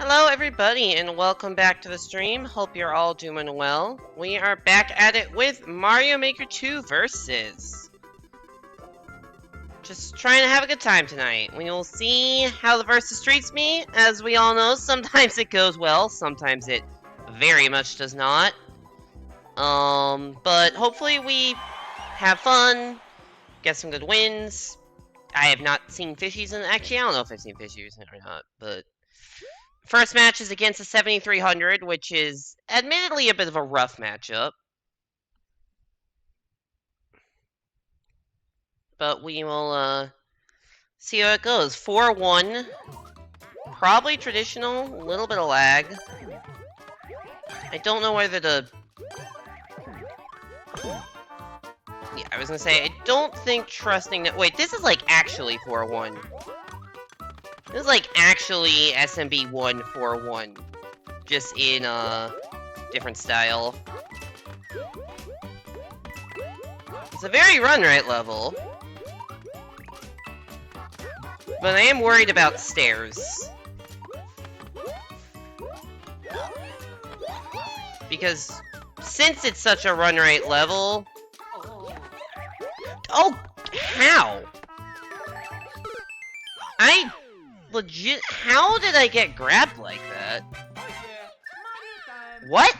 Hello everybody and welcome back to the stream. Hope you're all doing well. We are back at it with Mario Maker 2 Versus. Just trying to have a good time tonight. We will see how the Versus treats me. As we all know, sometimes it goes well, sometimes it very much does not. But hopefully we have fun, get some good wins. I have not seen fishies in actually I don't know if I've seen fishies or not, but first match is against a 7300, which is admittedly a bit of a rough matchup. But we will see how it goes. 4-1. Probably traditional, a little bit of lag. I don't know whether to... Yeah, I was gonna say, I don't think trusting that... Wait, this is like actually 4-1. This is like actually SMB1 4-1. Just in a different style. It's a very run rate level. But I am worried about stairs. Because since it's such a run rate level... Oh, how? I legit... How did I get grabbed like that? What?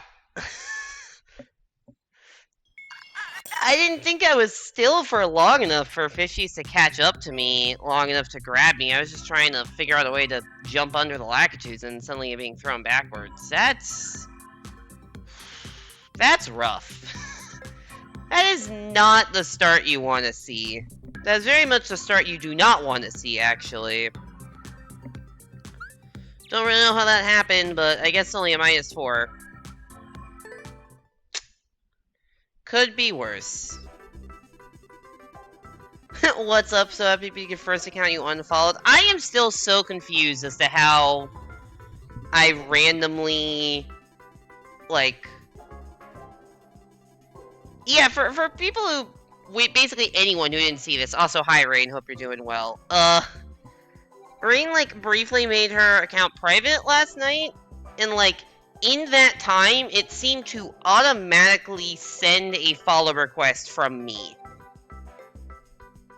I didn't think I was still for long enough for fishies to catch up to me long enough to grab me. I was just trying to figure out a way to jump under the Lakitus and suddenly being thrown backwards. That's rough. That is not the start you want to see. That's very much the start you do not want to see, actually. Don't really know how that happened, but I guess only a -4. Could be worse. What's up? So happy to be your first account you unfollowed. I am still so confused as to how I randomly, like... Yeah, for people who... basically anyone who didn't see this. Also, hi Rain, hope you're doing well. Rain, like, briefly made her account private last night, and, like, in that time, it seemed to automatically send a follow request from me.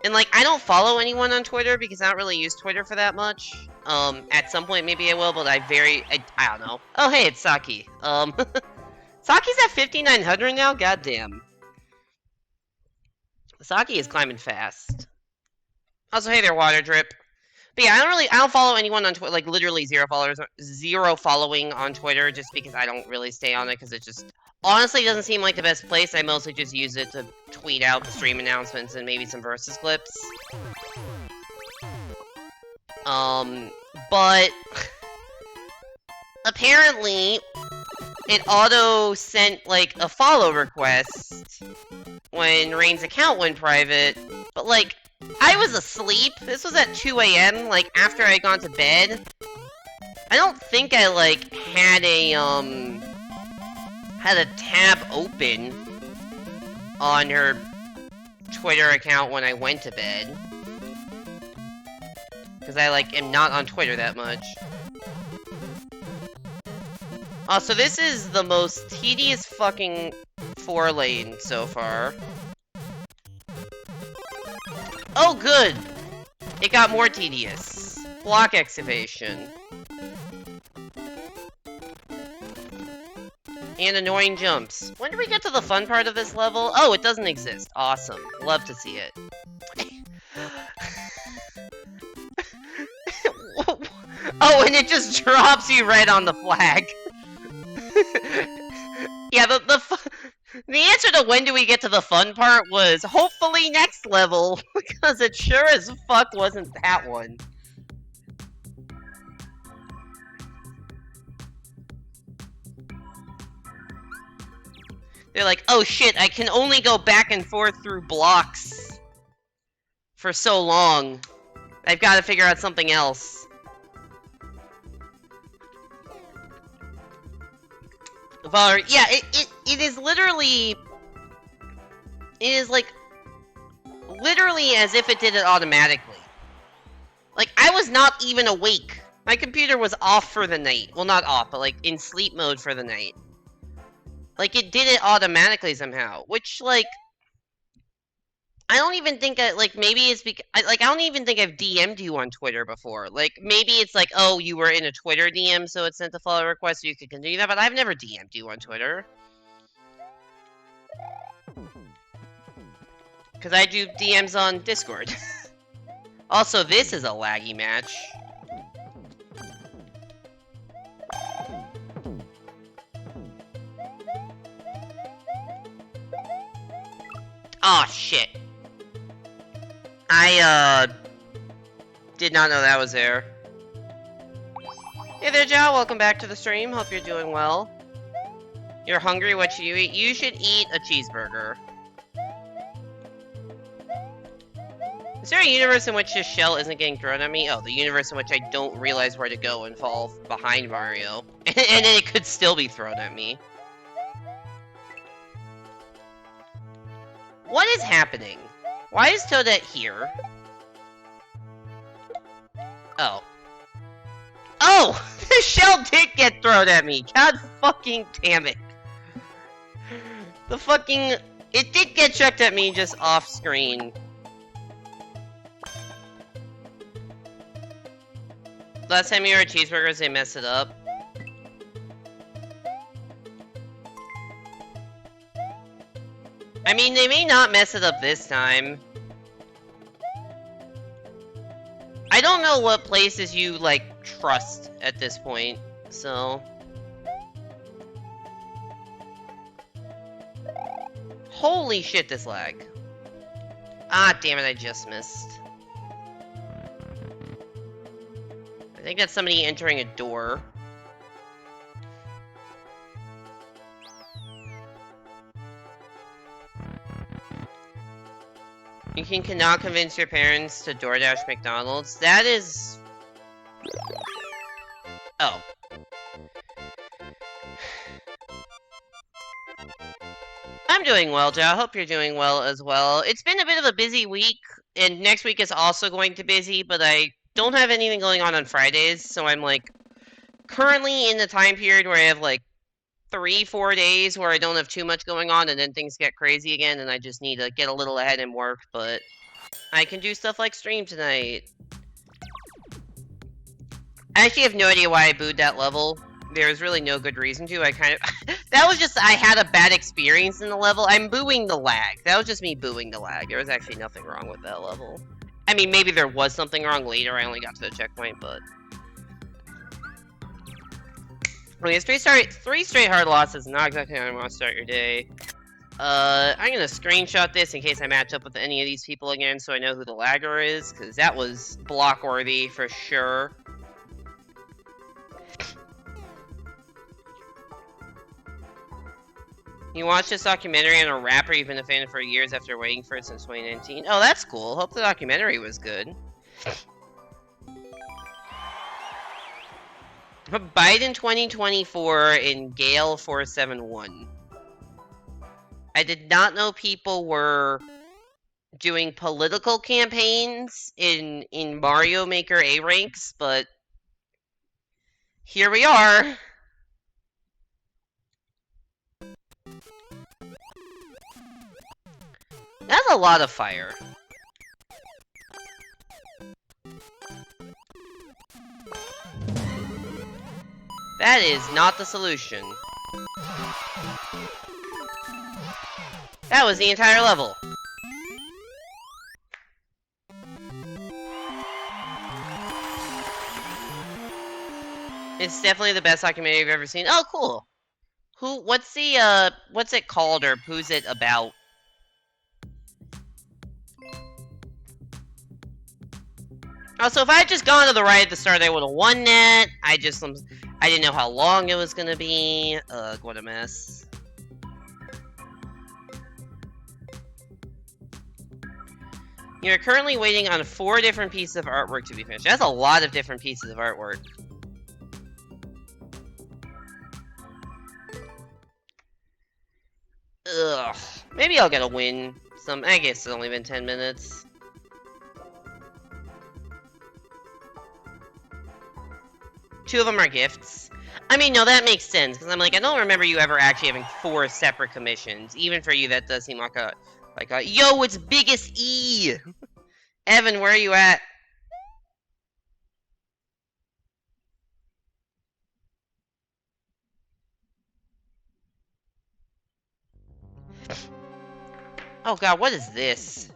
And, like, I don't follow anyone on Twitter because I don't really use Twitter for that much. At some point, maybe I will, but I don't know. Oh, hey, it's Saki. Saki's at 5,900 now? Goddamn. Saki is climbing fast. Also, hey there, Water Drip. But yeah, I don't follow anyone on Twitter, like literally zero following on Twitter, just because I don't really stay on it, because it just honestly doesn't seem like the best place. I mostly just use it to tweet out the stream announcements and maybe some versus clips. But apparently it auto sent like a follow request when Rain's account went private, but like I was asleep. This was at 2 AM, like, after I had gone to bed. I don't think I, like, had a tab open on her Twitter account when I went to bed. Because I, like, am not on Twitter that much. So this is the most tedious fucking 4-lane so far. Oh, good! It got more tedious. Block excavation. And annoying jumps. When do we get to the fun part of this level? Oh, it doesn't exist. Awesome. Love to see it. Oh, and it just drops you right on the flag. Yeah, the answer to when do we get to the fun part was hopefully next level, because it sure as fuck wasn't that one. They're like, oh shit, I can only go back and forth through blocks for so long. I've got to figure out something else. Yeah, it is literally... It is, like, literally as if it did it automatically. Like, I was not even awake My computer was off for the night. Well, not off, but like in sleep mode for the night. Like it did it automatically somehow, which like I don't even think like maybe it's because I don't even think I've DM'd you on Twitter before. Like maybe it's like, oh, you were in a Twitter DM, so it sent a follow request, so you could continue that. But I've never DM'd you on Twitter because I do DMs on Discord. Also, this is a laggy match. Oh shit. I did not know that was there. Hey there, Joe. Welcome back to the stream. Hope you're doing well. You're hungry? What should you eat? You should eat a cheeseburger. Is there a universe in which this shell isn't getting thrown at me? Oh, the universe in which I don't realize where to go and fall behind Mario. And then it could still be thrown at me. What is happening? Why is Toadette here? Oh. Oh! The shell did get thrown at me! God fucking damn it. The fucking... It did get chucked at me just off screen. Last time you were at Cheeseburgers, they messed it up. I mean, they may not mess it up this time. I don't know what places you, like, trust at this point, so... Holy shit, this lag. Ah, damn it, I just missed. I think that's somebody entering a door. You cannot convince your parents to DoorDash McDonald's. That is... Oh. I'm doing well, Joe. I hope you're doing well as well. It's been a bit of a busy week, and next week is also going to be busy, but I don't have anything going on Fridays, so I'm, like, currently in the time period where I have, like, 3-4 days where I don't have too much going on, and then things get crazy again, and I just need to get a little ahead in work, but I can do stuff like stream tonight. I actually have no idea why I booed that level. There's really no good reason to. I kind of... That was just... I had a bad experience in the level. I'm booing the lag. That was just me booing the lag. There was actually nothing wrong with that level. I mean, maybe there was something wrong later. I only got to the checkpoint, but... Okay, three straight hard losses, not exactly how I want to start your day. I'm gonna screenshot this in case I match up with any of these people again, so I know who the lagger is, because that was block-worthy for sure. You watched this documentary on a rapper you've been a fan of for years after waiting for it since 2019. Oh, that's cool. Hope the documentary was good. Biden 2024 in Gale 471. I did not know people were doing political campaigns in Mario Maker A ranks, but here we are. That's a lot of fire. That is not the solution. That was the entire level. It's definitely the best documentary I've ever seen. Oh, cool. What's it called, or who's it about? Also, if I had just gone to the right at the start, I would have won that. I didn't know how long it was gonna be. Ugh, what a mess. You're currently waiting on 4 different pieces of artwork to be finished. That's a lot of different pieces of artwork. Ugh. Maybe I'll get a win. I guess it's only been 10 minutes. 2 of them are gifts. I mean, no, that makes sense, because I'm like, I don't remember you ever actually having 4 separate commissions. Even for you, that does seem like a, yo, it's biggest E! Evan, where are you at? Oh god, what is this?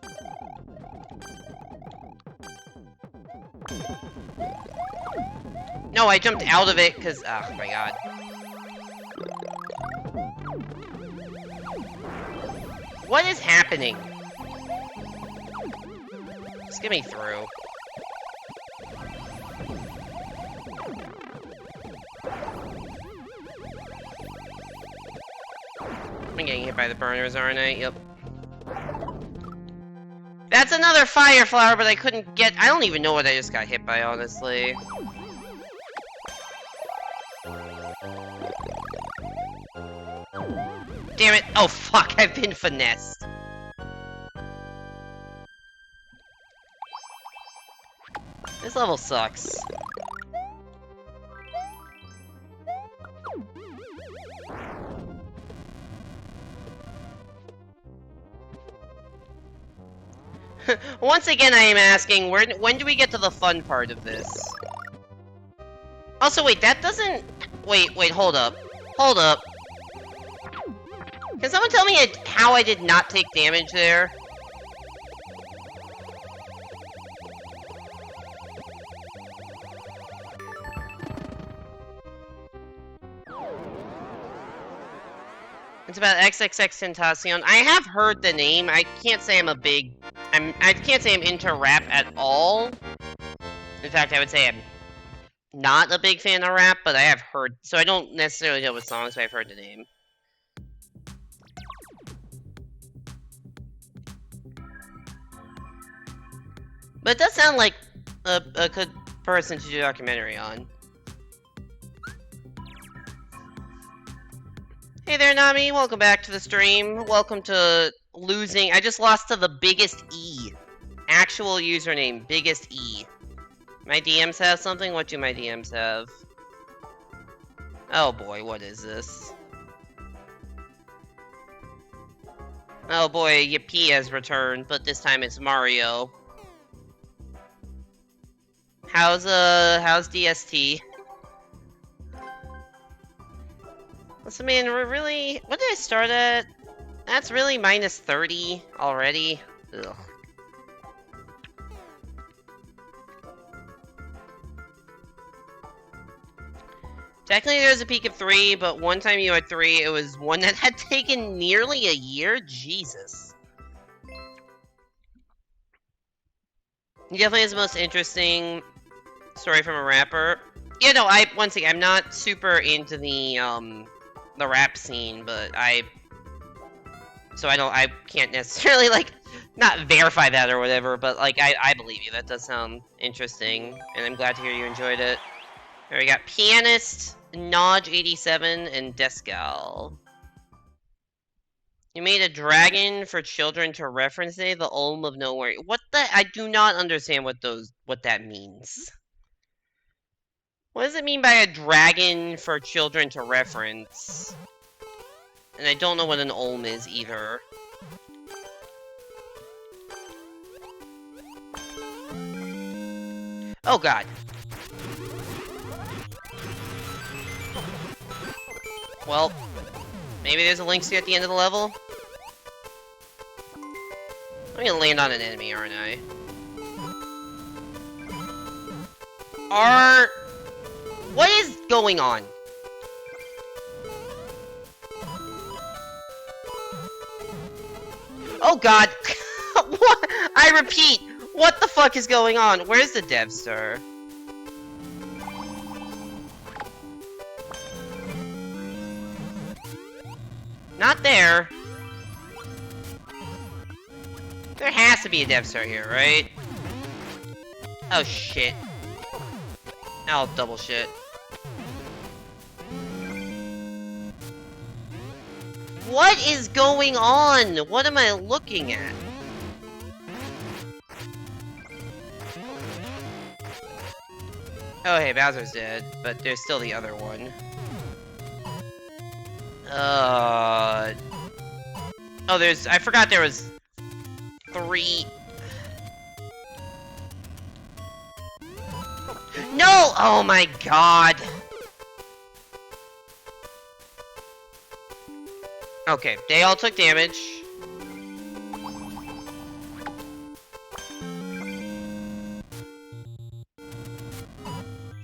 No, I jumped out of it, because, oh my god. What is happening? Just get me through. I'm getting hit by the burners, aren't I? Yep. That's another fire flower, but I couldn't get... I don't even know what I just got hit by, honestly. Damn it! Oh fuck, I've been finessed. This level sucks. Once again, I am asking, when do we get to the fun part of this? Also, wait, that doesn't... Wait, hold up. Hold up. Can someone tell me how I did not take damage there? It's about XXX Tentacion. I have heard the name. I can't say I'm a big... I can't say I'm into rap at all. In fact, I would say I'm not a big fan of rap, but I have heard... So I don't necessarily know what songs, but I've heard the name. But it does sound like a good person to do a documentary on. Hey there, Nami. Welcome back to the stream. Welcome to losing. I just lost to the biggest E. Actual username, biggest E. My DMs have something? What do my DMs have? Oh boy, what is this? Oh boy, Yippee has returned, but this time it's Mario. How's DST? Listen, man, we're really... What did I start at? That's really minus 30 already. Ugh. Technically, there's a peak of 3, but one time you had 3, it was one that had taken nearly a year? Jesus. He definitely has the most interesting story from a rapper. Yeah, no, once again, I'm not super into the rap scene, but I can't necessarily, like, not verify that or whatever, but, like, I believe you. That does sound interesting, and I'm glad to hear you enjoyed it. There we got Pianist, Nodge87, and Descal. You made a dragon for children to reference today, the Olm of Nowhere. What the? I do not understand what that means. What does it mean by a dragon for children to reference? And I don't know what an Olm is either. Oh god. Well, maybe there's a Lynx at the end of the level? I'm gonna land on an enemy, aren't I? What is going on? Oh god! What? I repeat, what the fuck is going on? Where's the dev, sir? Not there. There has to be a dev star here, right? Oh shit. Oh, double shit. What is going on? What am I looking at? Oh, hey, Bowser's dead, but there's still the other one. Oh, there's... I forgot there was 3... No! Oh my god! Okay, they all took damage.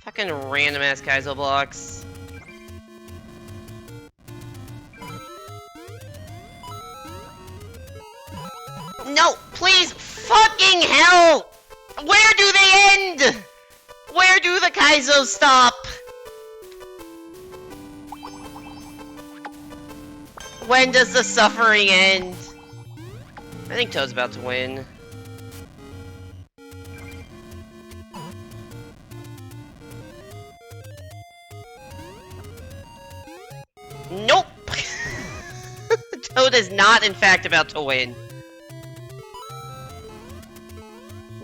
Fucking random-ass Kaizo blocks. No! Please! Fucking hell! Where do they end? Where do the Kaizos stop? When does the suffering end? I think Toad's about to win. Nope! Toad is not, in fact, about to win.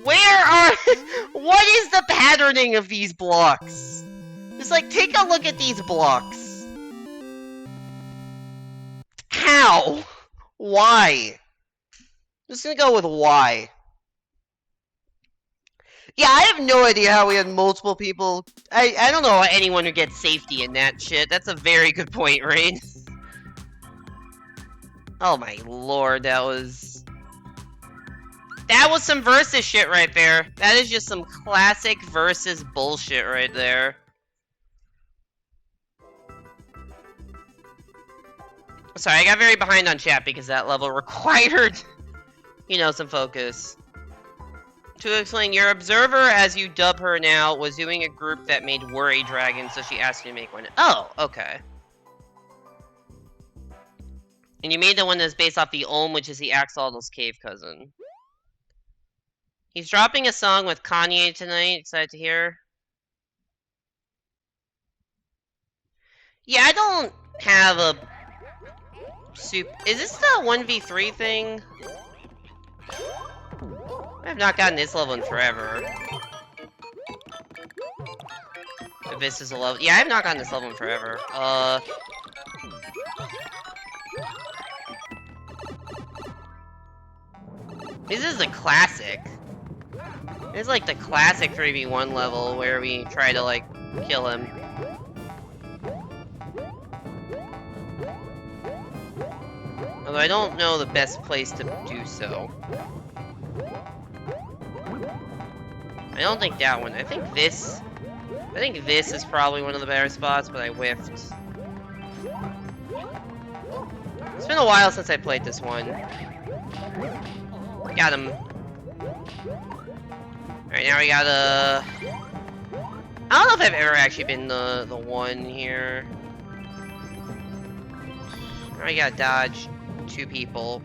Where are... What is the patterning of these blocks? Just, like, take a look at these blocks. How? Why? I'm just gonna go with why. Yeah, I have no idea how we had multiple people. I don't know anyone who gets safety in that shit. That's a very good point, Rain. Oh my lord, that was some versus shit right there. That is just some classic versus bullshit right there. Sorry, I got very behind on chat because that level required, you know, some focus. To explain, your observer, as you dub her now, was doing a group that made Worry Dragons, so she asked you to make one. Oh, okay. And you made the one that's based off the Olm, which is the Axolotl's cave cousin. He's dropping a song with Kanye tonight. Excited to hear. Yeah, I don't have a... Is this the 1v3 thing? I have not gotten this level in forever. If this is a level... Yeah, I have not gotten this level in forever. This is the classic. This is like the classic 3v1 level where we try to, like, kill him. Although I don't know the best place to do so. I don't think that one. I think this is probably one of the better spots, but I whiffed. It's been a while since I played this one. Got him. Alright, now we gotta... I don't know if I've ever actually been the one here. Now we gotta dodge 2 people.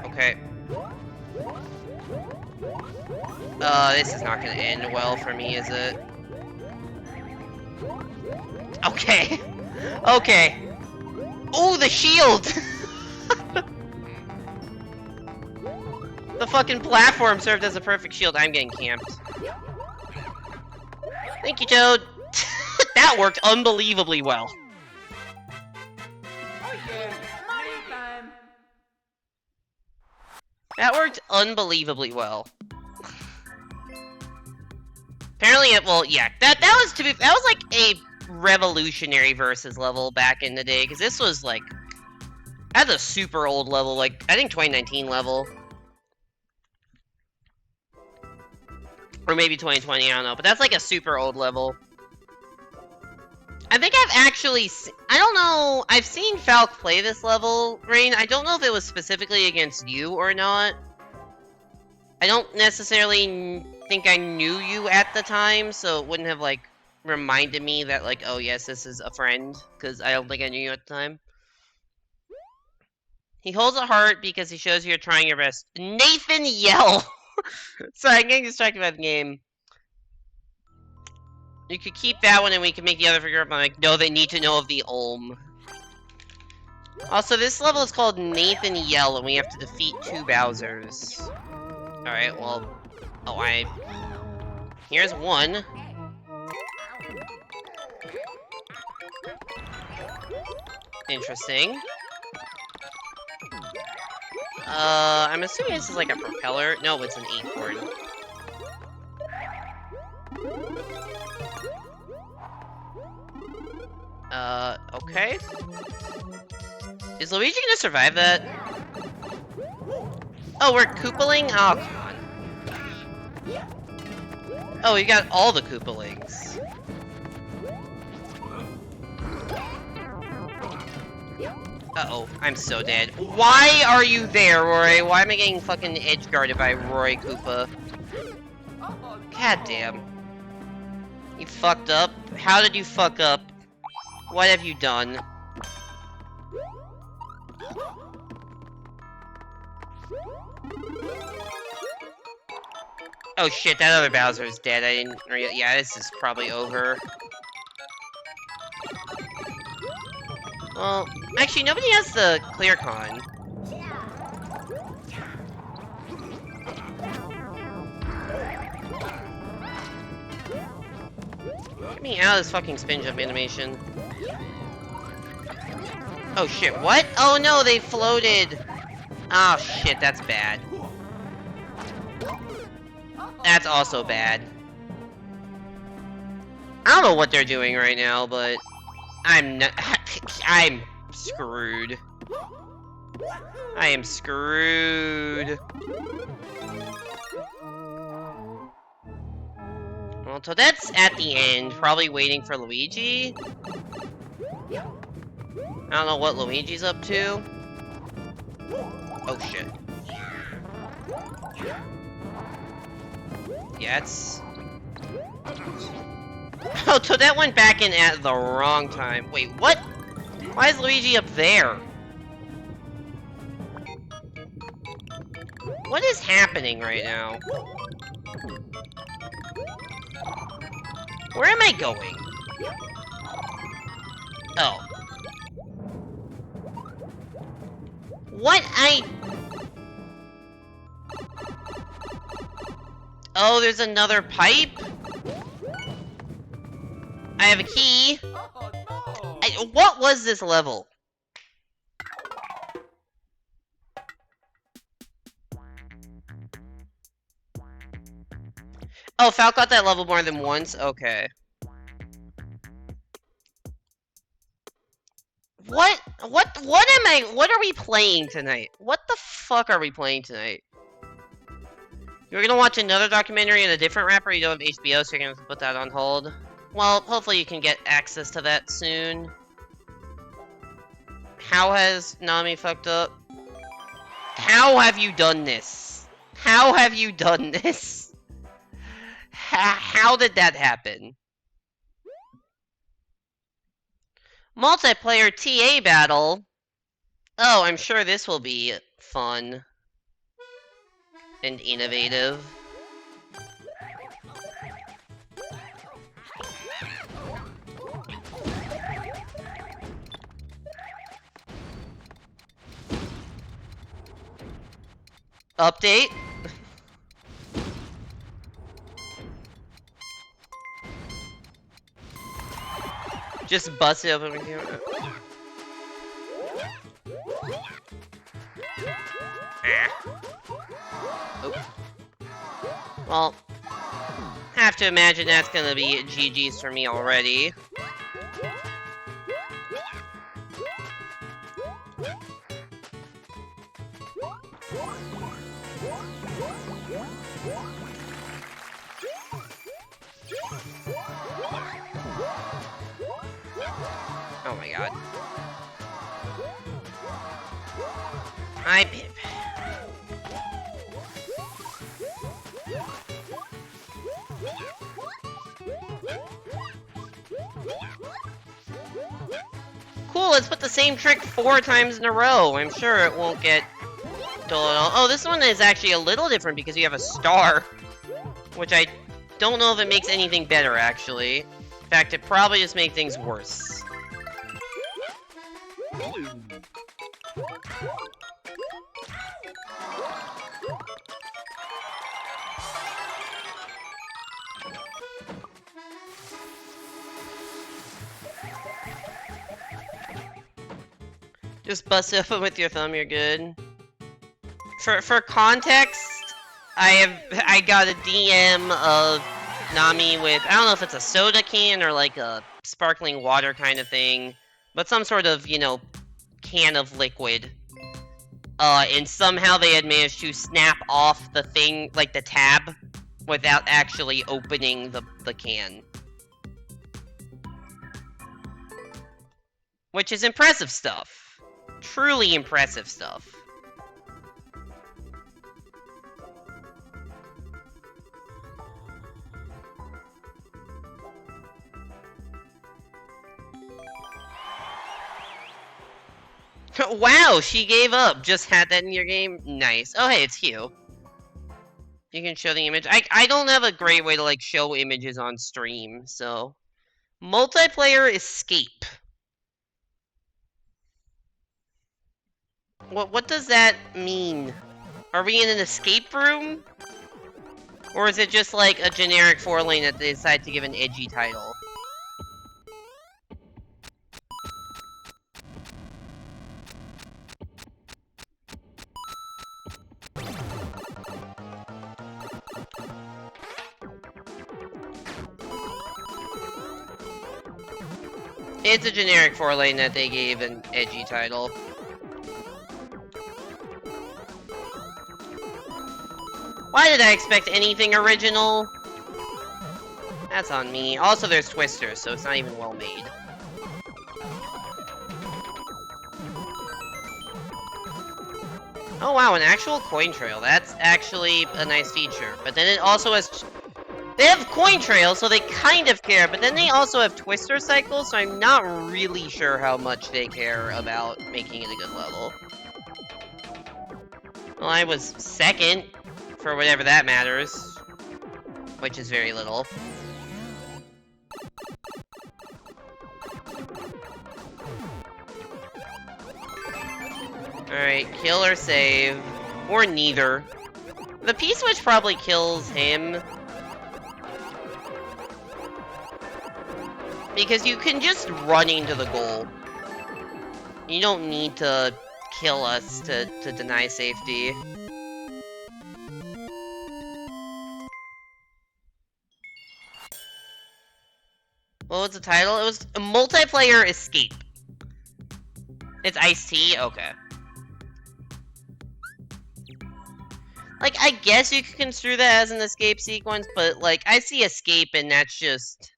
Okay. This is not gonna end well for me, is it? Okay. Okay. Ooh, the shield! The fucking platform served as a perfect shield. I'm getting camped. Thank you, Toad. That worked unbelievably well. That worked unbelievably well. Apparently it, well, yeah, that was like a revolutionary versus level back in the day, because this was like, that's a super old level, like, I think 2019 level. Or maybe 2020, I don't know, but that's like a super old level. I think I've actually, I don't know, I've seen Falk play this level, Rain. I don't know if it was specifically against you or not. I don't necessarily think I knew you at the time, so it wouldn't have, like, reminded me that, like, oh yes, this is a friend, because I don't think I knew you at the time. He holds a heart because he shows you're trying your best. Nathan Yell! Sorry, I'm getting distracted by the game. You could keep that one and we can make the other figure up. I'm like, no, they need to know of the Olm. Also, this level is called Nathan Yell and we have to defeat 2 Bowsers. Alright, well... Oh, here's one. Interesting. I'm assuming this is like a propeller. No, it's an acorn. Okay. Is Luigi gonna survive that? Oh, we're Koopaling? Oh, come on. Oh, we got all the Koopalings. Uh-oh, I'm so dead. Why are you there, Roy? Why am I getting fucking edge-guarded by Roy Koopa? God damn. You fucked up? How did you fuck up? What have you done? Oh shit, that other Bowser is dead. I didn't yeah, this is probably over. Well, actually, nobody has the clear con. Get me out of this fucking spin jump animation. Oh shit, what? Oh no, they floated! Oh shit, that's bad. That's also bad. I don't know what they're doing right now, but I'm not. I'm screwed. I am screwed. Well, so that's at the end, probably waiting for Luigi. I don't know what Luigi's up to. Oh shit. Yeah, it's... Oh, so that went back in at the wrong time. Wait, what? Why is Luigi up there? What is happening right now? Where am I going? Oh. What? Oh, there's another pipe? I have a key. What was this level? Oh, Falk got that level more than once? Okay. What are we playing tonight? What the fuck are we playing tonight? You're gonna watch another documentary in a different rapper? You don't have HBO, so you're gonna have to put that on hold. Well, hopefully you can get access to that soon. How has Nami fucked up? How have you done this? How have you done this? How did that happen? Multiplayer TA battle? Oh, I'm sure this will be fun. And innovative. Update? Just bust it open with you. Oh. Well, have to imagine that's gonna be GG's for me already. Oh my god. Hi, Pip. Cool, let's put the same trick 4 times in a row. I'm sure it won't get dull at all. Oh, this one is actually a little different because you have a star. Which I don't know if it makes anything better, actually. In fact, it probably just makes things worse. Just bust it open with your thumb, you're good. For context, I got a DM of Nami with, I don't know if it's a soda can or like a sparkling water kind of thing, but some sort of, you know, can of liquid. And somehow they had managed to snap off the thing, like the tab, without actually opening the can. Which is impressive stuff. Truly impressive stuff. Wow, she gave up. Just had that in your game? Nice. Oh, hey, it's Hugh. You can show the image. I don't have a great way to, like, show images on stream, so... Multiplayer escape. What does that mean? Are we in an escape room? Or is it just like a generic 4-lane that they decide to give an edgy title? It's a generic 4-lane that they gave an edgy title. Why did I expect anything original? That's on me. Also, there's twisters, so it's not even well made. Oh wow, an actual coin trail. That's actually a nice feature. But then it also has... They have coin trails, so they kind of care, but then they also have twister cycles, so I'm not really sure how much they care about making it a good level. Well, I was second, for whatever that matters. Which is very little. Alright, kill or save. Or neither. The P-switch probably kills him. Because you can just run into the goal. You don't need to kill us to deny safety. What was the title? It was a multiplayer escape. It's Ice-T? Okay. Like, I guess you could construe that as an escape sequence, but, like, I see escape and that's just...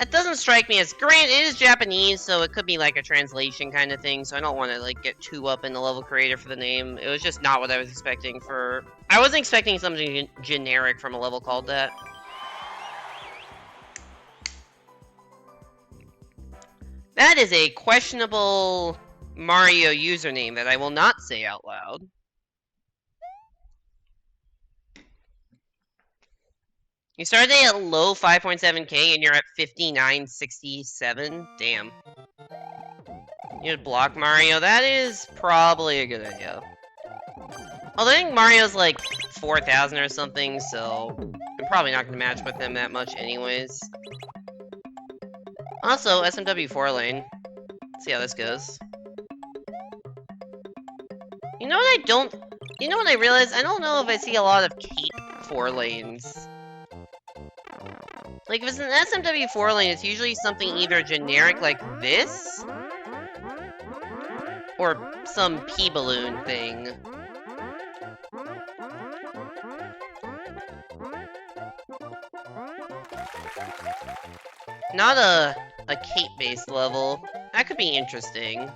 That doesn't strike me as... Granted, it is Japanese, so it could be, like, a translation kind of thing, so I don't want to, like, get too up in the level creator for the name. It was just not what I was expecting for... I wasn't expecting something generic from a level called that. That is a questionable Mario username that I will not say out loud. You started at low 5.7k and you're at 5967? Damn. You would block Mario? That is probably a good idea. Although I think Mario's like 4,000 or something, so I'm probably not going to match with him that much anyways. Also, SMW 4-lane. See how this goes. You know what I don't... You know what I realized? I don't know if I see a lot of cape 4-lanes. Like, if it's an SMW 4-lane, it's usually something either generic like this, or some P-balloon thing. Not a cape-based level. That could be interesting.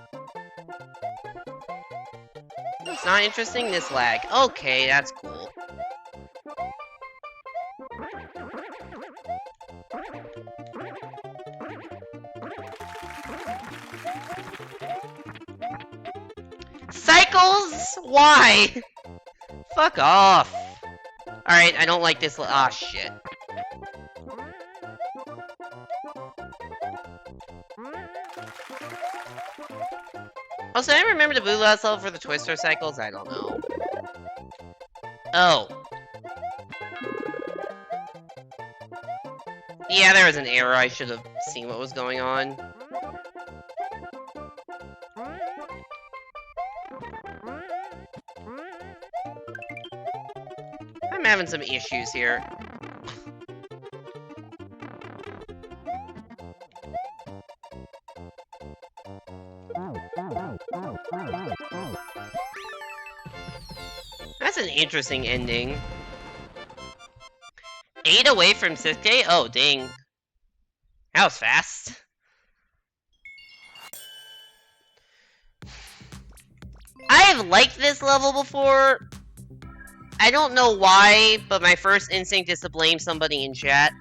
It's not interesting, this lag. Okay, that's cool. Cycles? Why? Fuck off. Alright, I don't like this. Ah, shit. Also, I remember the blue last level for the twister cycles? I don't know. Oh. Yeah, there was an error. I should have seen what was going on. I'm having some issues here. That's an interesting ending. 8 away from 6K? Oh, dang. That was fast. I have liked this level before. I don't know why, but my first instinct is to blame somebody in chat.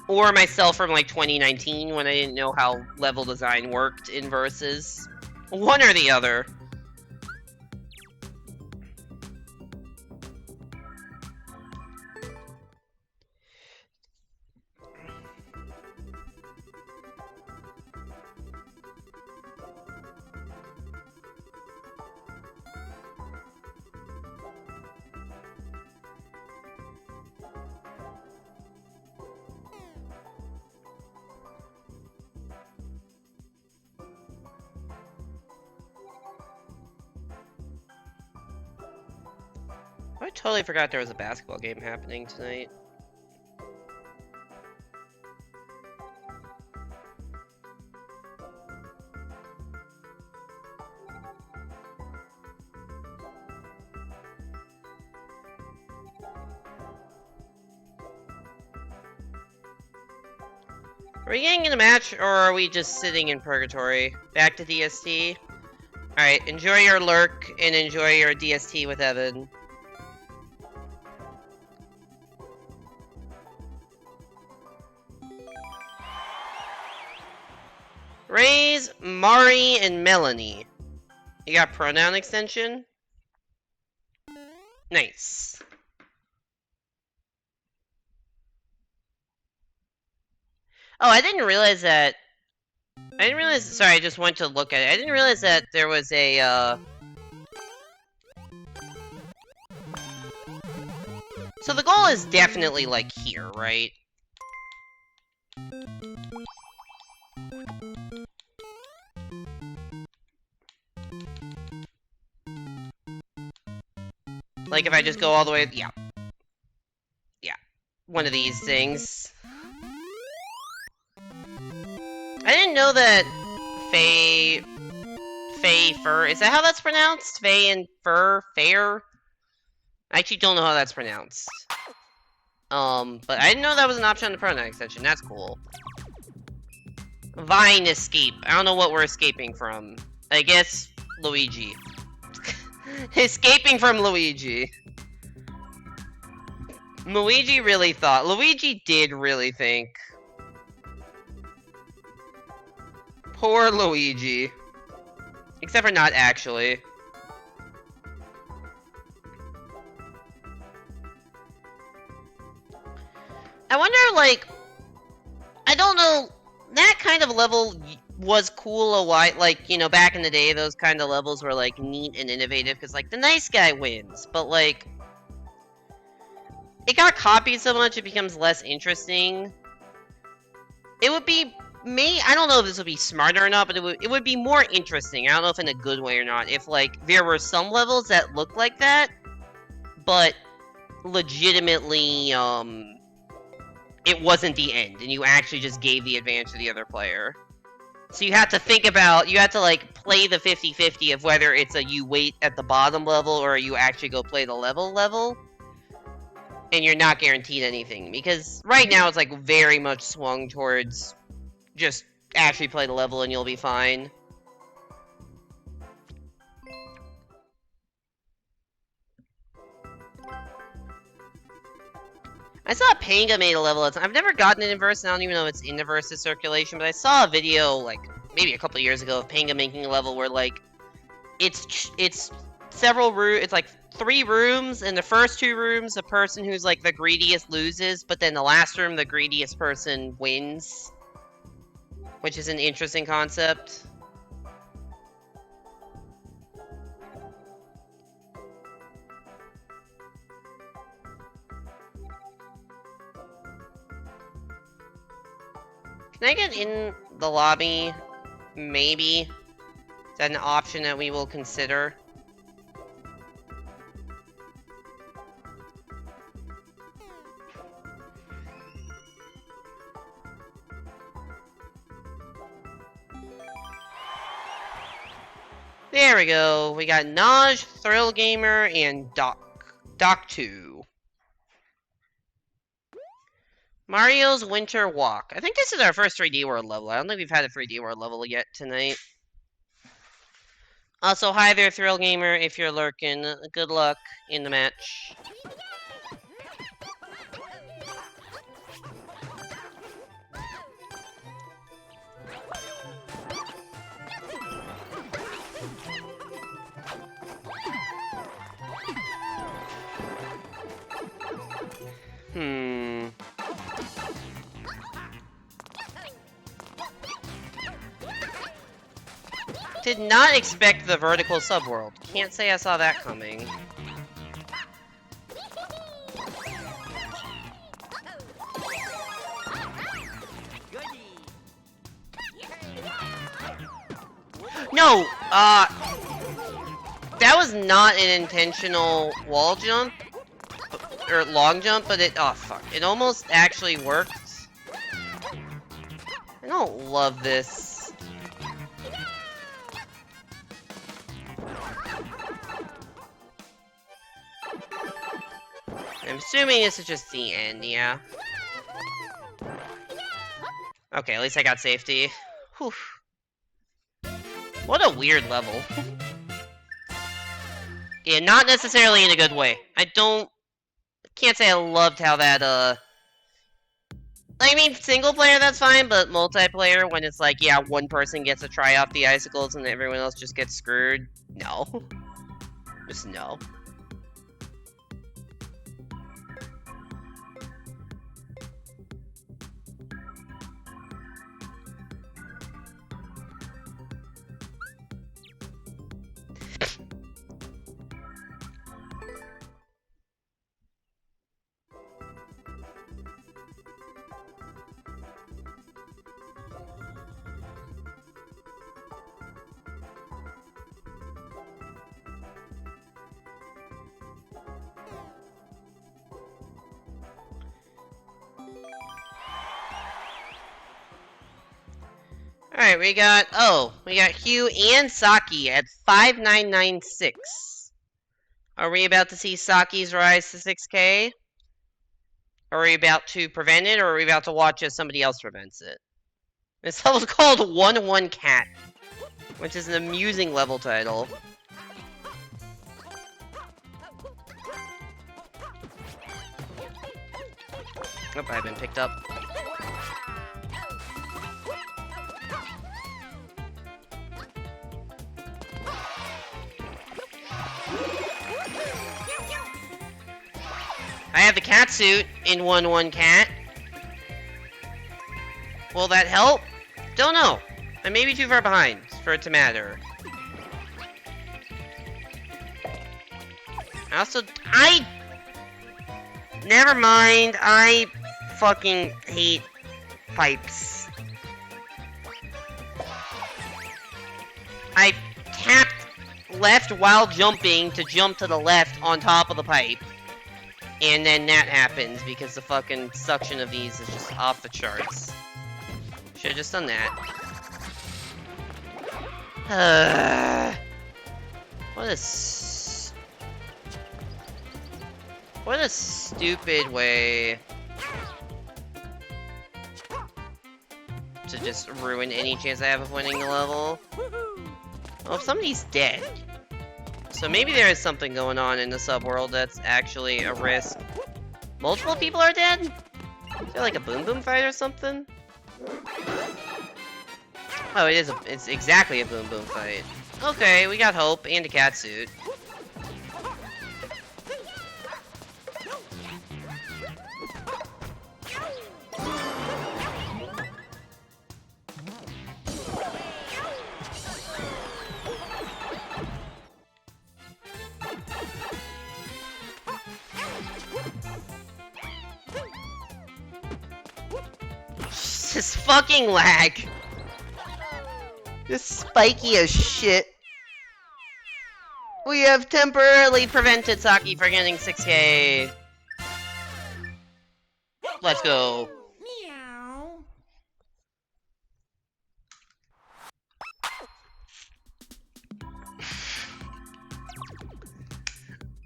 Or myself from like 2019 when I didn't know how level design worked in Versus. One or the other. I totally forgot there was a basketball game happening tonight. Are we getting in a match, or are we just sitting in purgatory? Back to DST? Alright, enjoy your lurk, and enjoy your DST with Evan. Raise, Mari, and Melanie. You got pronoun extension? Nice. Oh, I didn't realize that... Sorry, I just went to look at it. I didn't realize that there was a, So the goal is definitely, like, here, right? Like, if I just go all the way... Yeah. Yeah. One of these things. I didn't know that Faye Fur... Is that how that's pronounced? Faye and Fur? Fair? I actually don't know how that's pronounced. But I didn't know that was an option on the pronoun extension. That's cool. Vine escape. I don't know what we're escaping from. I guess Luigi. Escaping from Luigi. Luigi did really think. Poor Luigi. Except for not actually. I wonder, like... I don't know... That kind of level was cool a while... Like, you know, back in the day, those kind of levels were, like, neat and innovative. Because, like, the nice guy wins. But, like... It got copied so much, it becomes less interesting. It would be... I don't know if this would be smarter or not, but it would be more interesting. I don't know if in a good way or not. If, like, there were some levels that looked like that, but legitimately, it wasn't the end, and you actually just gave the advantage to the other player. So you have to think about, you have to, like, play the 50-50 of whether it's a you wait at the bottom level or you actually go play the level. And you're not guaranteed anything, because right now it's, like, very much swung towards... Just actually play the level and you'll be fine. I saw Panga made a level. I've never gotten it in Versus, I don't even know if it's in the Versus circulation, but I saw a video, like, maybe a couple years ago of Panga making a level where, like, it's several rooms, it's like 3 rooms, and the first 2 rooms, the person who's, like, the greediest loses, but then the last room, the greediest person wins. Which is an interesting concept. Can I get in the lobby? Maybe. Is that an option that we will consider? There we go. We got Naj, Thrill Gamer, and Doc 2. Mario's Winter Walk. I think this is our first 3D World level. I don't think we've had a 3D World level yet tonight. Also, hi there, Thrill Gamer, if you're lurking. Good luck in the match. Did not expect the vertical subworld. Can't say I saw that coming. No! That was not an intentional wall jump. Or long jump, but it... Oh, fuck. It almost actually worked. I don't love this. I'm assuming this is just the end, yeah. Okay, at least I got safety. Whew. What a weird level. Yeah, not necessarily in a good way. Can't say I loved how that, I mean, single player, that's fine, but multiplayer, when it's like, yeah, one person gets to try out the icicles and everyone else just gets screwed. No. Just no. Alright, we got Hugh and Saki at 5996. Are we about to see Saki's rise to 6K? Are we about to prevent it, or are we about to watch as somebody else prevents it? This level's called 1-1 Cat, which is an amusing level title. Oh, I've been picked up. I have the cat suit in 1-1 Cat. Will that help? Don't know. I may be too far behind for it to matter. Never mind. I fucking hate pipes. I tapped left while jumping to jump to the left on top of the pipe. And then that happens because the fucking suction of these is just off the charts. Should've just done that. What a stupid way to just ruin any chance I have of winning the level. Well, if somebody's dead. So maybe there is something going on in the subworld that's actually a risk. Multiple people are dead? Is there like a boom boom fight or something? Oh, it's exactly a boom boom fight. Okay, we got hope and a cat suit. this fucking lag? Just spiky as shit. We have temporarily prevented Saki from getting 6K. Let's go. Meow.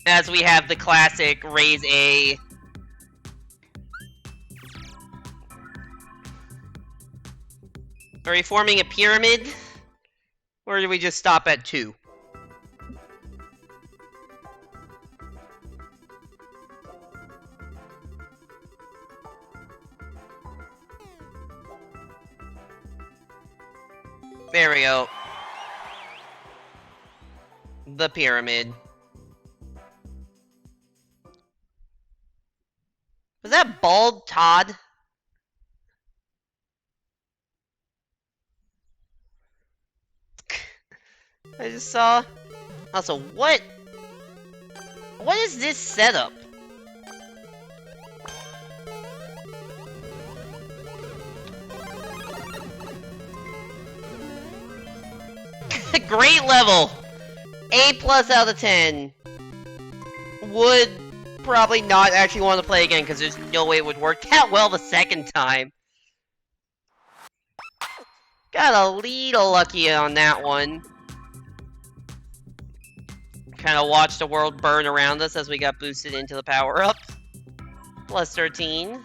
As we have the classic raise A. Are we forming a pyramid? Or do we just stop at 2? There we go. The pyramid. Was that Bald Todd? I just saw. Also, what is this setup? Great level! A+ out of 10. Would probably not actually want to play again because there's no way it would work that well the second time. Got a little lucky on that one. Kind of watched the world burn around us as we got boosted into the power-up. Plus 13.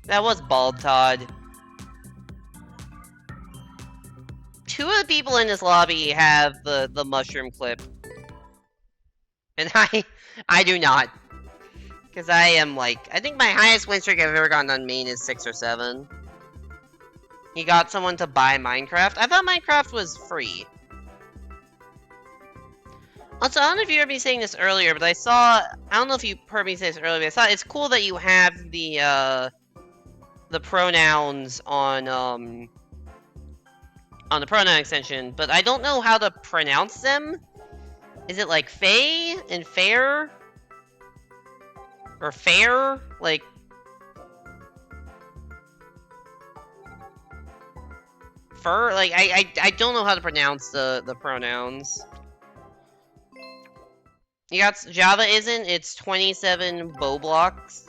That was Bald Todd. 2 of the people in this lobby have the mushroom clip. And I do not. Because I am like, I think my highest win streak I've ever gotten on main is 6 or 7. You got someone to buy Minecraft? I thought Minecraft was free. Also, I don't know if you heard me saying this earlier, but I don't know if you heard me say this earlier, but I thought it's cool that you have the pronouns on the pronoun extension, but I don't know how to pronounce them. Is it like Faye and Fair? Or Fair? Like... Fur? Like, I don't know how to pronounce the pronouns. You got Java isn't, it's 27 bow blocks.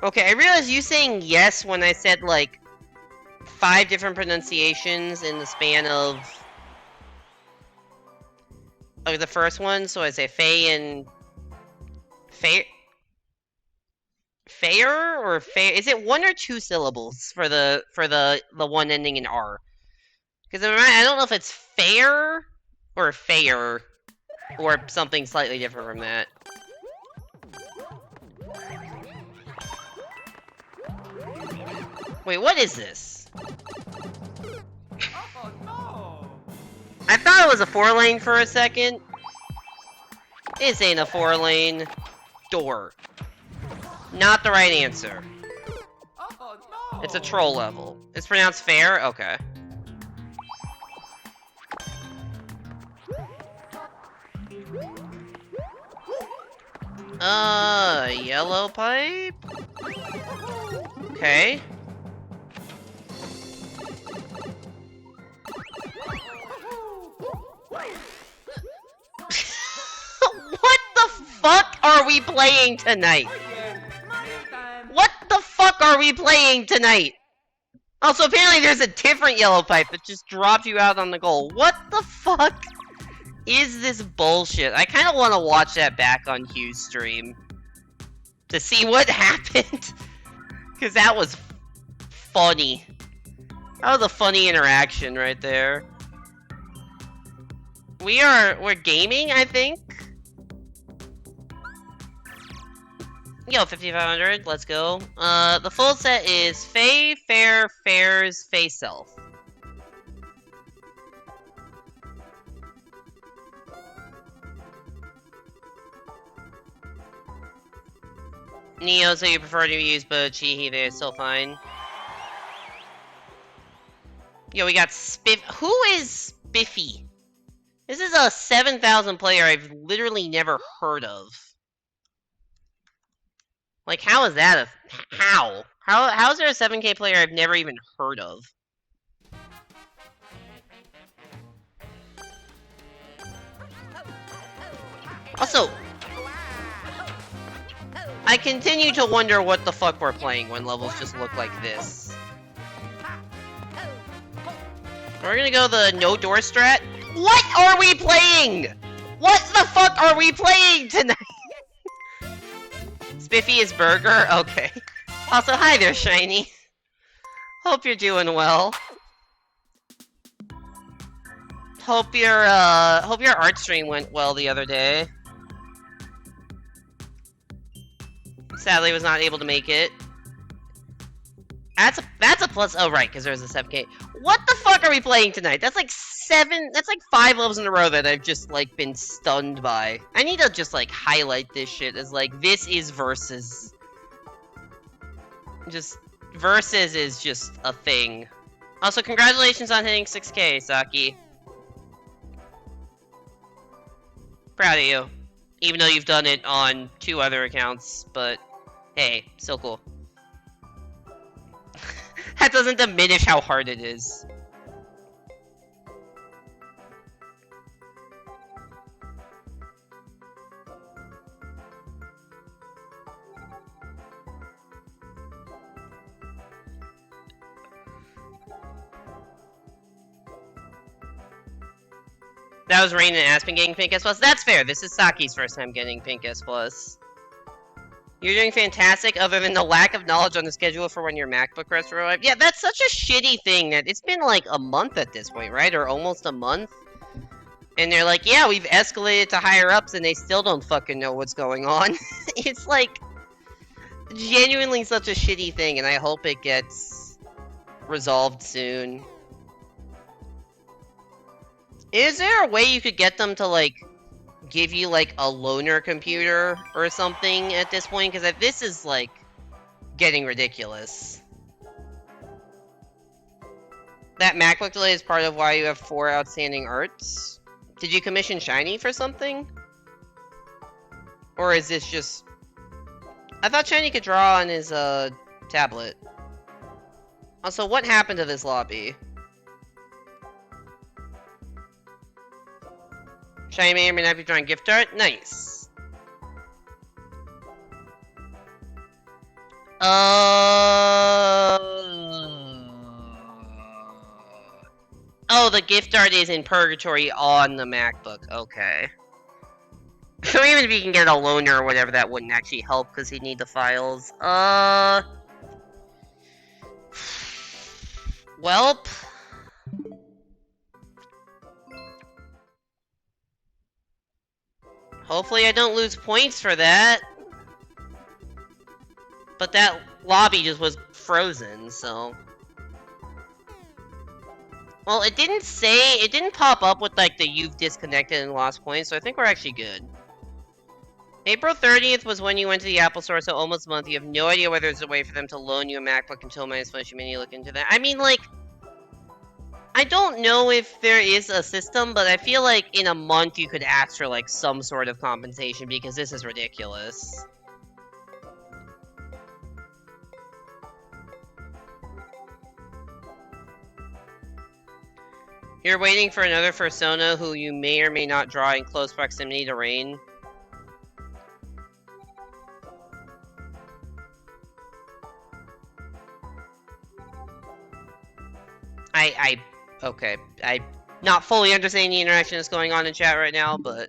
Okay, I realized you saying yes when I said like 5 different pronunciations in the span of the first one, so I say Faye and Fair or Fair? Is it 1 or 2 syllables for the one ending in R? Because I don't know if it's fair or fair or something slightly different from that. Wait, what is this? Oh no! I thought it was a 4-lane for a second. This ain't a 4-lane. Door. Not the right answer. Oh no! It's a troll level. It's pronounced fair? Okay. Yellow pipe? Okay. What the fuck are we playing tonight? What the fuck are we playing tonight? Also, apparently there's a different yellow pipe that just dropped you out on the goal. What the fuck is this bullshit? I kind of want to watch that back on Hugh's stream to see what happened. Because that was funny. That was a funny interaction right there. We're gaming, I think. Yo, 5500, let's go. The full set is Faye, Fair, Fairs, Faye Self. Neo, so you prefer to use Chihi, they're still fine. Yo, we got Spiff. Who is Spiffy? This is a 7,000 player I've literally never heard of. Like, how is that a... How? How is there a 7K player I've never even heard of? Also, I continue to wonder what the fuck we're playing when levels just look like this. We're gonna go the no door strat. What are we playing? What the fuck are we playing tonight? Spiffy is burger? Okay. Also, hi there, Shiny. Hope you're doing well. Hope your art stream went well the other day. Sadly, was not able to make it. That's a plus. Oh, right, because there's a 7K. What the fuck are we playing tonight? That's like 5 levels in a row that I've just, like, been stunned by. I need to just, like, highlight this shit as, like, this is Versus. Just, Versus is just a thing. Also, congratulations on hitting 6K, Saki. Proud of you. Even though you've done it on 2 other accounts, but hey, still cool. That doesn't diminish how hard it is. That was Rain and Aspen getting Pink S+. That's fair. This is Saki's first time getting Pink S+. You're doing fantastic, other than the lack of knowledge on the schedule for when your MacBook rests for a while. Yeah, that's such a shitty thing that it's been like a month at this point, right? Or almost a month. And they're like, yeah, we've escalated to higher ups and they still don't fucking know what's going on. It's like genuinely such a shitty thing, and I hope it gets resolved soon. Is there a way you could get them to, like, give you, like, a loaner computer or something at this point? Because this is, like, getting ridiculous. That MacBook delay is part of why you have 4 outstanding arts? Did you commission Shiny for something? Or is this just... I thought Shiny could draw on his, tablet. Also, what happened to this lobby? Shiny may or may not be drawing gift art? Nice. Oh, the gift art is in Purgatory on the MacBook. Okay. So even if you can get a loaner or whatever, that wouldn't actually help because he'd need the files. Welp. Hopefully I don't lose points for that. But that lobby just was frozen, so... Well, it didn't pop up with, like, the you've disconnected and lost points, so I think we're actually good. April 30th was when you went to the Apple Store, so almost a month. You have no idea whether there's a way for them to loan you a MacBook until my Slushy Mini look into that. I mean, like... I don't know if there is a system, but I feel like in a month you could ask for, like, some sort of compensation, because this is ridiculous. You're waiting for another Fursona who you may or may not draw in close proximity to Rain. Okay, I'm not fully understanding the interaction that's going on in chat right now, but...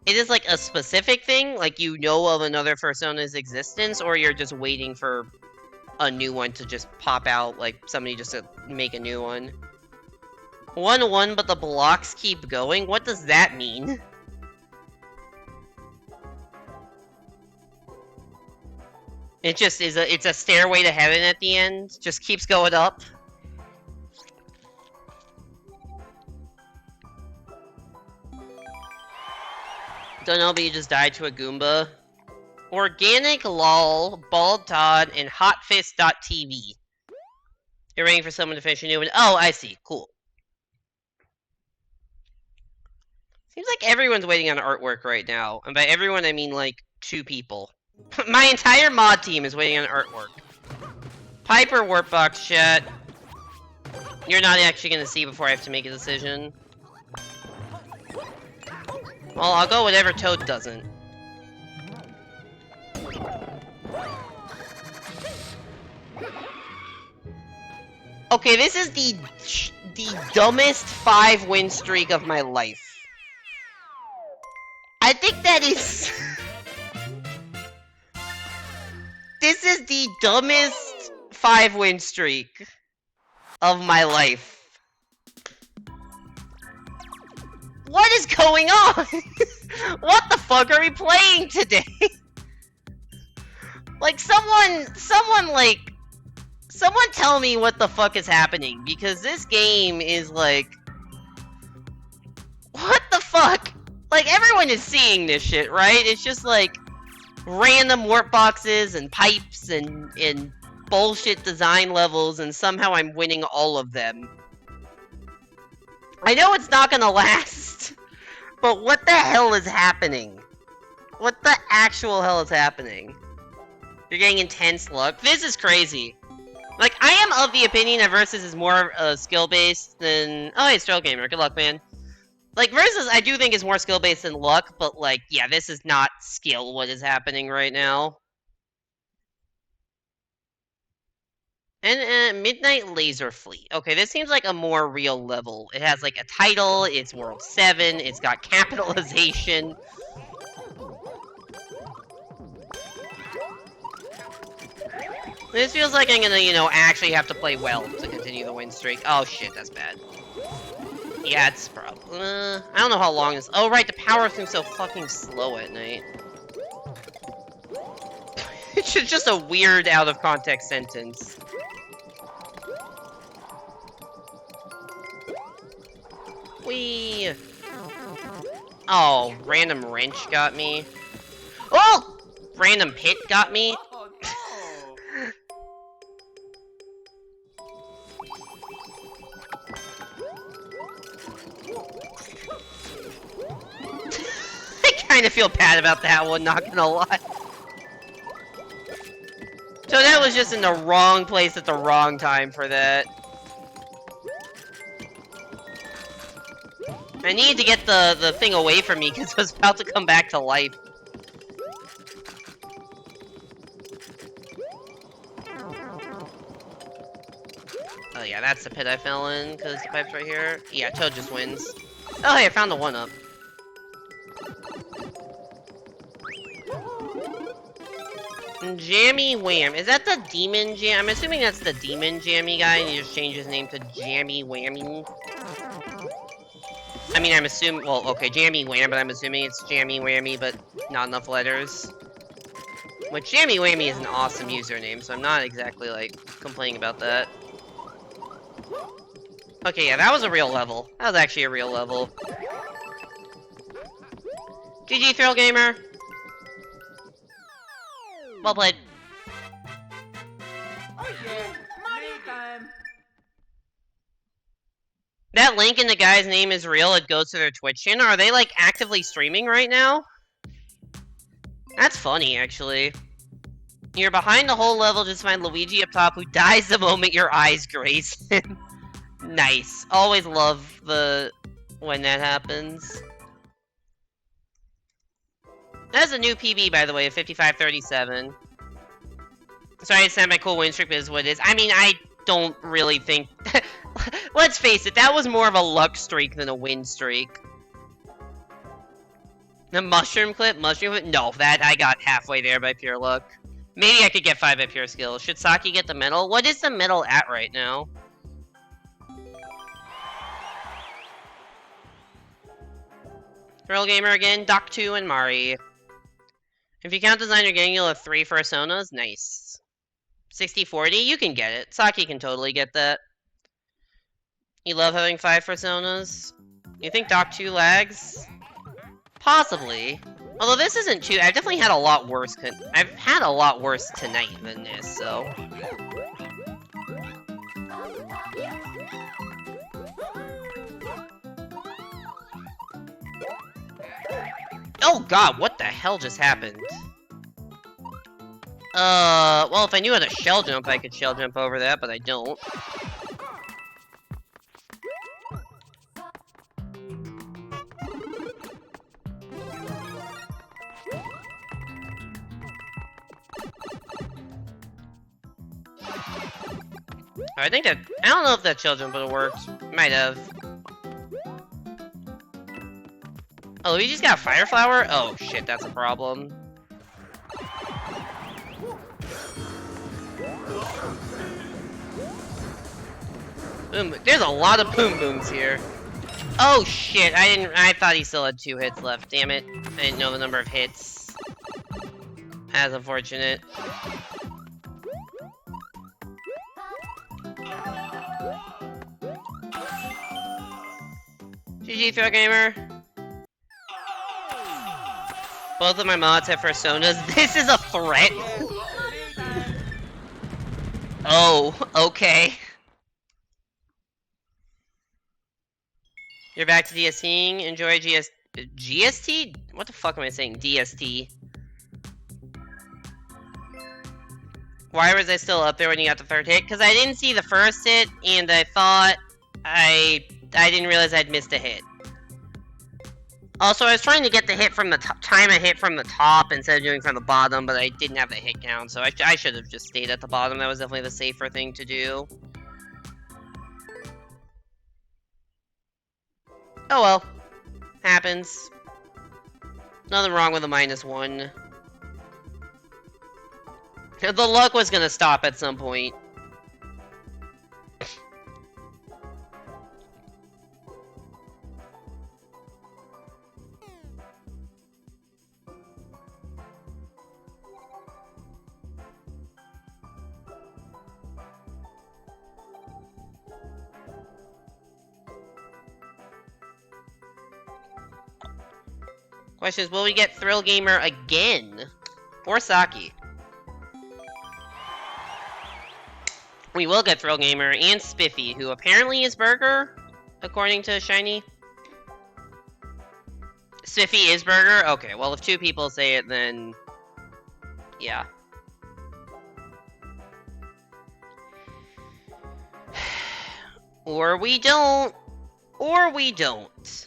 It is, like, a specific thing? Like, you know of another Fursona's existence, or you're just waiting for a new one to just pop out, like, somebody just to make a new one? 1-1, but the blocks keep going? What does that mean? It just is it's a stairway to heaven at the end? Just keeps going up? Don't know, but you just died to a Goomba. Organic Lol, Bald Todd, and Hotfist.tv. You're waiting for someone to finish a new one. Oh, I see. Cool. Seems like everyone's waiting on artwork right now. And by everyone, I mean like 2 people. My entire mod team is waiting on artwork. Piper Warpbox chat. You're not actually gonna see before I have to make a decision. Well, I'll go whatever Toad doesn't. Okay, this is the dumbest 5-win streak of my life. I think that is... This is the dumbest 5-win streak of my life. What is going on? What the fuck are we playing today? Like, someone tell me what the fuck is happening, because this game is like... What the fuck? Like, everyone is seeing this shit, right? It's just like random warp boxes and pipes and bullshit design levels, and somehow I'm winning all of them. I know it's not gonna last, but what the hell is happening? What the actual hell is happening? You're getting intense luck? This is crazy. Like, I am of the opinion that Versus is more skill-based than... Oh, hey, Stroll Gamer, good luck, man. Like, Versus, I do think is more skill-based than luck, but, like, yeah, this is not skill what is happening right now. And Midnight Laser Fleet. Okay, this seems like a more real level. It has, like, a title, it's World 7, it's got capitalization. This feels like I'm gonna, you know, actually have to play well to continue the win streak. Oh shit, that's bad. Yeah, it's probably... I don't know how long this... Oh right, the power seems so fucking slow at night. It's just a weird out-of-context sentence. Whee! Oh, random wrench got me. Oh! Random pit got me. Oh, no. I kind of feel bad about that one, not gonna lie. So that was just in the wrong place at the wrong time for that. I needed to get the thing away from me because it was about to come back to life. Oh yeah, that's the pit I fell in, because the pipe's right here. Yeah, Toad just wins. Oh hey, I found the 1-up. Jammy Wham. Is that the Demon Jam? I'm assuming that's the Demon Jammy guy, and he just changed his name to Jammy Whammy. I mean, I'm assuming... Well, okay, Jammy Wham, but I'm assuming it's Jammy Whammy, but not enough letters. Which, Jammy Whammy is an awesome username, so I'm not exactly, like, complaining about that. Okay, yeah, that was a real level. That was actually a real level. GG, Thrill Gamer! Well played. Oh yeah, money time. That link in the guy's name is real. It goes to their Twitch channel. Are they, like, actively streaming right now? That's funny, actually. You're behind the whole level, just find Luigi up top, who dies the moment your eyes graze him. Nice. Always love when that happens. That's a new PB, by the way, 55:37. Sorry, it's not my cool win streak, but is what it is. I mean, I don't really think... Let's face it, that was more of a luck streak than a win streak. The mushroom clip? No, that I got halfway there by pure luck. Maybe I could get 5 by pure skill. Should Saki get the medal? What is the medal at right now? Thrill Gamer again, Doc2 and Mari. If you count designer gang, you'll have 3 personas. Nice. 60-40? You can get it. Saki can totally get that. You love having 5 personas? You think Doc2 lags? Possibly. Although this isn't too... I've definitely had a lot worse... I've had a lot worse tonight than this, so... Oh god, what the hell just happened? Well, if I knew how to shell jump, I could shell jump over that, but I don't. I think that, I don't know if that shell jump would have worked. Might have. Oh, Luigi's got a fire flower? Oh shit, that's a problem. Boom, there's a lot of boom booms here. Oh shit, I thought he still had 2 hits left, damn it. I didn't know the number of hits. That's unfortunate. GG, Throw Gamer. Both of my mods have personas. This is a threat? Oh, okay. You're back to DSTing. Enjoy GST? What the fuck am I saying? DST. Why was I still up there when you got the 3rd hit? Because I didn't see the 1st hit, and I thought I didn't realize I'd missed a hit. Also, I was trying to get the hit from the time I hit from the top instead of doing from the bottom, but I didn't have the hit count, so I should have just stayed at the bottom. That was definitely the safer thing to do. Oh well. Happens. Nothing wrong with a -1. The luck was gonna stop at some point. Question is, will we get Thrill Gamer again? Or Saki? We will get Thrill Gamer and Spiffy, who apparently is Burger, according to Shiny. Spiffy is Burger? Okay, well if 2 people say it, then... yeah. Or we don't. Or we don't.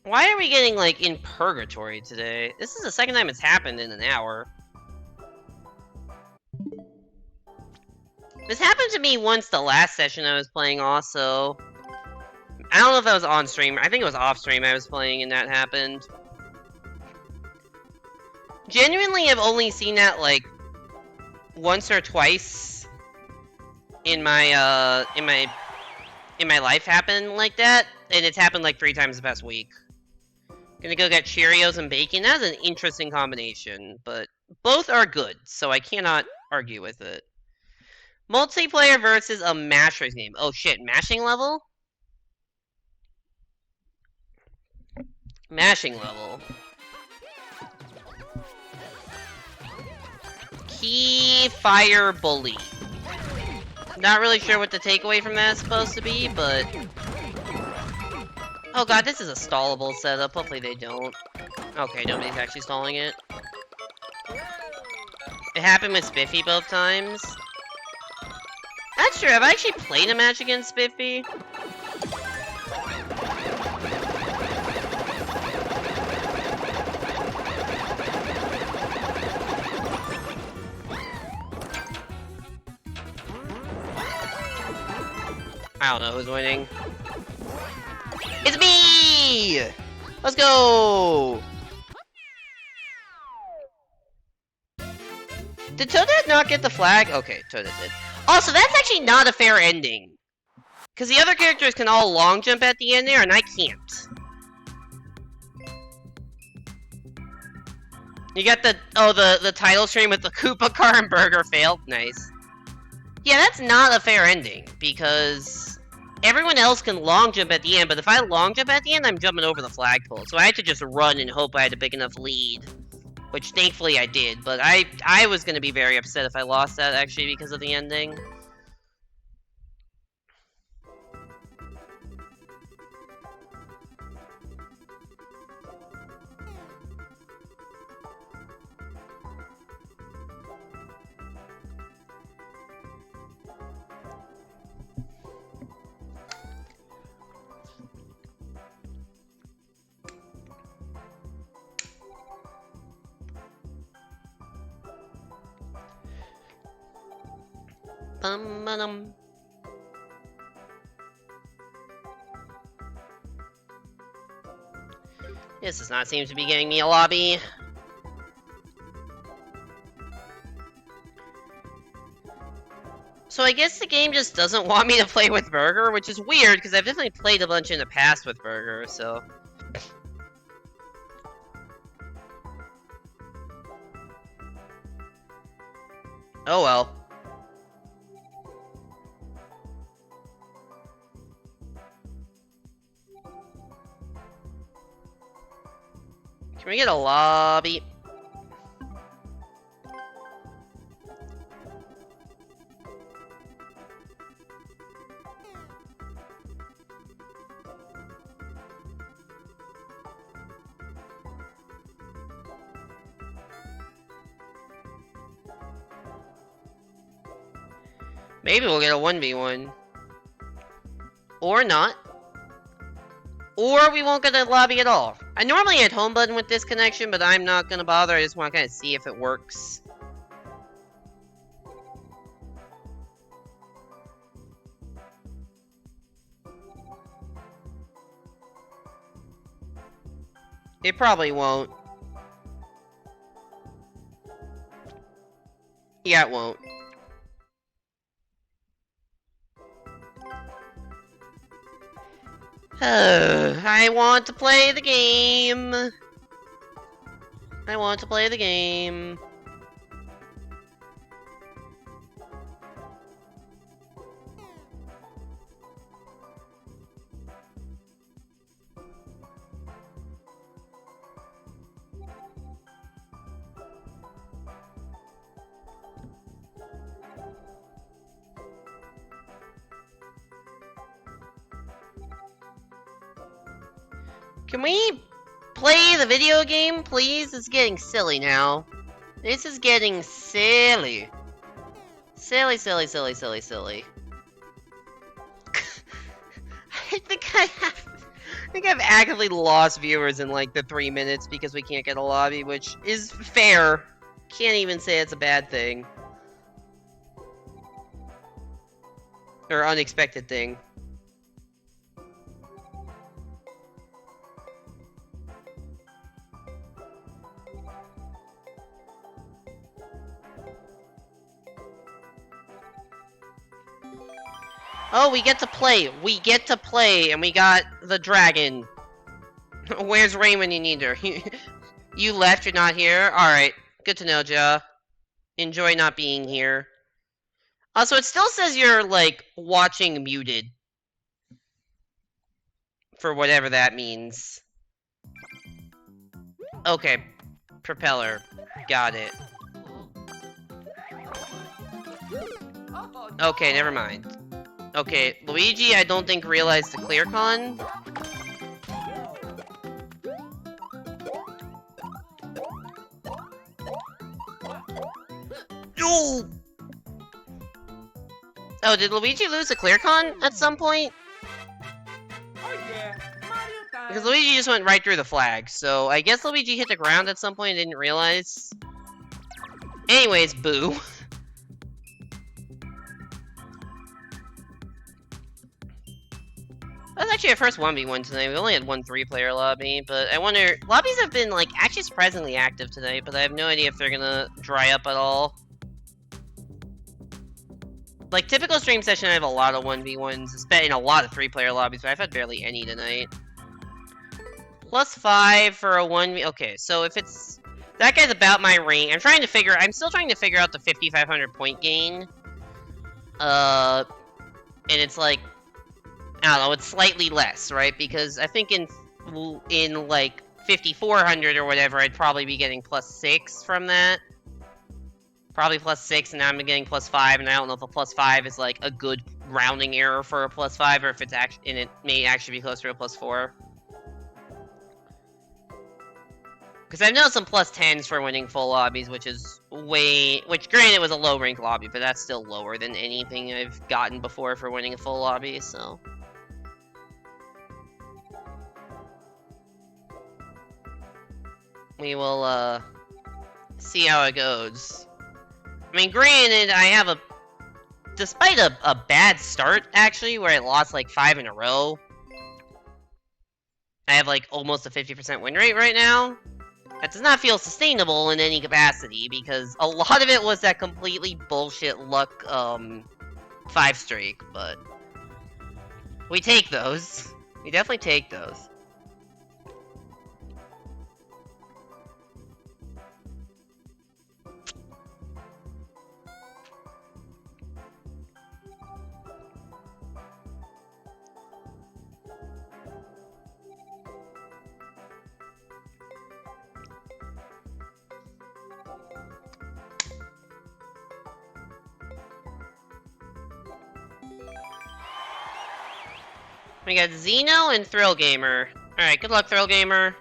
Why are we getting, like, in purgatory today? This is the 2nd time it's happened in an hour. This happened to me once the last session I was playing also. I don't know if that was on stream. I think it was off stream I was playing and that happened. Genuinely, I've only seen that, like, once or twice in my life happen like that. And it's happened, like, 3 times the past week. Gonna go get Cheerios and bacon. That's an interesting combination, but both are good, so I cannot argue with it. Multiplayer versus a Mashers game. Oh shit, mashing level? Mashing level. Key Fire Bully. Not really sure what the takeaway from that is supposed to be, but... oh god, this is a stallable setup. Hopefully they don't. Okay, nobody's actually stalling it. It happened with Spiffy both times. That's true, have I actually played a match against Spiffy? I don't know who's winning. It's me! Let's go! Did Toadette not get the flag? Okay, Toadette did. Also, that's actually not a fair ending. Because the other characters can all long jump at the end there, and I can't. You got the, oh, the title stream with the Koopa car and Burger failed. Nice. Yeah, that's not a fair ending, because everyone else can long jump at the end, but if I long jump at the end, I'm jumping over the flagpole. So I had to just run and hope I had a big enough lead. Which, thankfully, I did, but I was gonna be very upset if I lost that, actually, because of the ending. Bum-ba-dum. This does not seem to be getting me a lobby. So I guess the game just doesn't want me to play with Burger, which is weird, because I've definitely played a bunch in the past with Burger, so... Oh well. Can we get a lobby? Maybe we'll get a 1v1. Or not. Or we won't get a lobby at all. I normally hit home button with this connection, but I'm not gonna bother. I just want to kind of see if it works. It probably won't. Yeah, it won't. I want to play the game. I want to play the game. Can we play the video game, please? It's getting silly now. This is getting silly. Silly, silly, silly, silly, silly. I think I've actively lost viewers in like the 3 minutes because we can't get a lobby, which is fair. Can't even say it's a bad thing. Or unexpected thing. Oh, we get to play. We get to play, and we got the dragon. Where's Rain when you need her? You left, you're not here? Alright, good to know, Ja. Enjoy not being here. Also, it still says you're, like, watching muted. For whatever that means. Okay, propeller. Got it. Okay, never mind. Okay, Luigi, I don't think realized the clear con. No! Oh, did Luigi lose the clear con at some point? Oh yeah, Mario time. Because Luigi just went right through the flag, so I guess Luigi hit the ground at some point and didn't realize. Anyways, boo. That was actually our first 1v1 tonight. We only had one 3-player lobby, but I wonder... Lobbies have been, like, actually surprisingly active today, but I have no idea if they're gonna dry up at all. Like, typical stream session, I have a lot of 1v1s, and a lot of 3-player lobbies, but I've had barely any tonight. +5 for a 1v... Okay, so if it's... That guy's about my range. I'm still trying to figure out the 5,500 point gain. And it's like... I don't know, it's slightly less, right? Because I think in like 5,400 or whatever, I'd probably be getting +6 from that. Probably +6, and now I'm getting +5, and I don't know if a +5 is like a good rounding error for a +5, or if it's actually, and it may actually be closer to a +4. Because I've known some +10s for winning full lobbies, which granted was a low rank lobby, but that's still lower than anything I've gotten before for winning a full lobby, so. We will, see how it goes. I mean, granted, I have a despite a bad start, actually, where I lost like 5 in a row, I have like almost a 50% win rate right now. That does not feel sustainable in any capacity, because a lot of it was that completely bullshit luck, 5 streak, but we take those. We definitely take those. We got Xeno and Thrill Gamer. Alright, good luck, Thrill Gamer.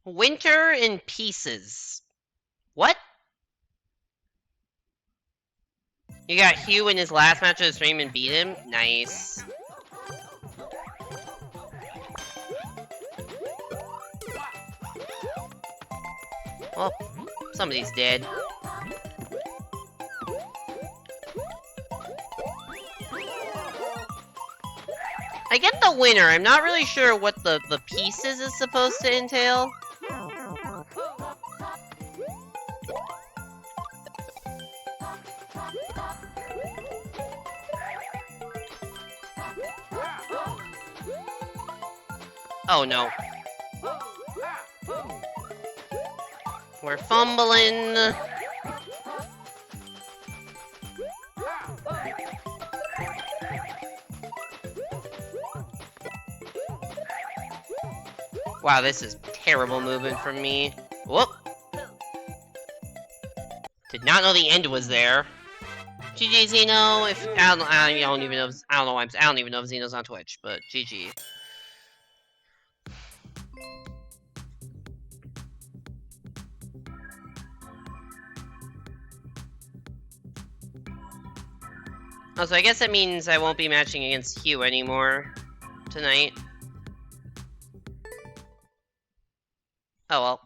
Winter in Pieces. What? You got Hugh in his last match of the stream and beat him? Nice. Well, somebody's dead. I get the winner. I'm not really sure what the pieces is supposed to entail. Oh no. We're fumbling. Wow, this is terrible movement from me. Whoop. Did not know the end was there. GG Xeno. If I don't even know. I don't even know if Xeno's on Twitch, but GG. Also, I guess that means I won't be matching against Hugh anymore tonight. Oh well.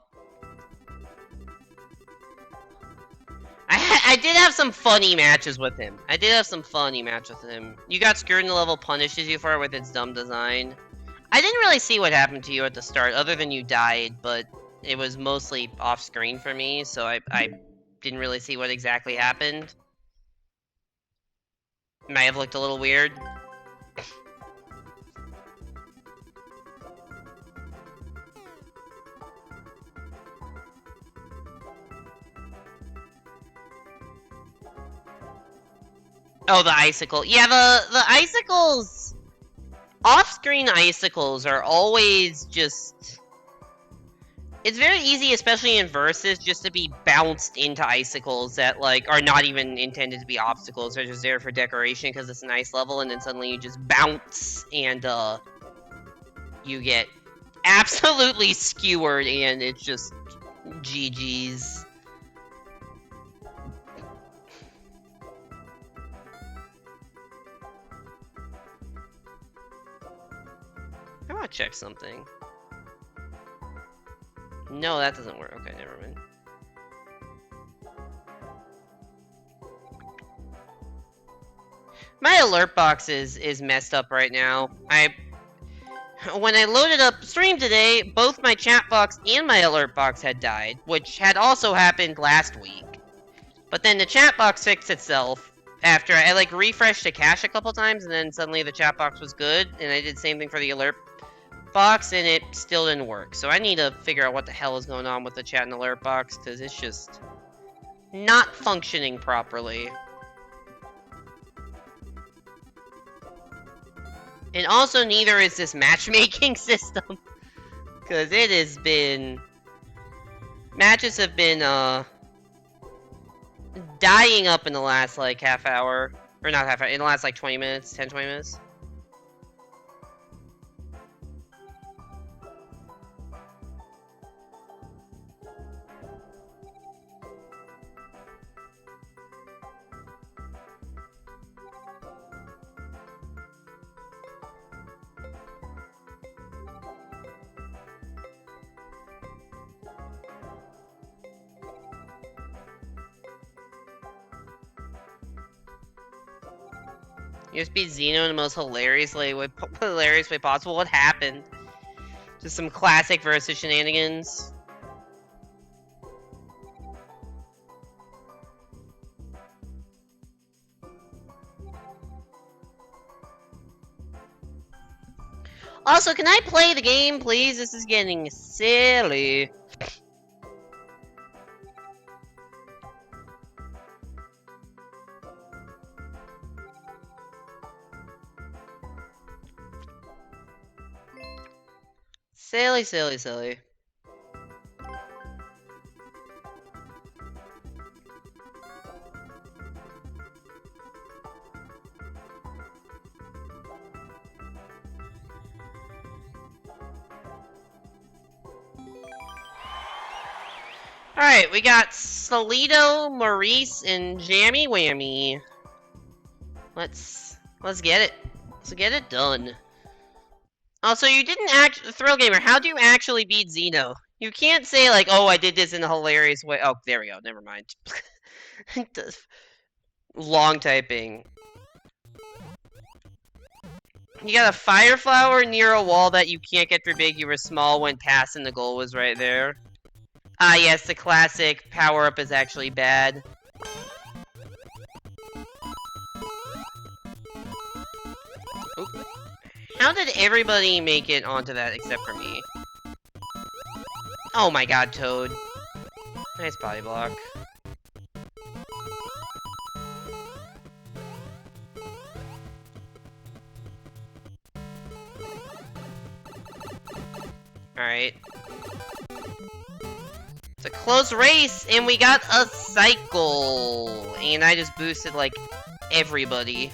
I did have some funny matches with him. You got screwed and the level punishes you for it with its dumb design. I didn't really see what happened to you at the start, other than you died, but it was mostly off-screen for me, so I didn't really see what exactly happened. Might have looked a little weird. Oh, the icicle. Yeah, the icicles... Off-screen icicles are always just... It's very easy, especially in Versus, just to be bounced into icicles that, like, are not even intended to be obstacles. They're just there for decoration because it's a nice level, and then suddenly you just bounce, and, you get absolutely skewered, and it's just GG's. I want to check something. No, that doesn't work. Okay, never mind. My alert box is messed up right now. When I loaded up stream today, both my chat box and my alert box had died, which had also happened last week. But then the chat box fixed itself after I like refreshed the cache a couple times, and then suddenly the chat box was good, and I did the same thing for the alert box, and it still didn't work. So I need to figure out what the hell is going on with the chat and alert box, because it's just not functioning properly. And also, neither is this matchmaking system, because it has been... Matches have been, dying up in the last, like, half hour. Or not half hour, in the last, like, 20 minutes, 10-20 minutes. You just beat Xeno in the most hilarious way possible. What happened? Just some classic versus shenanigans. Also, can I play the game, please? This is getting silly. Silly, silly, silly. Alright, we got Solito, Maurice, and Jammy Whammy. Let's get it. Let's get it done. Also, you didn't Thrill Gamer, how do you actually beat Xeno? You can't say like, oh, I did this in a hilarious way. Oh, there we go, never mind. Long typing. You got a fire flower near a wall that you can't get through big, you were small when passing, the goal was right there. Ah, yes, the classic power-up is actually bad. Oop. How did everybody make it onto that except for me? Oh my god, Toad. Nice body block. Alright. It's a close race, and we got a cycle! And I just boosted, like, everybody.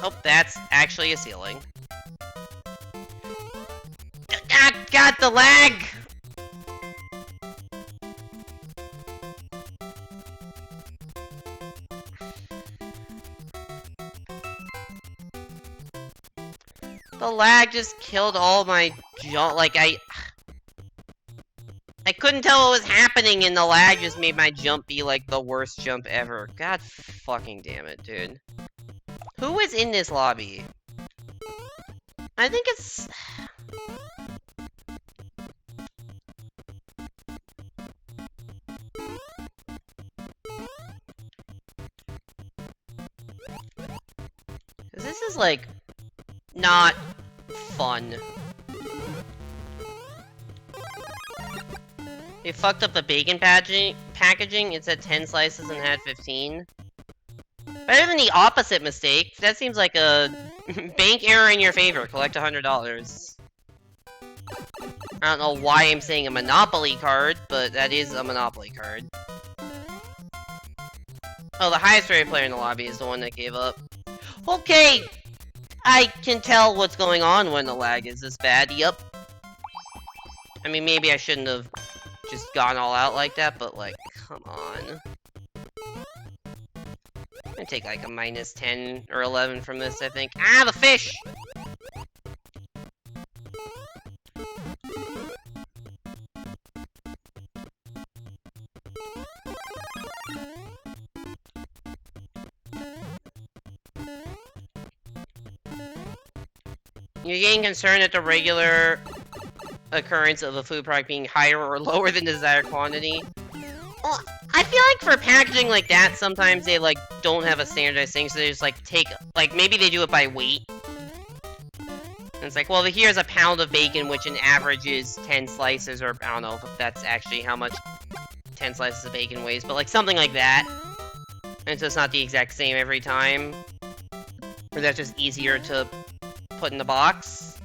Oh, that's actually a ceiling. God, the lag! The lag just killed all my jump. Like, I couldn't tell what was happening, and the lag just made my jump be, like, the worst jump ever. God fucking damn it, dude. Who is in this lobby? I think it's... This is, like, not fun. They fucked up the bacon packaging. It said 10 slices and had 15. Better than the opposite mistake. That seems like a bank error in your favor. Collect $100. I don't know why I'm saying a Monopoly card, but that is a Monopoly card. Oh, the highest rated player in the lobby is the one that gave up. Okay! I can tell what's going on when the lag is this bad, yup. I mean, maybe I shouldn't have just gone all out like that, but like, come on. I'm gonna take like a minus 10 or 11 from this, I think. Ah, the fish! You're getting concerned at the regular occurrence of a food product being higher or lower than desired quantity. Well, I feel like for packaging like that, sometimes they like don't have a standardized thing, so they just like take, like maybe they do it by weight. And it's like, well, here's a pound of bacon, which an average is 10 slices, or I don't know if that's actually how much 10 slices of bacon weighs, but like something like that. And so it's not the exact same every time. Or that's just easier to put in the box.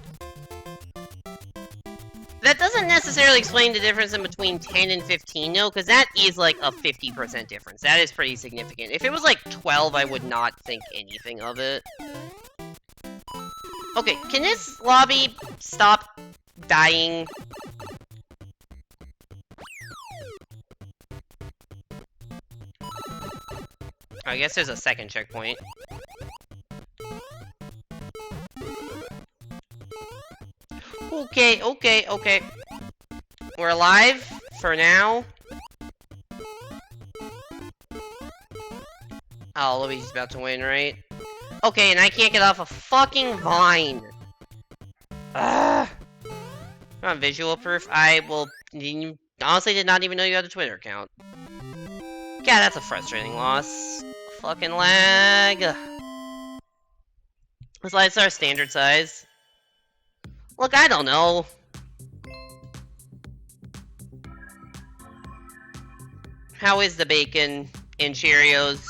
That doesn't necessarily explain the difference in between 10 and 15, though, because that is like a 50% difference. That is pretty significant. If it was like 12, I would not think anything of it. Okay, can this lobby stop dying? I guess there's a second checkpoint. Okay. We're alive for now. Oh, Luigi's about to win, right? Okay, and I can't get off a fucking vine. Ugh. On visual proof, I will... honestly did not even know you had a Twitter account. God, that's a frustrating loss. Fucking lag. This light's our standard size. Look, I don't know. How is the bacon and Cheerios?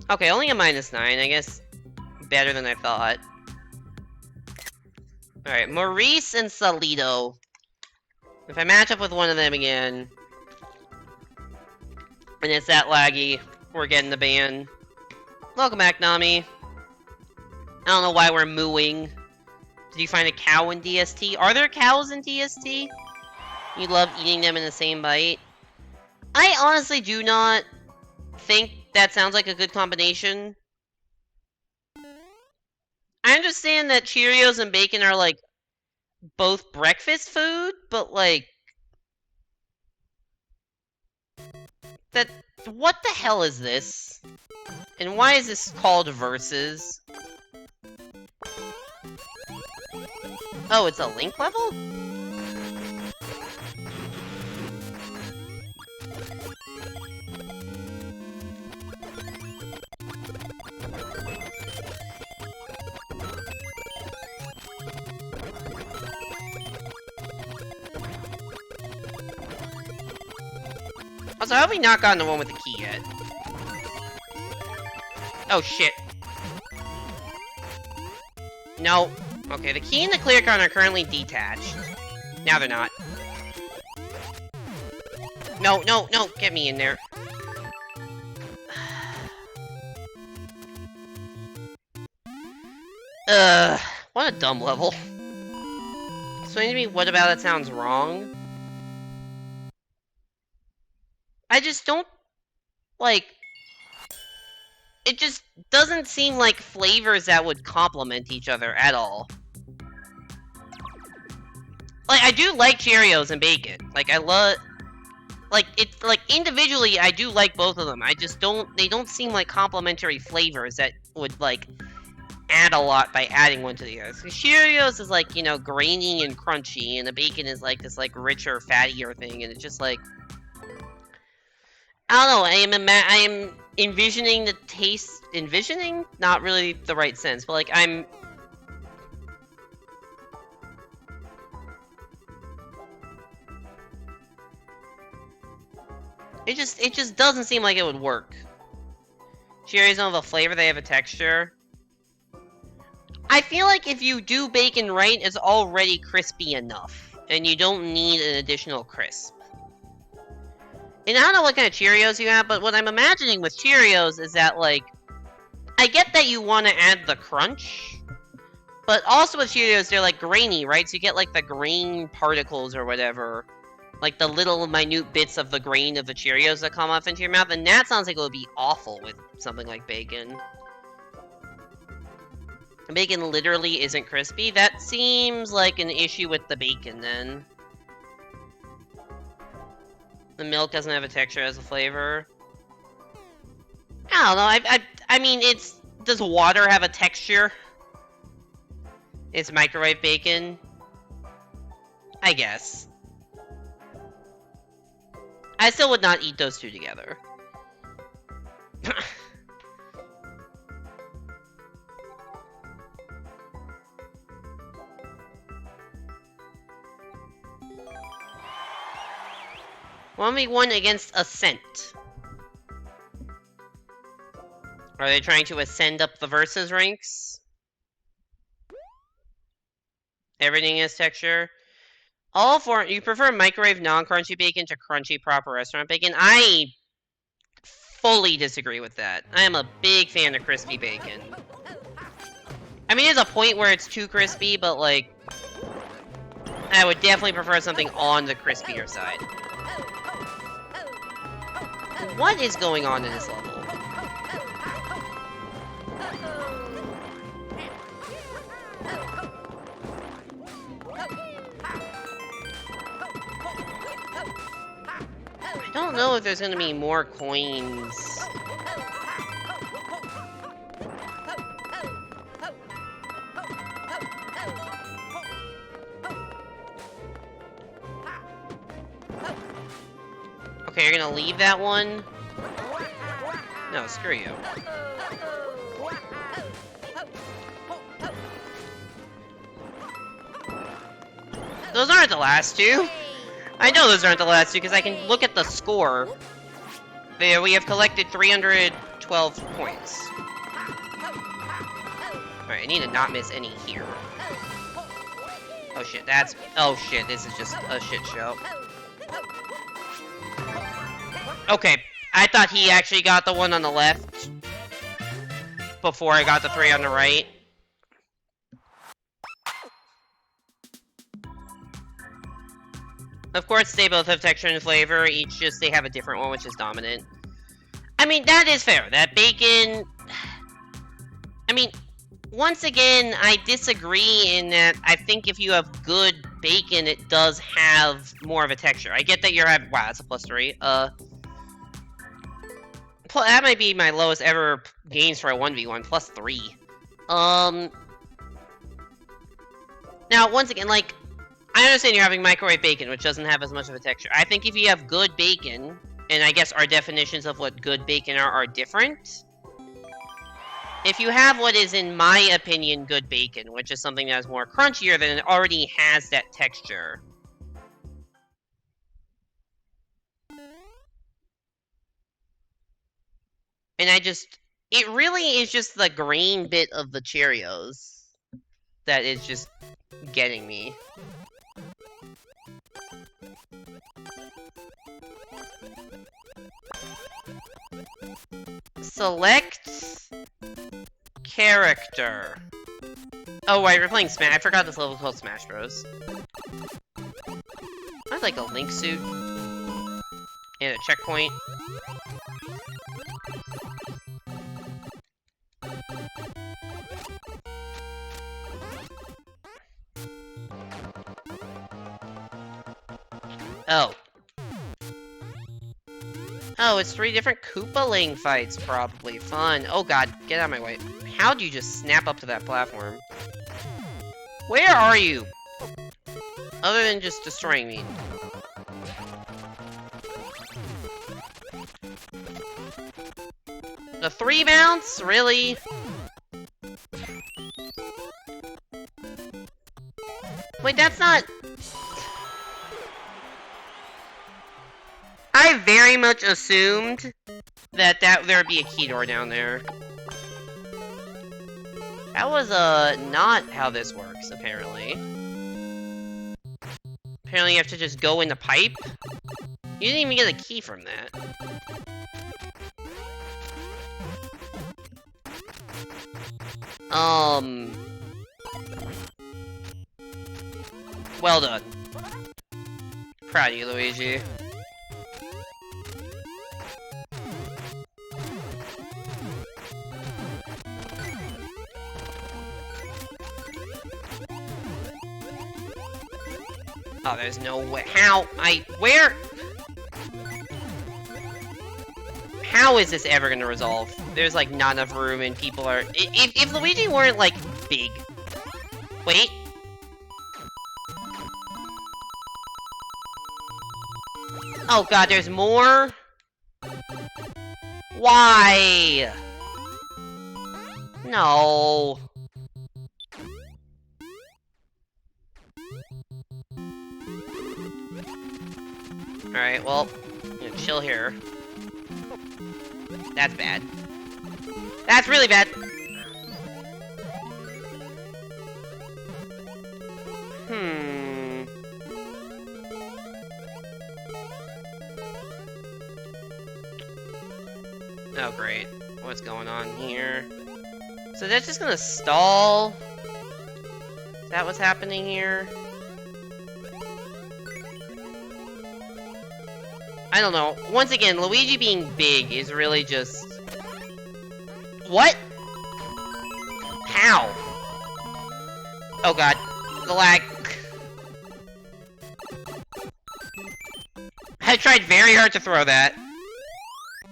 Okay, only a -9, I guess. Better than I thought. Alright, Maurice and Salito. If I match up with one of them again, and it's that laggy, we're getting the ban. Welcome back, Nami. I don't know why we're mooing. Did you find a cow in DST? Are there cows in DST? You love eating them in the same bite? I honestly do not think that sounds like a good combination. I understand that Cheerios and bacon are, like, both breakfast food, but, like... What the hell is this? And why is this called Versus? Oh, it's a Link level? Also, how have we not gotten the one with the key yet? Oh, shit. No. Okay, the key and the clear card are currently detached. Now they're not. No, no, no! Get me in there. What a dumb level. Explain to me what about it sounds wrong? I just don't, like, it just doesn't seem like flavors that would complement each other at all. Like, I do like Cheerios and bacon. Like, I love, like, it's, like, individually, I do like both of them. I just don't, they don't seem like complementary flavors that would, like, add a lot by adding one to the other. So Cheerios is, like, you know, grainy and crunchy, and the bacon is, like, this, like, richer, fattier thing, and it's just, like... I don't know, I am envisioning the taste... Envisioning? Not really the right sense, but, like, I'm... It just doesn't seem like it would work. Cheerios don't have a flavor, they have a texture. I feel like if you do bacon right, it's already crispy enough. And you don't need an additional crisp. And I don't know what kind of Cheerios you have, but what I'm imagining with Cheerios is that, like... I get that you want to add the crunch. But also with Cheerios, they're, like, grainy, right? So you get, like, the grain particles or whatever. Like, the little minute bits of the grain of the Cheerios that come off into your mouth. And that sounds like it would be awful with something like bacon. Bacon literally isn't crispy. That seems like an issue with the bacon, then. The milk doesn't have a texture as a flavor. I don't know, I mean, it's... Does water have a texture? It's microwave bacon? I guess. I still would not eat those two together. One v one against Ascent. Are they trying to ascend up the versus ranks? Everything is texture. All four. You prefer microwave non-crunchy bacon to crunchy proper restaurant bacon? I fully disagree with that. I am a big fan of crispy bacon. I mean, there's a point where it's too crispy, but like, I would definitely prefer something on the crispier side. What is going on in this level? I don't know if there's gonna be more coins. Okay, you're gonna leave that one? No, screw you. Those aren't the last two. I know those aren't the last two because I can look at the score. There, we have collected 312 points. Alright, I need to not miss any here. Oh shit, that's... Oh shit, this is just a shit show. Okay, I thought he actually got the one on the left before I got the 3 on the right. Of course, they both have texture and flavor, each just they have a different one, which is dominant. I mean, that is fair. That bacon... I mean, once again, I disagree in that I think if you have good bacon, it does have more of a texture. I get that you're having... Wow, that's a +3. That might be my lowest ever gains for a 1v1, +3. Now, once again, like... I understand you're having microwave bacon, which doesn't have as much of a texture. I think if you have good bacon, and I guess our definitions of what good bacon are different. If you have what is, in my opinion, good bacon, which is something that is more crunchier, then it already has that texture. And it really is just the green bit of the Cheerios that is just getting me. Select character. Oh, right, we're playing Smash. I forgot this level is called Smash Bros. I'd like a Link suit. And a checkpoint. Oh. Oh, it's 3 different Koopaling fights, probably. Fun. Oh god, get out of my way. How do you just snap up to that platform? Where are you? Other than just destroying me. The 3 bounce? Really? Wait, that's not... I very much assumed that there would be a key door down there. That was, not how this works, apparently. Apparently you have to just go in the pipe? You didn't even get a key from that. Well done. Proud of you, Luigi. Oh, there's no way. Where? How is this ever gonna resolve? There's, like, not enough room and people are... If Luigi weren't, like, big... Wait. Oh god, there's more? Why? No. Alright, well, I'm gonna chill here. That's bad. That's really bad! Oh, great. What's going on here? So that's just gonna stall? Is that what's happening here? I don't know. Once again, Luigi being big is really just... What? How? Oh god. The lag. I tried very hard to throw that.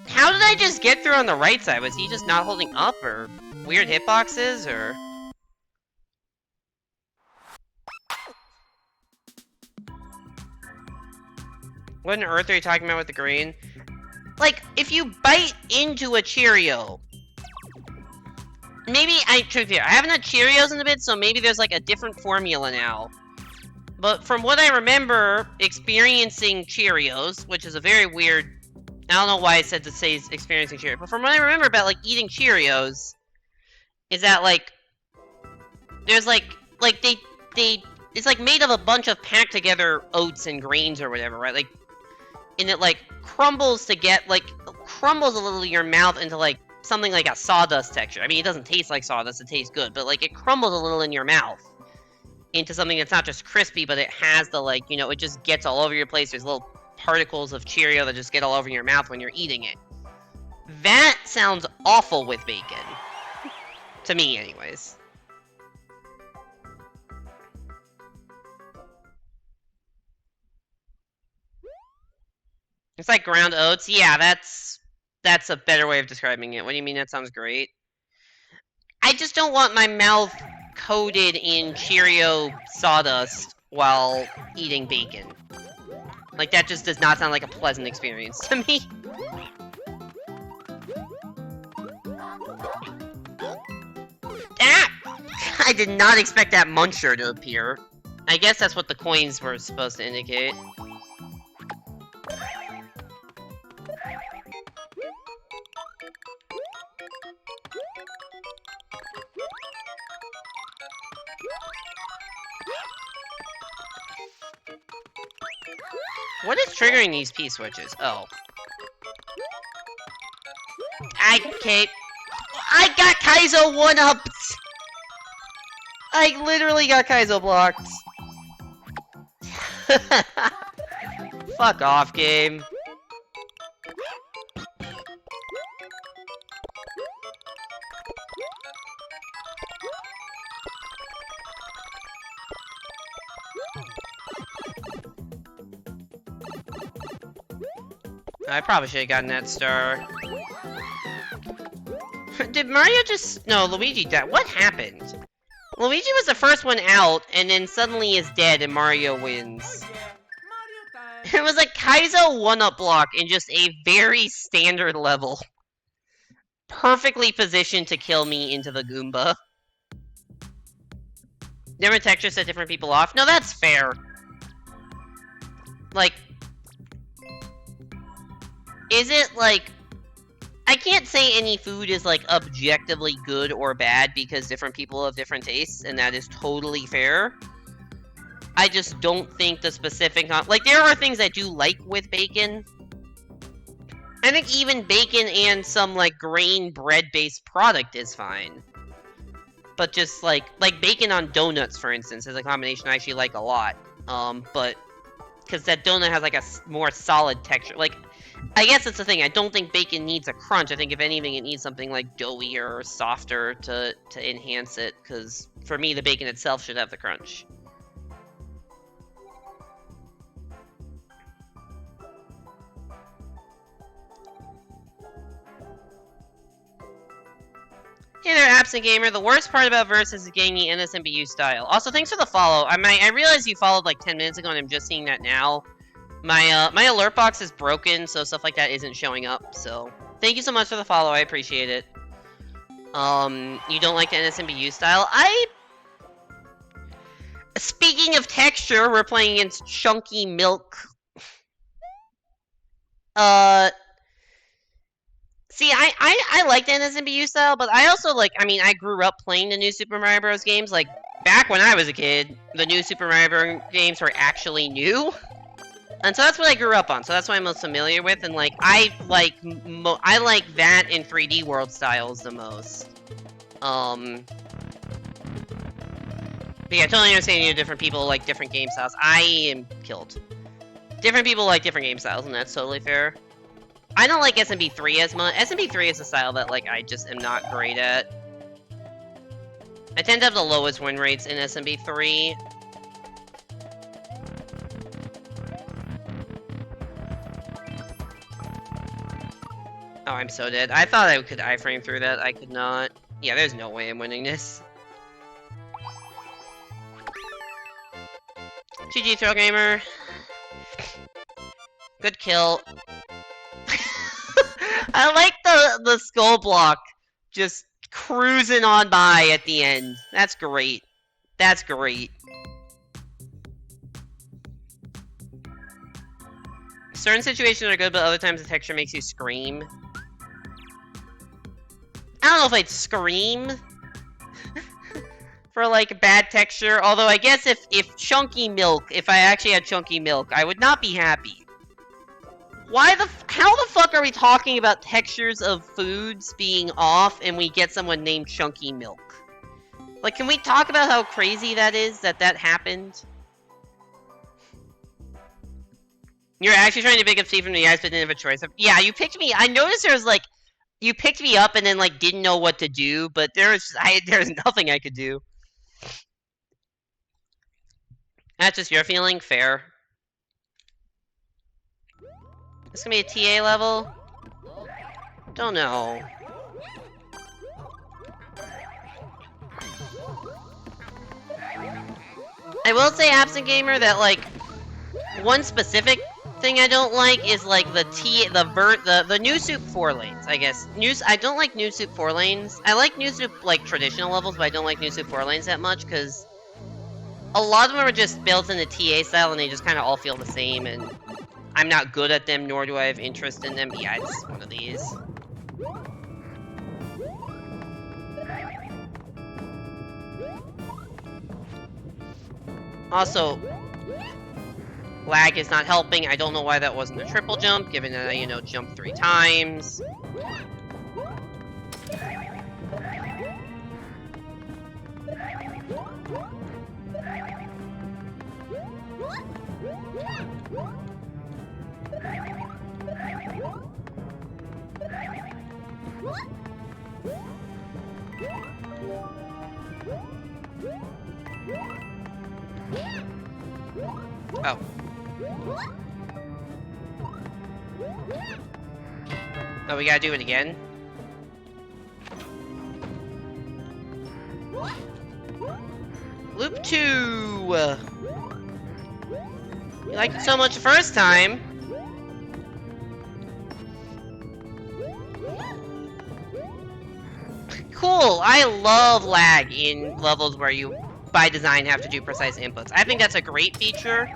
How did I just get through on the right side? Was he just not holding up, or weird hitboxes, or... What on earth are you talking about with the green? Like, if you bite into a Cheerio... Maybe, truth here, I haven't had Cheerios in a bit, so maybe there's like a different formula now. But from what I remember experiencing Cheerios, which is a very weird... I don't know why I said to say experiencing Cheerios, but from what I remember about, like, eating Cheerios, is that, like, there's, like, it's, like, made of a bunch of packed together oats and grains or whatever, right? Like, and it, like, crumbles to get, like, crumbles a little in your mouth into, like, something like a sawdust texture. I mean, it doesn't taste like sawdust, it tastes good, but, like, it crumbles a little in your mouth into something that's not just crispy, but it has the, like, you know, it just gets all over your place. There's little particles of Cheerio that just get all over your mouth when you're eating it. That sounds awful with bacon. To me, anyways. It's like ground oats. Yeah, that's a better way of describing it. What do you mean that sounds great? I just don't want my mouth coated in Cheerio sawdust while eating bacon. Like, that just does not sound like a pleasant experience to me. Ah! I did not expect that muncher to appear. I guess that's what the coins were supposed to indicate. What is triggering these P-switches? Oh. Okay. I got Kaizo 1-ups! I literally got Kaizo blocked. Fuck off, game. I probably should have gotten that star. Did Mario just... No, Luigi died. What happened? Luigi was the first one out, and then suddenly is dead, and Mario wins. It was like Kaizo 1-up block in just a very standard level. Perfectly positioned to kill me into the Goomba. Different textures set different people off. No, that's fair. Like... Is it, like... I can't say any food is, like, objectively good or bad because different people have different tastes, and that is totally fair. I just don't think the specific... Like, there are things I do like with bacon. I think even bacon and some, like, grain bread-based product is fine. But just, like bacon on donuts, for instance, is a combination I actually like a lot. But... Because that donut has, like, a more solid texture. Like... I guess that's the thing, I don't think bacon needs a crunch. I think if anything it needs something like doughier or softer to enhance it, because for me the bacon itself should have the crunch. Hey there, Absent Gamer. The worst part about Versus is getting the NSMBU style. Also, thanks for the follow. I realized you followed like 10 minutes ago and I'm just seeing that now. My alert box is broken, so stuff like that isn't showing up, so... Thank you so much for the follow, I appreciate it. You don't like the NSMBU style? Speaking of texture, we're playing against Chunky Milk. See, I like the NSMBU style, but I also, like, I mean, I grew up playing the new Super Mario Bros. Games, like, back when I was a kid, the new Super Mario Bros. Games were actually new. And so that's what I grew up on, so that's what I'm most familiar with, and like, I like that in 3D world styles the most. But yeah, I totally understand you different people like different game styles. I am killed. Different people like different game styles, and that's totally fair. I don't like SMB3 as much. SMB3 is a style that like I just am not great at. I tend to have the lowest win rates in SMB3. Oh, I'm so dead. I thought I could iframe through that. I could not. Yeah, there's no way I'm winning this. GG, Throw Gamer. Good kill. I like the skull block just cruising on by at the end. That's great. That's great. Certain situations are good, but other times the texture makes you scream. I don't know if I'd scream for like bad texture, although I guess if chunky milk, if I actually had chunky milk, I would not be happy. How the fuck are we talking about textures of foods being off and we get someone named Chunky Milk? Like, can we talk about how crazy that is that happened? You're actually trying to pick up Steve from the eyes, but didn't have a choice. Yeah, you picked me. I noticed there was like, you picked me up and then like didn't know what to do, but there's nothing I could do. That's just your feeling? Fair. This gonna be a TA level? Don't know. I will say, Absent Gamer, that like one specific thing I don't like is like the new soup 4 lanes, I guess. I don't like new soup 4 lanes. I like new soup like traditional levels, but I don't like new soup 4 lanes that much because a lot of them are just built in the TA style and they just kind of all feel the same, and I'm not good at them, nor do I have interest in them. Yeah, it's one of these. Also, lag is not helping. I don't know why that wasn't a triple jump, given that I, you know, jumped 3 times. Oh. Oh, we gotta do it again? Loop 2! You liked it so much the first time. Cool! I love lag in levels where you, by design, have to do precise inputs. I think that's a great feature.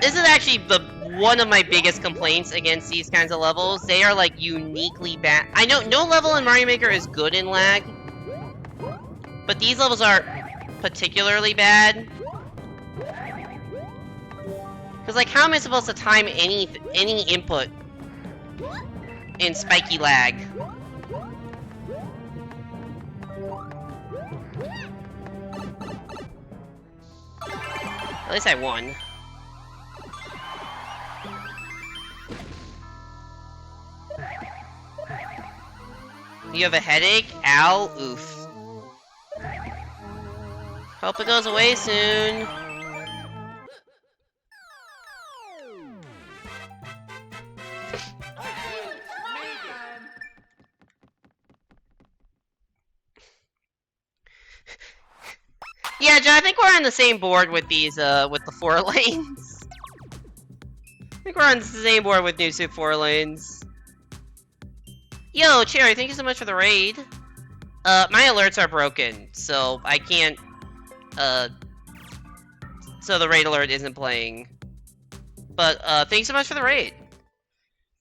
This is actually one of my biggest complaints against these kinds of levels. They are, like, uniquely bad. I know no level in Mario Maker is good in lag, but these levels are particularly bad. Because, like, how am I supposed to time any input in spiky lag? At least I won. You have a headache? Ow. Oof. Hope it goes away soon. Yeah, John, I think we're on the same board with these, with the 4 lanes. I think we're on the same board with New Soup 4 lanes. Yo, Cherry, thank you so much for the raid. My alerts are broken, so I can't, so the raid alert isn't playing. But, thanks so much for the raid.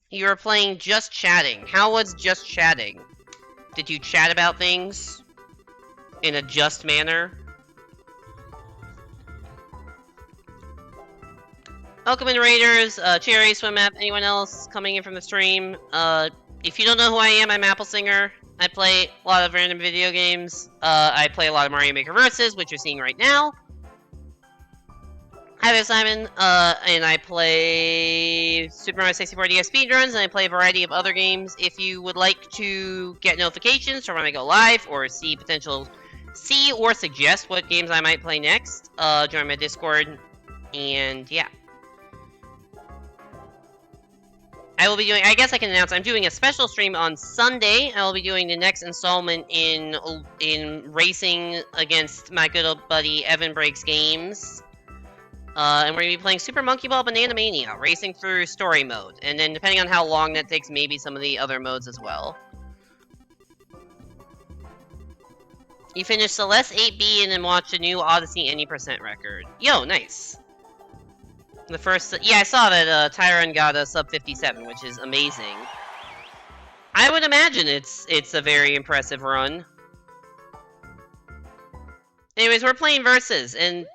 You were playing Just Chatting. How was Just Chatting? Did you chat about things in a just manner? Welcome in, Raiders, Cherry, Swim App, anyone else coming in from the stream. If you don't know who I am, I'm Apple Singer. I play a lot of random video games. I play a lot of Mario Maker Versus, which you're seeing right now. Hi there, Simon. And I play Super Mario 64 DS speedruns, and I play a variety of other games. If you would like to get notifications for when I go live, or see or suggest what games I might play next, join my Discord, and yeah. I will be doing, I guess I can announce, I'm doing a special stream on Sunday. I will be doing the next installment in racing against my good old buddy Evan Breaks Games. And we're going to be playing Super Monkey Ball Banana Mania, racing through story mode. And then depending on how long that takes, maybe some of the other modes as well. You finished Celeste 8B and then watched a new Odyssey any % record. Yo, nice. The first... Yeah, I saw that Tyron got a sub 57, which is amazing. I would imagine it's a very impressive run. Anyways, we're playing Versus, and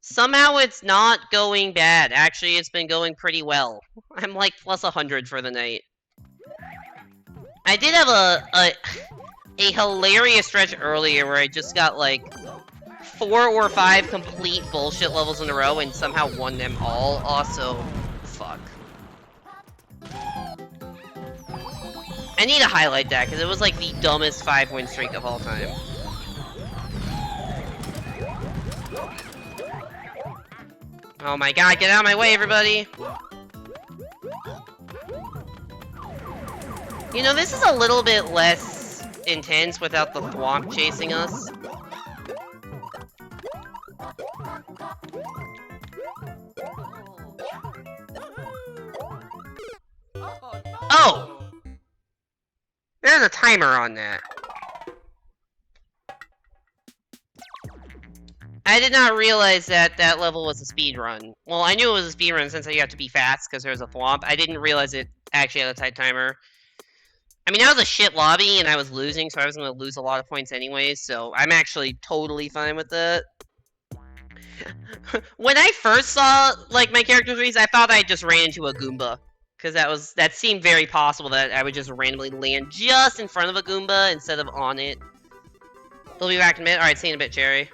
somehow it's not going bad. Actually, it's been going pretty well. I'm like plus 100 for the night. I did have a hilarious stretch earlier where I just got like 4 or 5 complete bullshit levels in a row and somehow won them all. Also, fuck. I need to highlight that because it was like the dumbest 5-win streak of all time. Oh my god, get out of my way, everybody! You know, this is a little bit less intense without the thwomp chasing us. Oh! There's a timer on that. I did not realize that that level was a speed run. Well, I knew it was a speed run since you have to be fast because there's a thwomp. I didn't realize it actually had a tight timer. I mean, that was a shit lobby and I was losing, so I was going to lose a lot of points anyways, so I'm actually totally fine with it. When I first saw, like, my character's race, I thought I just ran into a Goomba. Because that seemed very possible that I would just randomly land just in front of a Goomba instead of on it. We'll be back in a minute. Alright, see you in a bit, Cherry.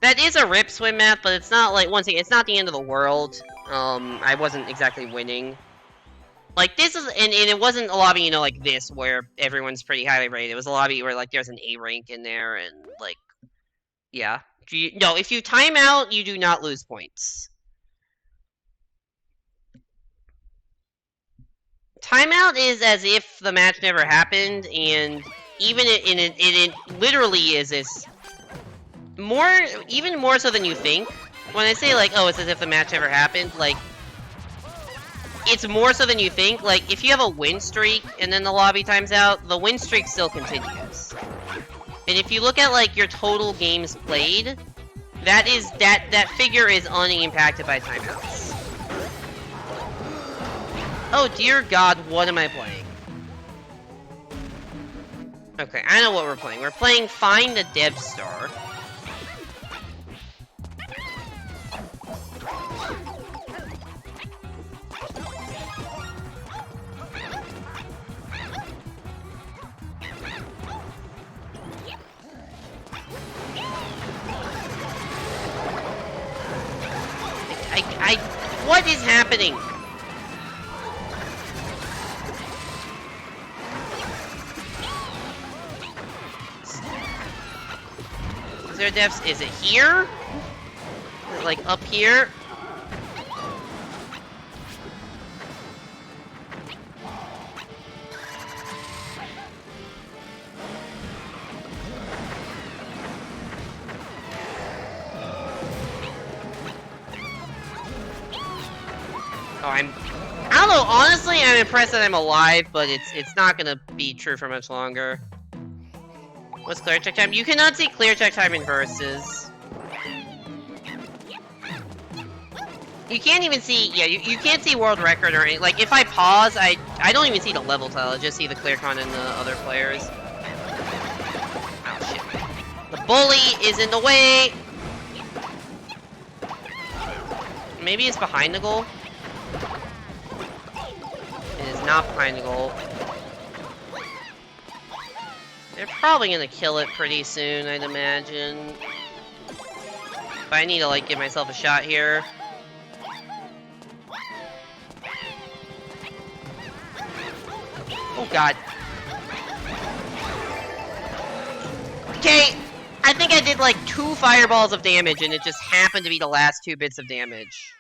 That is a rip swim map, but it's not, like, once again, it's not the end of the world. I wasn't exactly winning. Like, this is, and it wasn't a lobby, you know, like this, where everyone's pretty highly rated. It was a lobby where, like, there's an A rank in there, and, like, yeah. No, if you time out, you do not lose points. Timeout is as if the match never happened, and even it literally is this even more so than you think. When I say like, oh, it's as if the match never happened, like, it's more so than you think. Like, if you have a win streak and then the lobby times out, the win streak still continues. And if you look at like your total games played, that figure is unimpacted by timeouts. Oh dear god, what am I playing? Okay, I know what we're playing. We're playing Find the Dev Star. What is happening? Is there devs? Is it here? Is it like up here? I don't know, honestly, I'm impressed that I'm alive, but it's not gonna be true for much longer. What's clear check time? You cannot see clear check time in Versus. You can't even see, yeah, you can't see world record or anything. Like, if I pause, I don't even see the level title, I just see the clear con and the other players. Oh, shit. The bully is in the way! Maybe it's behind the goal? It is not behind the goal. They're probably gonna kill it pretty soon, I'd imagine. But I need to, like, give myself a shot here. Oh god. Okay, I think I did like 2 fireballs of damage and it just happened to be the last 2 bits of damage.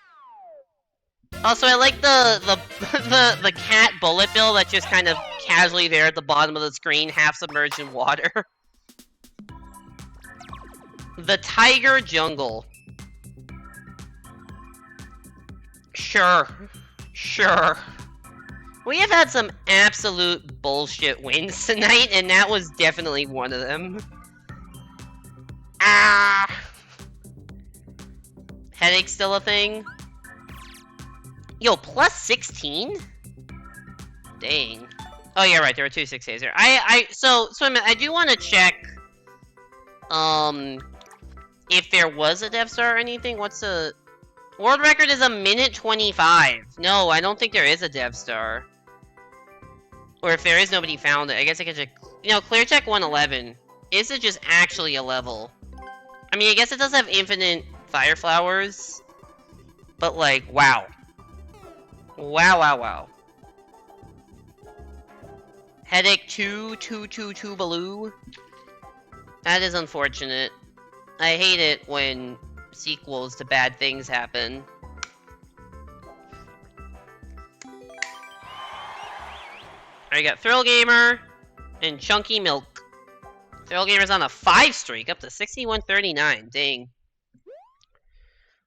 Also, I like the cat bullet bill that's just kind of casually there at the bottom of the screen, half submerged in water. The Tiger Jungle. Sure. Sure. We have had some absolute bullshit wins tonight, and that was definitely one of them. Ah! Headache's still a thing? Yo, plus 16? Dang. Oh, yeah, right, there were 2 6Ks there. So, Swimmin, I do want to check, if there was a Death Star or anything. What's the... World record is a minute 25. No, I don't think there is a Death Star. Or if there is, nobody found it. I guess I could check... You know, clear check 111. Is it just actually a level? I mean, I guess it does have infinite fire flowers. But, like, wow. Wow, wow, wow. Headache 2 Baloo. That is unfortunate. I hate it when sequels to bad things happen. I got Thrill Gamer and Chunky Milk. Thrill Gamer's on a 5 streak, up to 6139. Dang.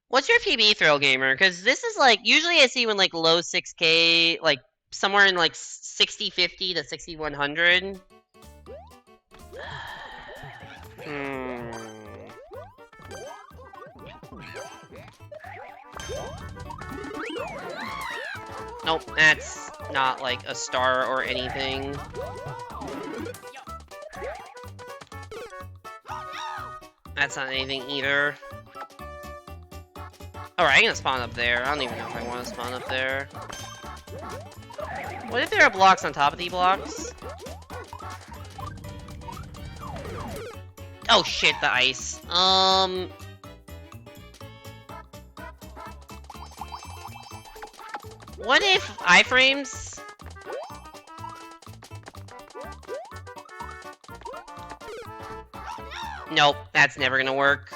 What's your PB, Thrill Gamer? Because this is like, usually I see when like low 6K, like somewhere in like 6050 to 6100. Nope, that's not like a star or anything. That's not anything either. Alright, I'm gonna spawn up there. I don't even know if I want to spawn up there. What if there are blocks on top of the blocks? Oh shit, the ice. What if iframes? Nope, that's never gonna work.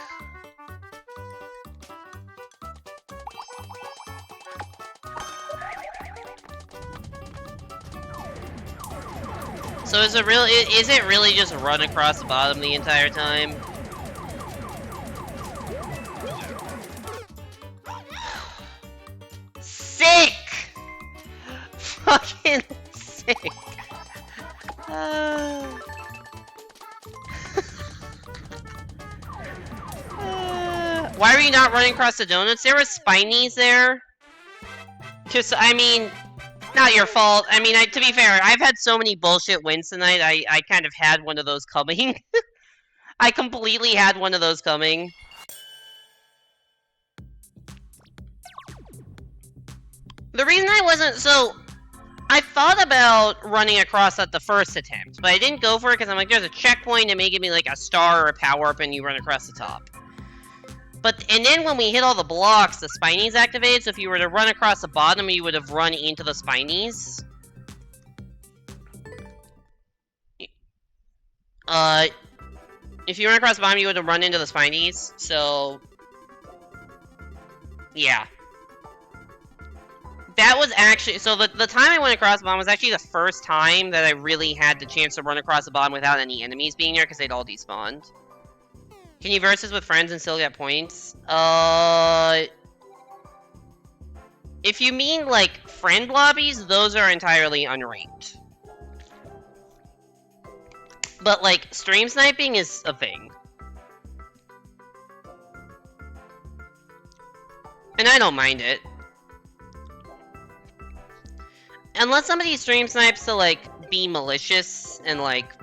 So is it really just run across the bottom the entire time? Sick! Fucking sick. Why were you not running across the donuts? There were spinies there. Just, I mean, not your fault. I mean, to be fair, I've had so many bullshit wins tonight, I kind of had one of those coming. I completely had one of those coming. The reason I wasn't, so, I thought about running across at the first attempt, but I didn't go for it because I'm like, there's a checkpoint, it may give me like a star or a power-up and you run across the top. And then when we hit all the blocks, the spinies activated, so if you were to run across the bottom, you would have run into the spinies. If you run across the bottom, you would have run into the spinies, so... Yeah. That was actually... So the time I went across the bottom was actually the first time that I really had the chance to run across the bottom without any enemies being there, because they'd all despawned. Can you versus with friends and still get points? If you mean, like, friend lobbies, those are entirely unranked. But, like, stream sniping is a thing. And I don't mind it. Unless somebody stream snipes to, like, be malicious and, like,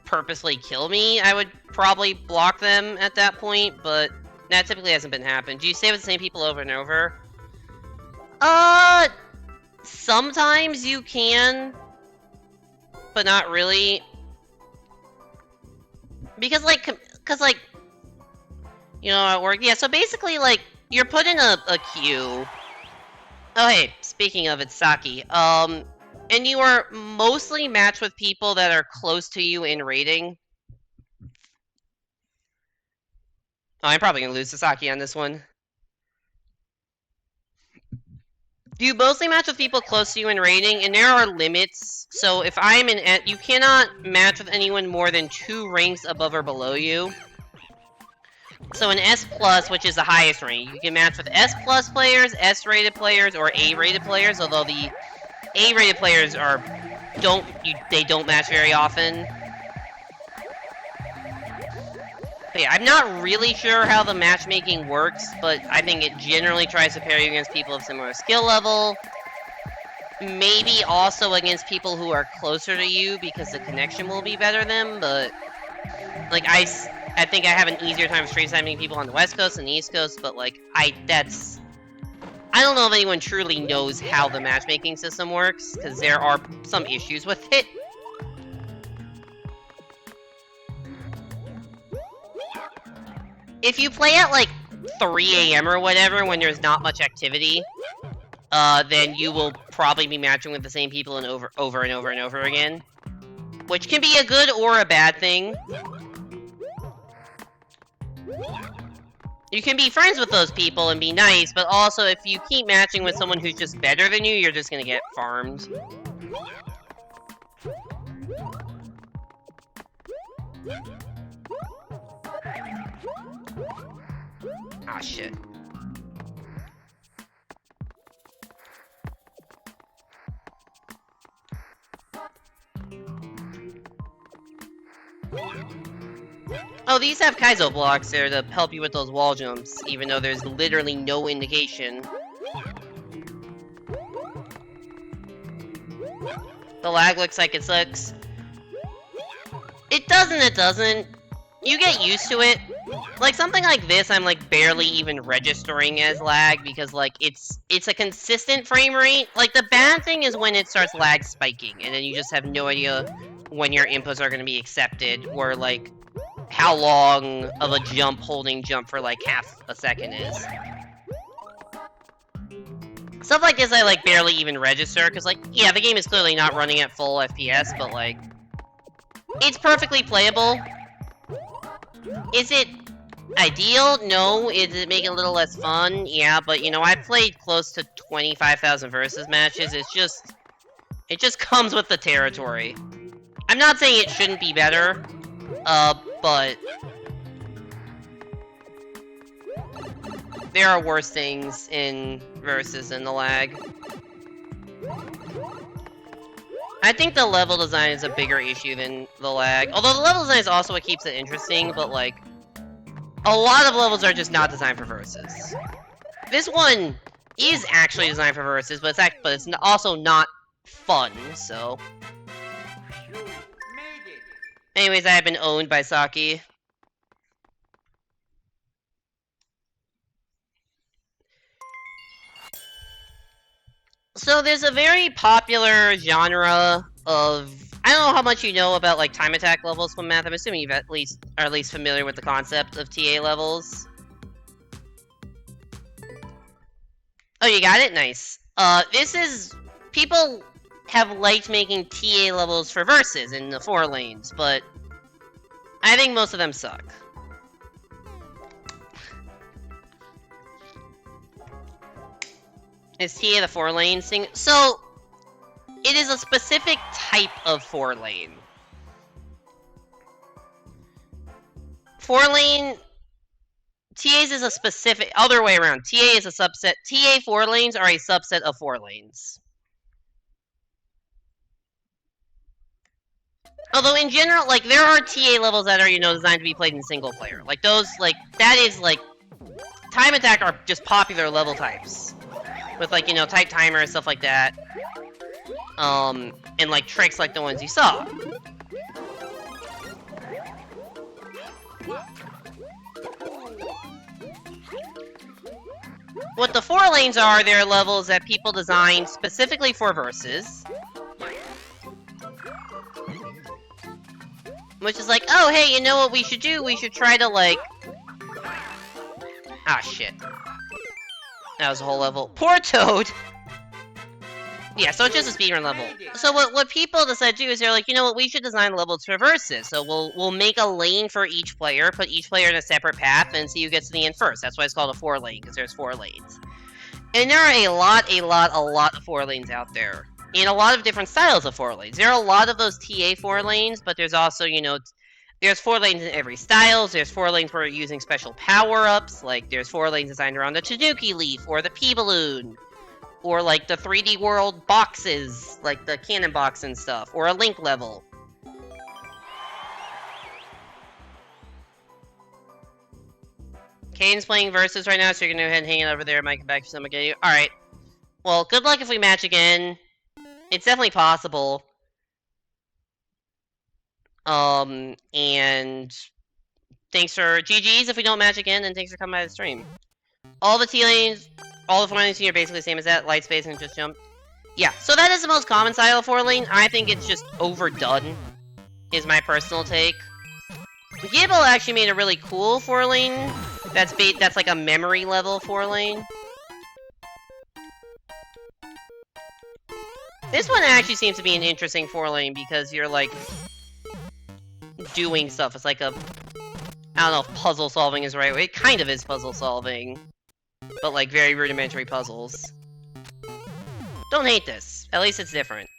purposely kill me, I would probably block them at that point, but that typically hasn't been happened. Do you stay with the same people over and over? Sometimes you can, but not really. Because, like, you know how it works? Yeah, so basically, like, you're put in a queue. Oh, hey, speaking of it, Saki. And you are mostly matched with people that are close to you in rating. Oh, I'm probably gonna lose to Saki on this one. You mostly match with people close to you in rating, and there are limits. So if I'm you cannot match with anyone more than 2 ranks above or below you. So an S+, which is the highest rank, you can match with S+ players, S-rated players, or A-rated players, although the A-rated players they don't match very often. But yeah, I'm not really sure how the matchmaking works, but I think it generally tries to pair you against people of similar skill level. Maybe also against people who are closer to you because the connection will be better than, but like I think I have an easier time straight timing people on the West Coast than the East Coast, but like I don't know if anyone truly knows how the matchmaking system works, because there are some issues with it. If you play at like 3 AM or whatever when there's not much activity, then you will probably be matching with the same people and over and over again. Which can be a good or a bad thing. You can be friends with those people and be nice, but also if you keep matching with someone who's just better than you, you're just gonna get farmed. Ah, shit. Oh, these have Kaizo blocks there to help you with those wall jumps, even though there's literally no indication. The lag looks like it sucks. It doesn't. You get used to it. Like, something like this, I'm, like, barely even registering as lag, because, like, it's a consistent frame rate. Like, the bad thing is when it starts lag spiking, and then you just have no idea when your inputs are going to be accepted, or, like, how long of a holding jump for, like, half a second is. Stuff like this I, like, barely even register, because, like, yeah, the game is clearly not running at full FPS, but, like, it's perfectly playable. Is it ideal? No. Is it making it a little less fun? Yeah, but, you know, I've played close to 25,000 versus matches. It just comes with the territory. I'm not saying it shouldn't be better, but there are worse things in versus than the lag. I think the level design is a bigger issue than the lag. Although the level design is also what keeps it interesting, but like, a lot of levels are just not designed for versus. This one is actually designed for versus, but it's also not fun, so. Anyways, I have been owned by Saki. So there's a very popular genre of, I don't know how much you know about like time attack levels from math. I'm assuming you are at least familiar with the concept of TA levels. Oh, you got it? Nice. People have liked making TA levels for versus in the 4 lanes, but I think most of them suck. Is TA the 4 lane thing? So, it is a specific type of 4 lane. 4 lane... TAs is a specific... Other way around. TA is a subset... TA 4 lanes are a subset of 4 lanes. Although, in general, like, there are TA levels that are, you know, designed to be played in single player. Like, those, like, that is, like... Time attack are just popular level types. With, like, you know, tight timer and stuff like that. And, like, tricks like the ones you saw. What the 4 lanes are, they're levels that people design specifically for versus. Which is like, oh, hey, you know what we should do? We should try to, like... Ah, shit. That was a whole level. Poor Toad! Yeah, so it's just a speedrun level. So what people decide to do is they're like, you know what, we should design levels for versus. So we'll make a lane for each player, put each player in a separate path, and see who gets to the end first. That's why it's called a 4 lane, because there's 4 lanes. And there are a lot of 4 lanes out there. In a lot of different styles of 4 lanes. There are a lot of those TA 4 lanes, but there's also, you know, There's 4 lanes in every styles. There's 4 lanes for using special power-ups. Like, there's 4 lanes designed around the Tanuki Leaf, or the P-Balloon, or, like, the 3D World boxes, like the Cannon Box and stuff, or a Link level. Kane's playing Versus right now, so you're gonna go ahead and hang it over there. Might come back to someone get you. Alright. Well, good luck if we match again. It's definitely possible. And thanks for GG's if we don't match again, and thanks for coming by the stream. All the T lanes, all the 4 lanes here are basically the same as that. Light space and just jump. Yeah, so that is the most common style of 4 lane. I think it's just overdone, is my personal take. Gible actually made a really cool 4 lane. That's like a memory level 4 lane. This one actually seems to be an interesting 4 lane because you're like doing stuff. It's like a, I don't know if puzzle solving is the right way. It kind of is puzzle solving, but like very rudimentary puzzles. Don't hate this. At least it's different.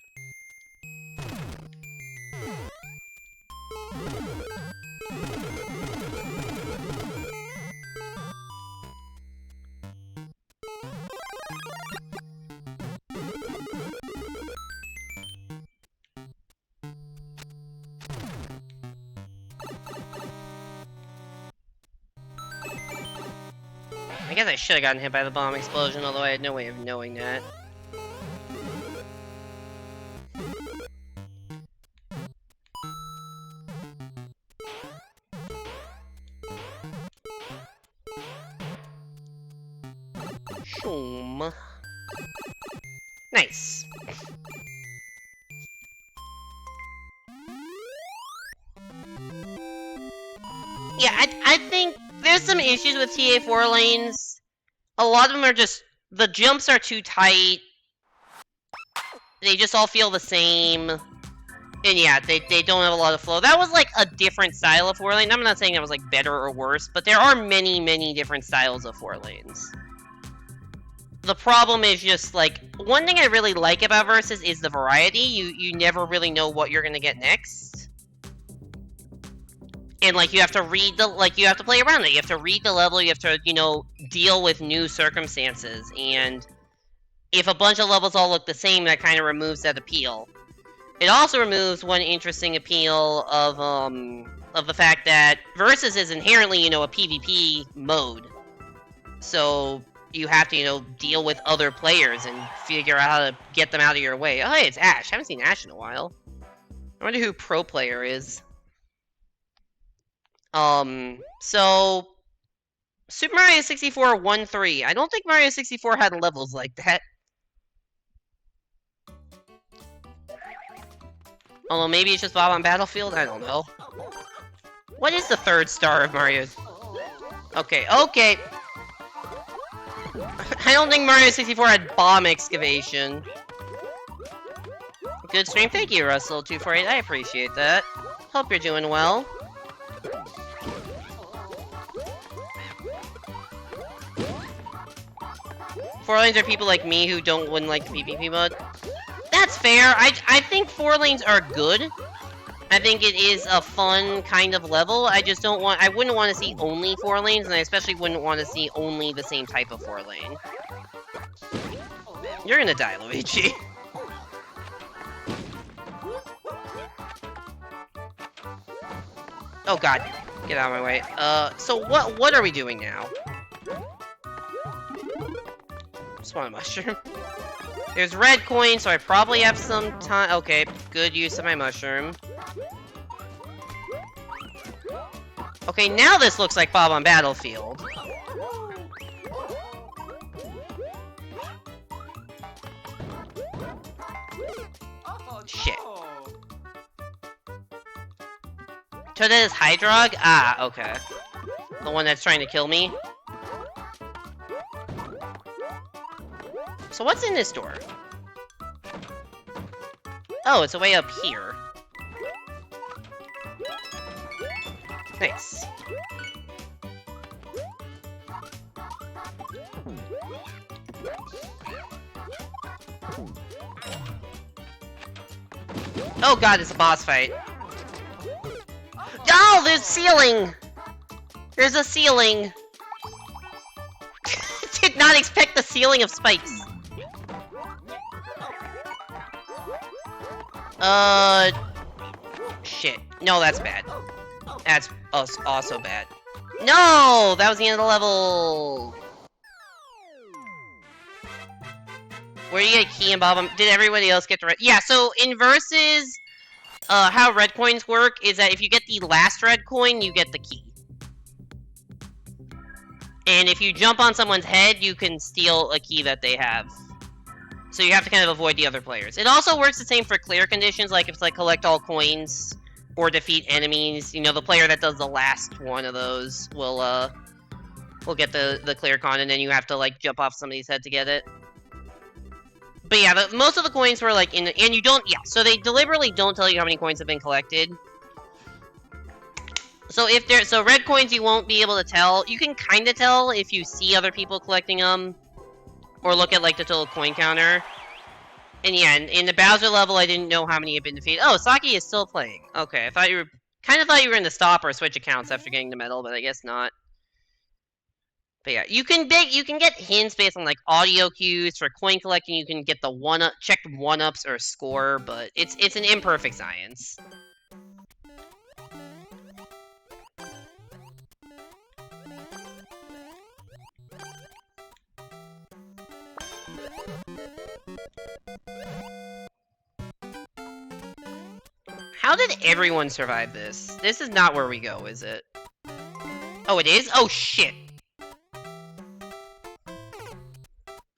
I guess I should have gotten hit by the bomb explosion, although I had no way of knowing that. Shoom. Nice. Yeah, I think there's some issues with TA4 lanes. A lot of them are just, the jumps are too tight. They just all feel the same. And yeah, they don't have a lot of flow. That was like a different style of 4 lane. I'm not saying it was like better or worse, but there are many, many different styles of 4 lanes. The problem is just like, one thing I really like about Versus is the variety. You never really know what you're gonna get next. And, like, you have to read the, like, you have to play around it. You have to read the level, you have to, you know, deal with new circumstances. And if a bunch of levels all look the same, that kind of removes that appeal. It also removes one interesting appeal of the fact that Versus is inherently, you know, a PvP mode. So you have to, you know, deal with other players and figure out how to get them out of your way. Oh, hey, it's Ash. I haven't seen Ash in a while. I wonder who Pro Player is. So Super Mario 64 1-3. I don't think Mario 64 had levels like that. Although maybe it's just Bob on Battlefield, I don't know. What is the 3rd star of Mario? Okay, okay. I don't think Mario 64 had bomb excavation. Good stream, thank you, Russell248. I appreciate that. Hope you're doing well. Four lanes are people like me who wouldn't like the PvP mode. That's fair. I think 4 lanes are good. I think it is a fun kind of level. I just don't want, I wouldn't want to see only 4 lanes, and I especially wouldn't want to see only the same type of 4 lane. You're gonna die, Luigi. Oh god, get out of my way. So what are we doing now? Just want a mushroom. There's red coin, so I probably have some time. Okay, good use of my mushroom. Okay, now this looks like Bob on Battlefield. Shit. Toadette is Hydrog? Ah, okay. The one that's trying to kill me? So what's in this door? Oh, it's a way up here. Nice. Oh god, it's a boss fight. Oh, there's ceiling! There's a ceiling! Did not expect the ceiling of spikes. Shit. No, that's bad. That's also bad. No! That was the end of the level! Where do you get a key and bob? Did everybody else get the red? Yeah, so in Versus, how red coins work is that if you get the last red coin, you get the key. And if you jump on someone's head, you can steal a key that they have. So you have to kind of avoid the other players. It also works the same for clear conditions, like if it's like collect all coins or defeat enemies. You know, the player that does the last one of those will get the clear con, and then you have to like jump off somebody's head to get it. But yeah, most of the coins were like and you don't, yeah, so they deliberately don't tell you how many coins have been collected. So so red coins you won't be able to tell. You can kind of tell if you see other people collecting them, or look at like the total coin counter. And yeah, in the Bowser level, I didn't know how many had been defeated. Oh, Saki is still playing. Okay, I thought you were kind of thought you were going to stop or switch accounts after getting the medal, but I guess not. But yeah, you can get hints based on like audio cues for coin collecting. You can get the check 1-ups or score, but it's an imperfect science. How did everyone survive this? This is not where we go, is it? Oh, it is? Oh, shit.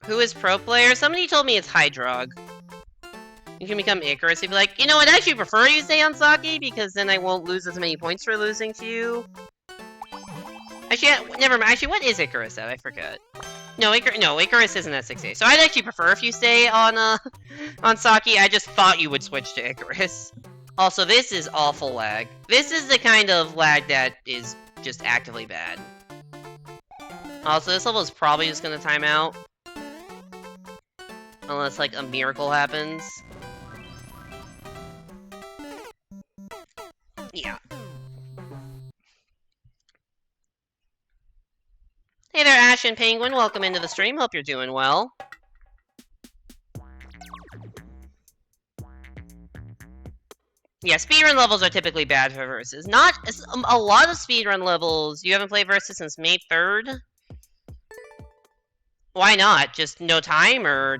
Who is pro player? Somebody told me it's Hydrog. You can become Icarus. You'd be like, you know, I'd actually prefer you stay on Saki, because then I won't lose as many points for losing to you. Actually, never mind. Actually, what is Icarus at? I forgot. No, Icarus isn't at 6A. So I'd actually prefer if you stay on Saki. I just thought you would switch to Icarus. Also, this is awful lag. This is the kind of lag that is just actively bad. Also, this level is probably just gonna time out. Unless, like, a miracle happens. Yeah. Hey there, Ash and Penguin. Welcome into the stream. Hope you're doing well. Yeah, speedrun levels are typically bad for Versus. Not a lot of speedrun levels. You haven't played Versus since May 3rd? Why not? Just no time, or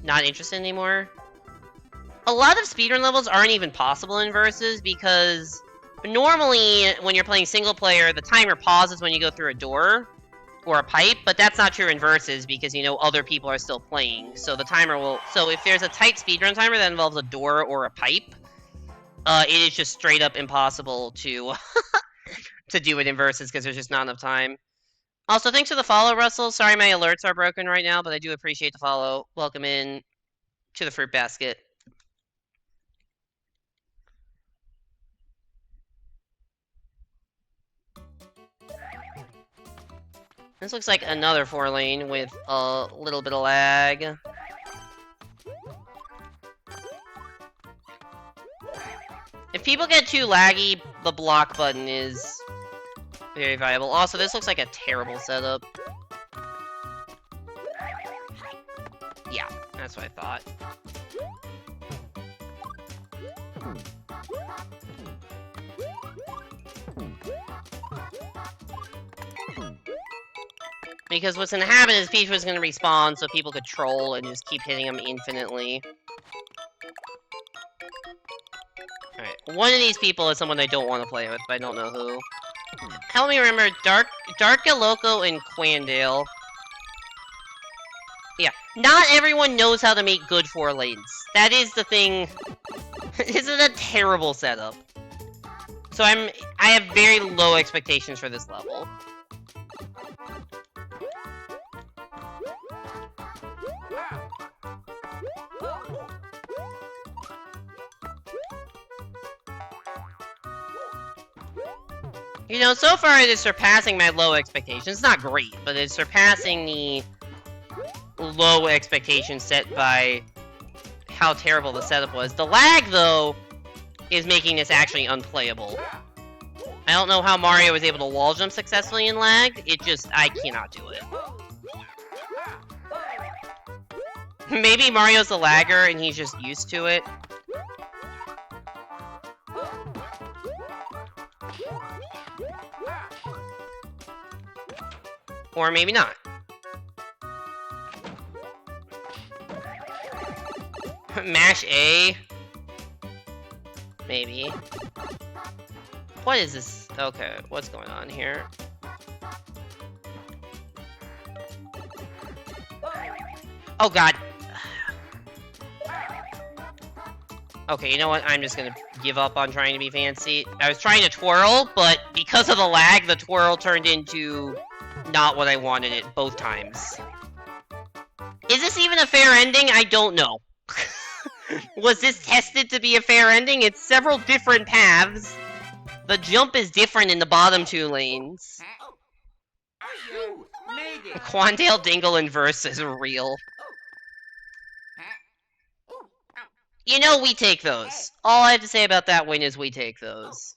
not interested anymore? A lot of speedrun levels aren't even possible in Versus because normally when you're playing single player, the timer pauses when you go through a door or a pipe, but that's not true in Versus because, you know, other people are still playing. So the timer will... So if there's a tight speedrun timer that involves a door or a pipe, it is just straight up impossible to to do it in Versus because there's just not enough time. Also, thanks for the follow, Russell. Sorry my alerts are broken right now, but I do appreciate the follow. Welcome in to the fruit basket. This looks like another 4-lane with a little bit of lag. If people get too laggy, the block button is very viable. Also, this looks like a terrible setup. Yeah, that's what I thought. Because what's gonna happen is Peach was gonna respawn so people could troll and just keep hitting him infinitely. Alright, one of these people is someone I don't want to play with, but I don't know who. Help me remember, Dark Loco and Quandale. Yeah, not everyone knows how to make good 4 lanes. That is the thing. This is a terrible setup. So I have very low expectations for this level. You know, so far it is surpassing my low expectations. It's not great, but it's surpassing the low expectations set by how terrible the setup was. The lag, though, is making this actually unplayable. I don't know how Mario was able to wall jump successfully in lag. It just, I cannot do it. Maybe Mario's a lagger and he's just used to it. Or maybe not. Mash A? Maybe. What is this? Okay, what's going on here? Oh god. Okay, you know what? I'm just gonna give up on trying to be fancy. I was trying to twirl, but because of the lag, the twirl turned into not what I wanted it both times. Is this even a fair ending? I don't know. Was this tested to be a fair ending? It's several different paths. The jump is different in the bottom 2 lanes. You made it. Quandale Dingle inverse is real. You know we take those. All I have to say about that win is we take those.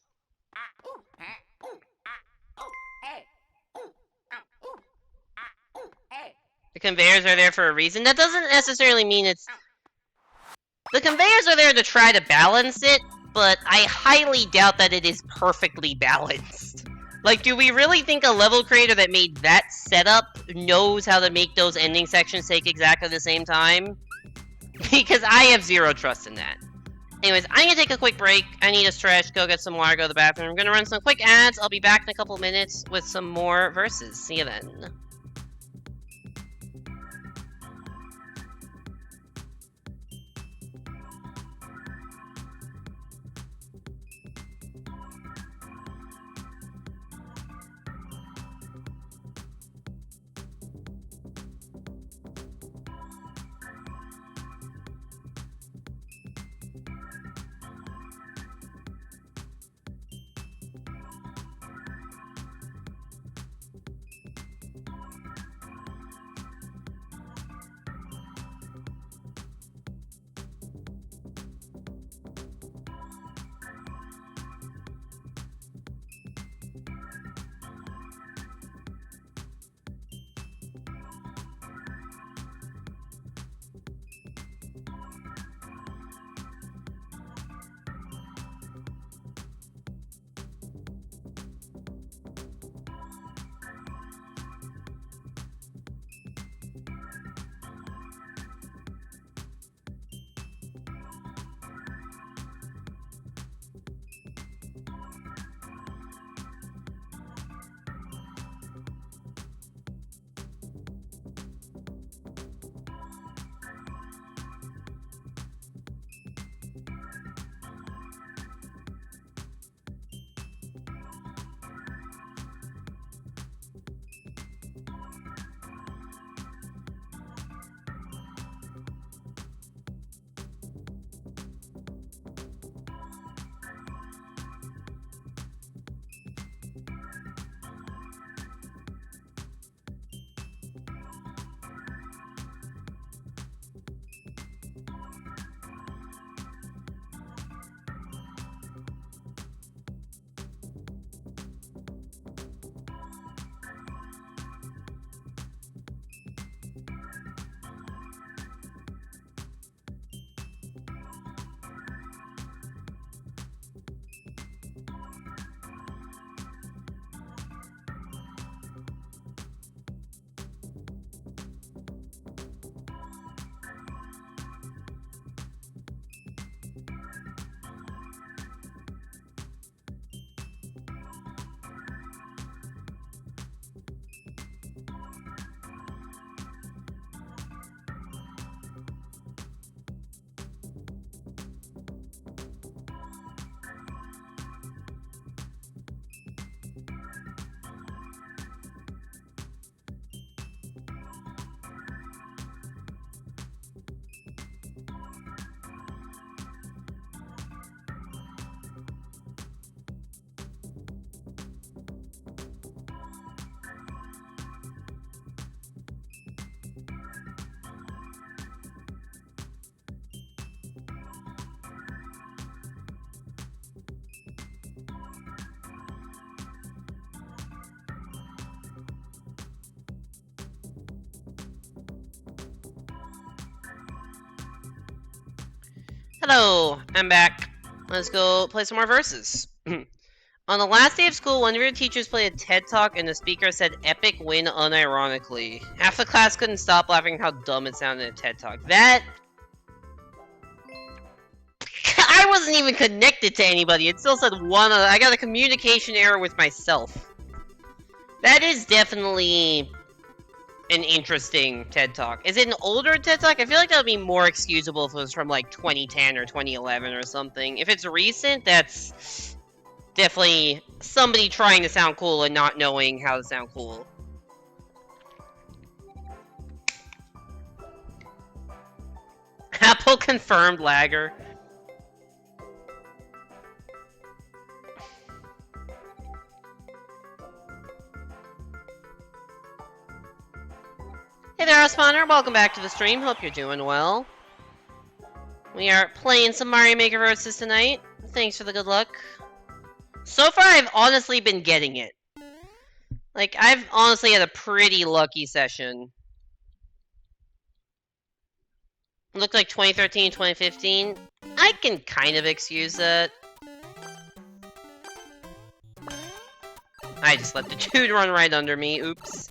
The conveyors are there for a reason. That doesn't necessarily mean it's... The conveyors are there to try to balance it, but I highly doubt that it is perfectly balanced. Like, do we really think a level creator that made that setup knows how to make those ending sections take exactly the same time? Because I have zero trust in that. Anyways, I'm gonna take a quick break. I need a stretch, go get some water, go to the bathroom. I'm gonna run some quick ads. I'll be back in a couple minutes with some more verses. See you then. Hello, I'm back. Let's go play some more verses. On the last day of school, one of your teachers played a TED Talk and the speaker said epic win unironically. Half the class couldn't stop laughing how dumb it sounded in a TED Talk. That... I wasn't even connected to anybody. It still said I got a communication error with myself. That is definitely an interesting TED Talk. Is it an older TED Talk? I feel like that would be more excusable if it was from like 2010 or 2011 or something. If it's recent, that's definitely somebody trying to sound cool and not knowing how to sound cool. Apple confirmed lagger. Hey there, Spawner. Welcome back to the stream. Hope you're doing well. We are playing some Mario Maker Versus tonight. Thanks for the good luck. So far, I've honestly been getting it. Like, I've honestly had a pretty lucky session. Looked like 2013, 2015. I can kind of excuse that. I just let the dude run right under me. Oops.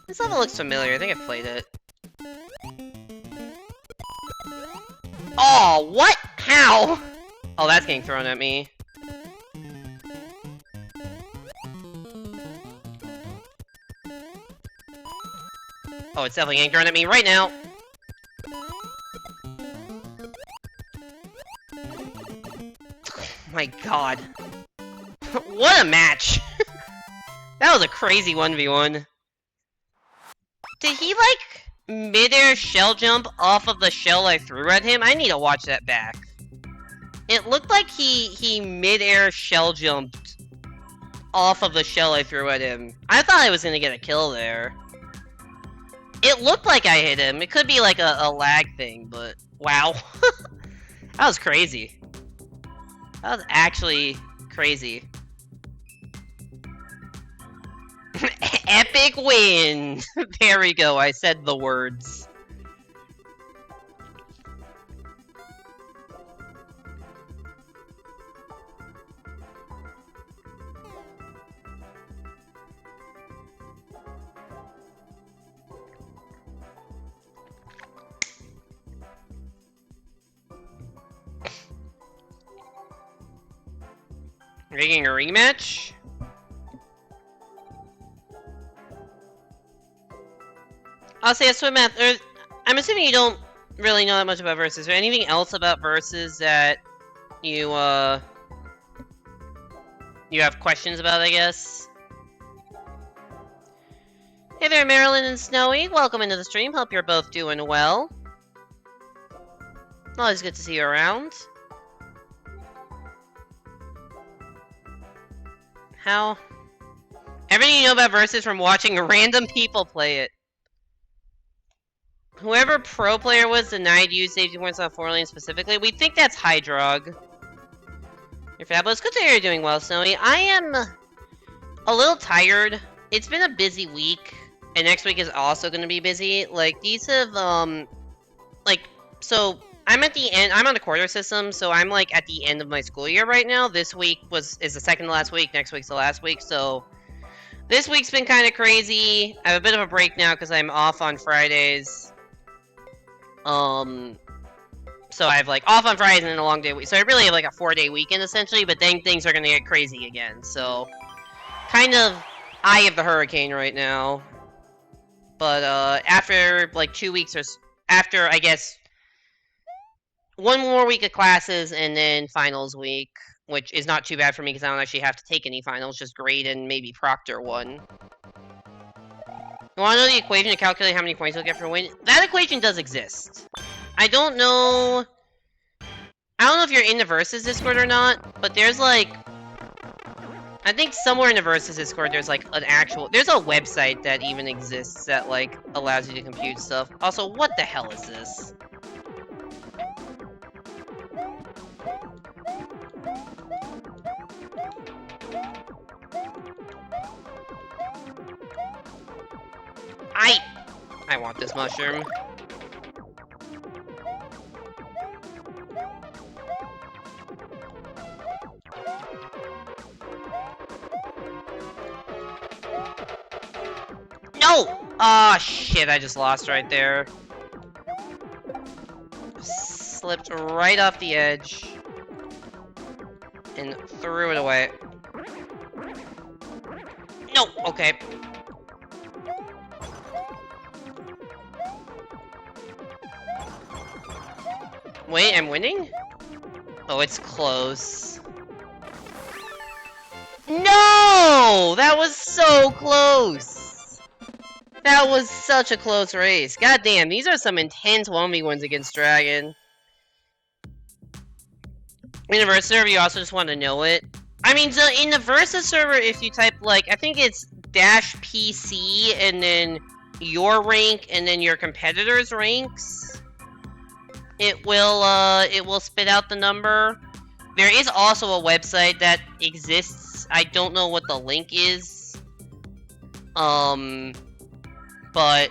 This level looks familiar. I think I've played it. Oh, what? How? Oh, that's getting thrown at me. Oh, it's definitely getting thrown at me right now. Oh my god. What a match! That was a crazy 1v1. Did he, like, mid-air shell jump off of the shell I threw at him? I need to watch that back. It looked like he mid-air shell jumped off of the shell I threw at him. I thought I was gonna get a kill there. It looked like I hit him. It could be like a lag thing, but wow. That was crazy. That was actually crazy. Epic win! There we go, I said the words. Making a rematch? I'll say a swim math. I'm assuming you don't really know that much about versus. Is there anything else about versus that you have questions about, I guess? Hey there, Marilyn and Snowy. Welcome into the stream. Hope you're both doing well. Always good to see you around. How? Everything you know about versus from watching random people play it. Whoever pro player was denied use safety points on 4 lanes specifically. We think that's Hydrog. You're fabulous. Good to hear you're doing well, Snowy. I am a little tired. It's been a busy week, and next week is also going to be busy. Like, these have, so I'm at the end. I'm on the quarter system, so I'm, like, at the end of my school year right now. This week is the second to last week. Next week's the last week, so this week's been kind of crazy. I have a bit of a break now because I'm off on Fridays. So I have, like, off on Fridays and then a long day week. So I really have, like, a 4-day weekend, essentially, but then things are gonna get crazy again. So, kind of eye of the hurricane right now. But, after, like, 2 weeks or... After, I guess, 1 more week of classes and then finals week, which is not too bad for me because I don't actually have to take any finals, just grade and maybe proctor one. You want to know the equation to calculate how many points you'll get for a win? That equation does exist. I don't know if you're in the Versus Discord or not, but there's like... I think somewhere in the Versus Discord there's like an actual... There's a website that even exists that like allows you to compute stuff. Also, what the hell is this? I want this mushroom. Ah, shit, I just lost right there. Slipped right off the edge. And threw it away. No, okay. Wait, I'm winning? Oh, it's close. No! That was so close! That was such a close race. God damn, these are some intense 1v1s against Dragon. In the Versus server, you also just want to know it. I mean, so in the Versus server, if you type, like, I think it's -PC and then your rank and then your competitor's ranks, it will spit out the number. There is also a website that exists. I don't know what the link is. But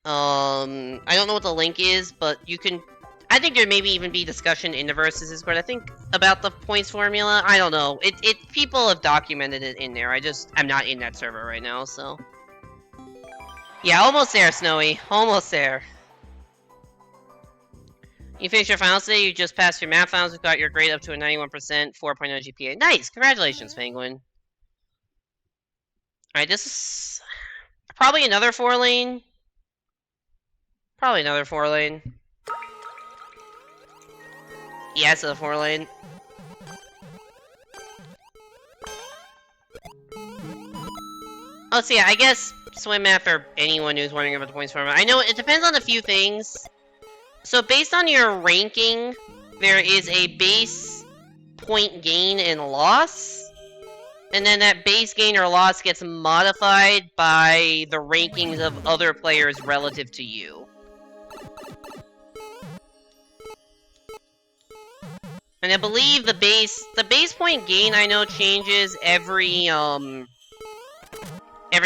I don't know what the link is, but you can. I think there maybe even be discussion in the Versus Discord. I think about the points formula. I don't know. It people have documented it in there. I'm not in that server right now, so. Yeah, almost there, Snowy. Almost there. You finished your finals today. You just passed your math finals. You got your grade up to a 91%, 4.0 GPA. Nice! Congratulations, Penguin. Alright, this is probably another 4-lane. Probably another 4-lane. Yeah, it's a 4-lane. Oh, so yeah, I guess swim math for anyone who's wondering about the points formula. I know it depends on a few things. So based on your ranking, there is a base point gain and loss. And then that base gain or loss gets modified by the rankings of other players relative to you. And I believe the base point gain I know changes every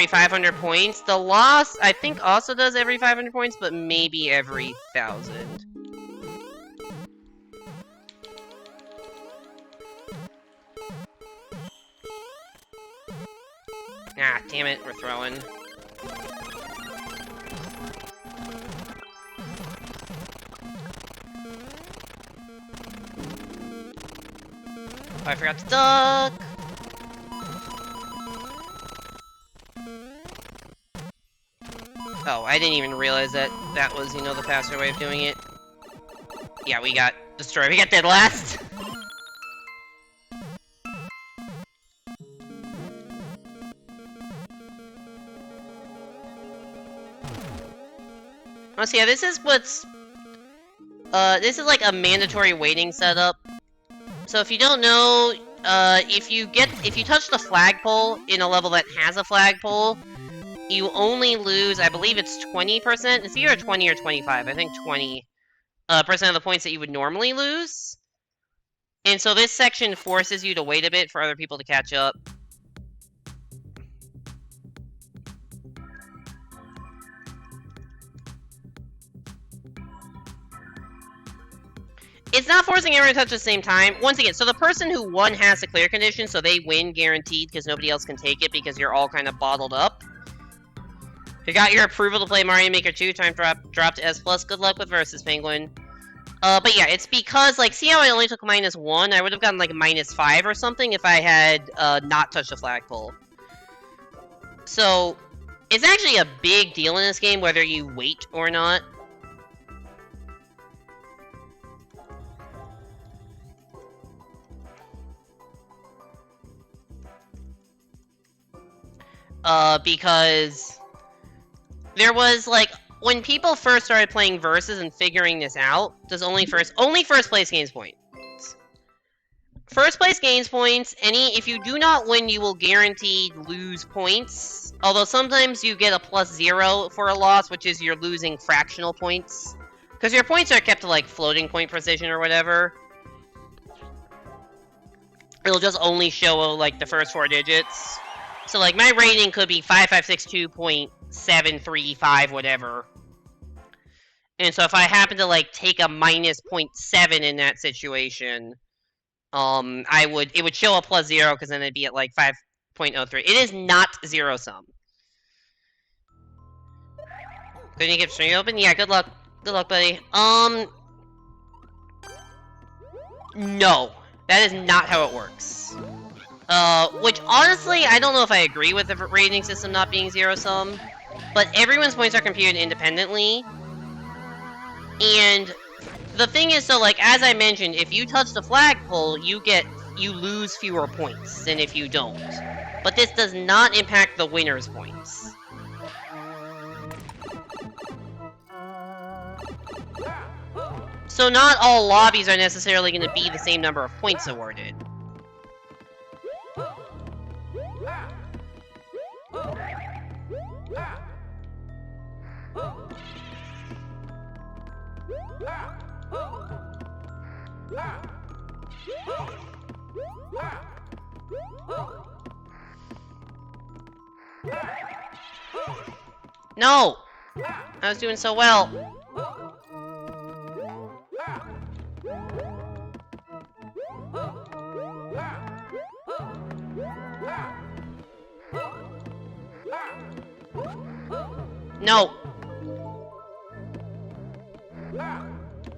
500 points. The loss I think also does every 500 points, but maybe every 1,000. Ah, damn it, we're throwing. Oh, I forgot to duck! Oh, I didn't even realize that was, you know, the faster way of doing it. Yeah, we got destroyed. We got dead last! Oh, so yeah, this is what's... this is like a mandatory waiting setup. So if you don't know, if you touch the flagpole in a level that has a flagpole, you only lose, I believe it's 20%. It's either 20 or 25. I think 20% of the points that you would normally lose. And so this section forces you to wait a bit for other people to catch up. It's not forcing everyone to touch at the same time. Once again, so the person who won has the clear condition, so they win guaranteed because nobody else can take it because you're all kind of bottled up. You got your approval to play Mario Maker 2, time drop to S+. Good luck with Versus, Penguin. But yeah, it's because, like, see how I only took -1? I would have gotten, like, -5 or something if I had, not touched the flagpole. So, it's actually a big deal in this game whether you wait or not. Because there was, like, when people first started playing Versus and figuring this out, does only first place gains points. First place gains points. If you do not win, you will guaranteed lose points. Although sometimes you get a +0 for a loss, which is you're losing fractional points. Because your points are kept to, like, floating point precision or whatever. It'll just only show, like, the first 4 digits. So, like, my rating could be 5562.735, whatever. And so if I happen to, like, take a -0.7 in that situation, it would show a +0, because then it'd be at, like, 5.03. It is not zero-sum. Then you keep stream open? Yeah, good luck. Good luck, buddy. No. That is not how it works. Which honestly, I don't know if I agree with the rating system not being zero-sum, but everyone's points are computed independently. And the thing is, so like, as I mentioned, if you touch the flagpole, you lose fewer points than if you don't. But this does not impact the winner's points. So not all lobbies are necessarily going to be the same number of points awarded. No! I was doing so well. No!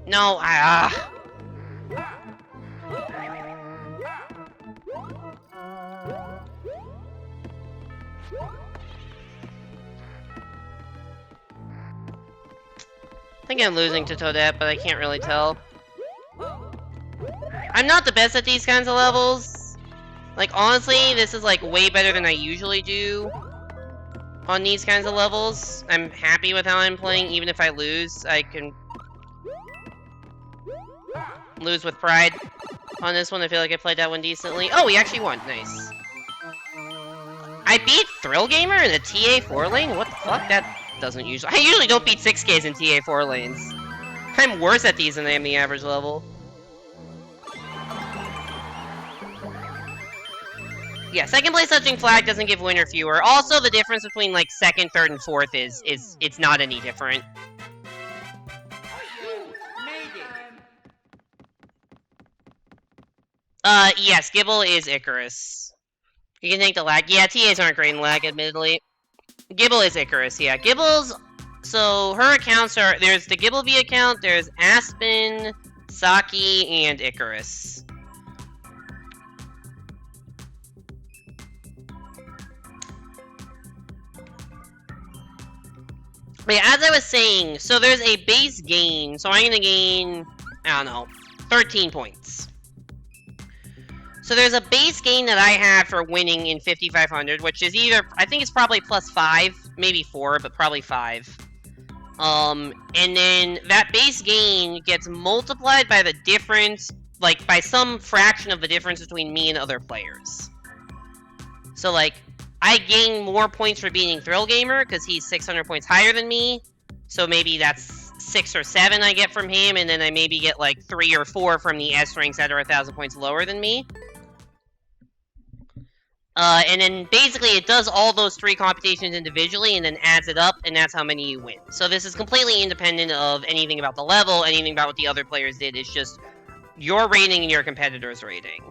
No, I think I'm losing to Toadette, but I can't really tell. I'm not the best at these kinds of levels. Like, honestly, this is, like, way better than I usually do on these kinds of levels. I'm happy with how I'm playing. Even if I lose, I can lose with pride. On this one, I feel like I played that one decently. Oh, we actually won. Nice. I beat Thrill Gamer in a TA 4 lane? What the fuck? That doesn't usually... I usually don't beat 6Ks in TA 4 lanes. I'm worse at these than I am the average level. Yeah, second place touching flag doesn't give winner fewer. Also, the difference between, like, second, third, and fourth is it's not any different. Yes, Gibble is Icarus. You can take the lag. Yeah, TAs aren't great in lag, admittedly. Gibble is Icarus, yeah. Gibble's... So, her accounts are... There's the Gibble V account, there's Aspen, Saki, and Icarus. But yeah, as I was saying, so there's a base gain, so I'm gonna gain, I don't know, 13 points. So there's a base gain that I have for winning in 5500, which is either, I think it's probably +5, maybe 4, but probably 5. And then that base gain gets multiplied by the difference, like, by some fraction of the difference between me and other players. So, like, I gain more points for beating Thrill Gamer, because he's 600 points higher than me. So maybe that's 6 or 7 I get from him, and then I maybe get, like, 3 or 4 from the S ranks that are 1,000 points lower than me. And then basically it does all those 3 computations individually and then adds it up, and that's how many you win. So this is completely independent of anything about the level, anything about what the other players did. It's just your rating and your competitor's rating.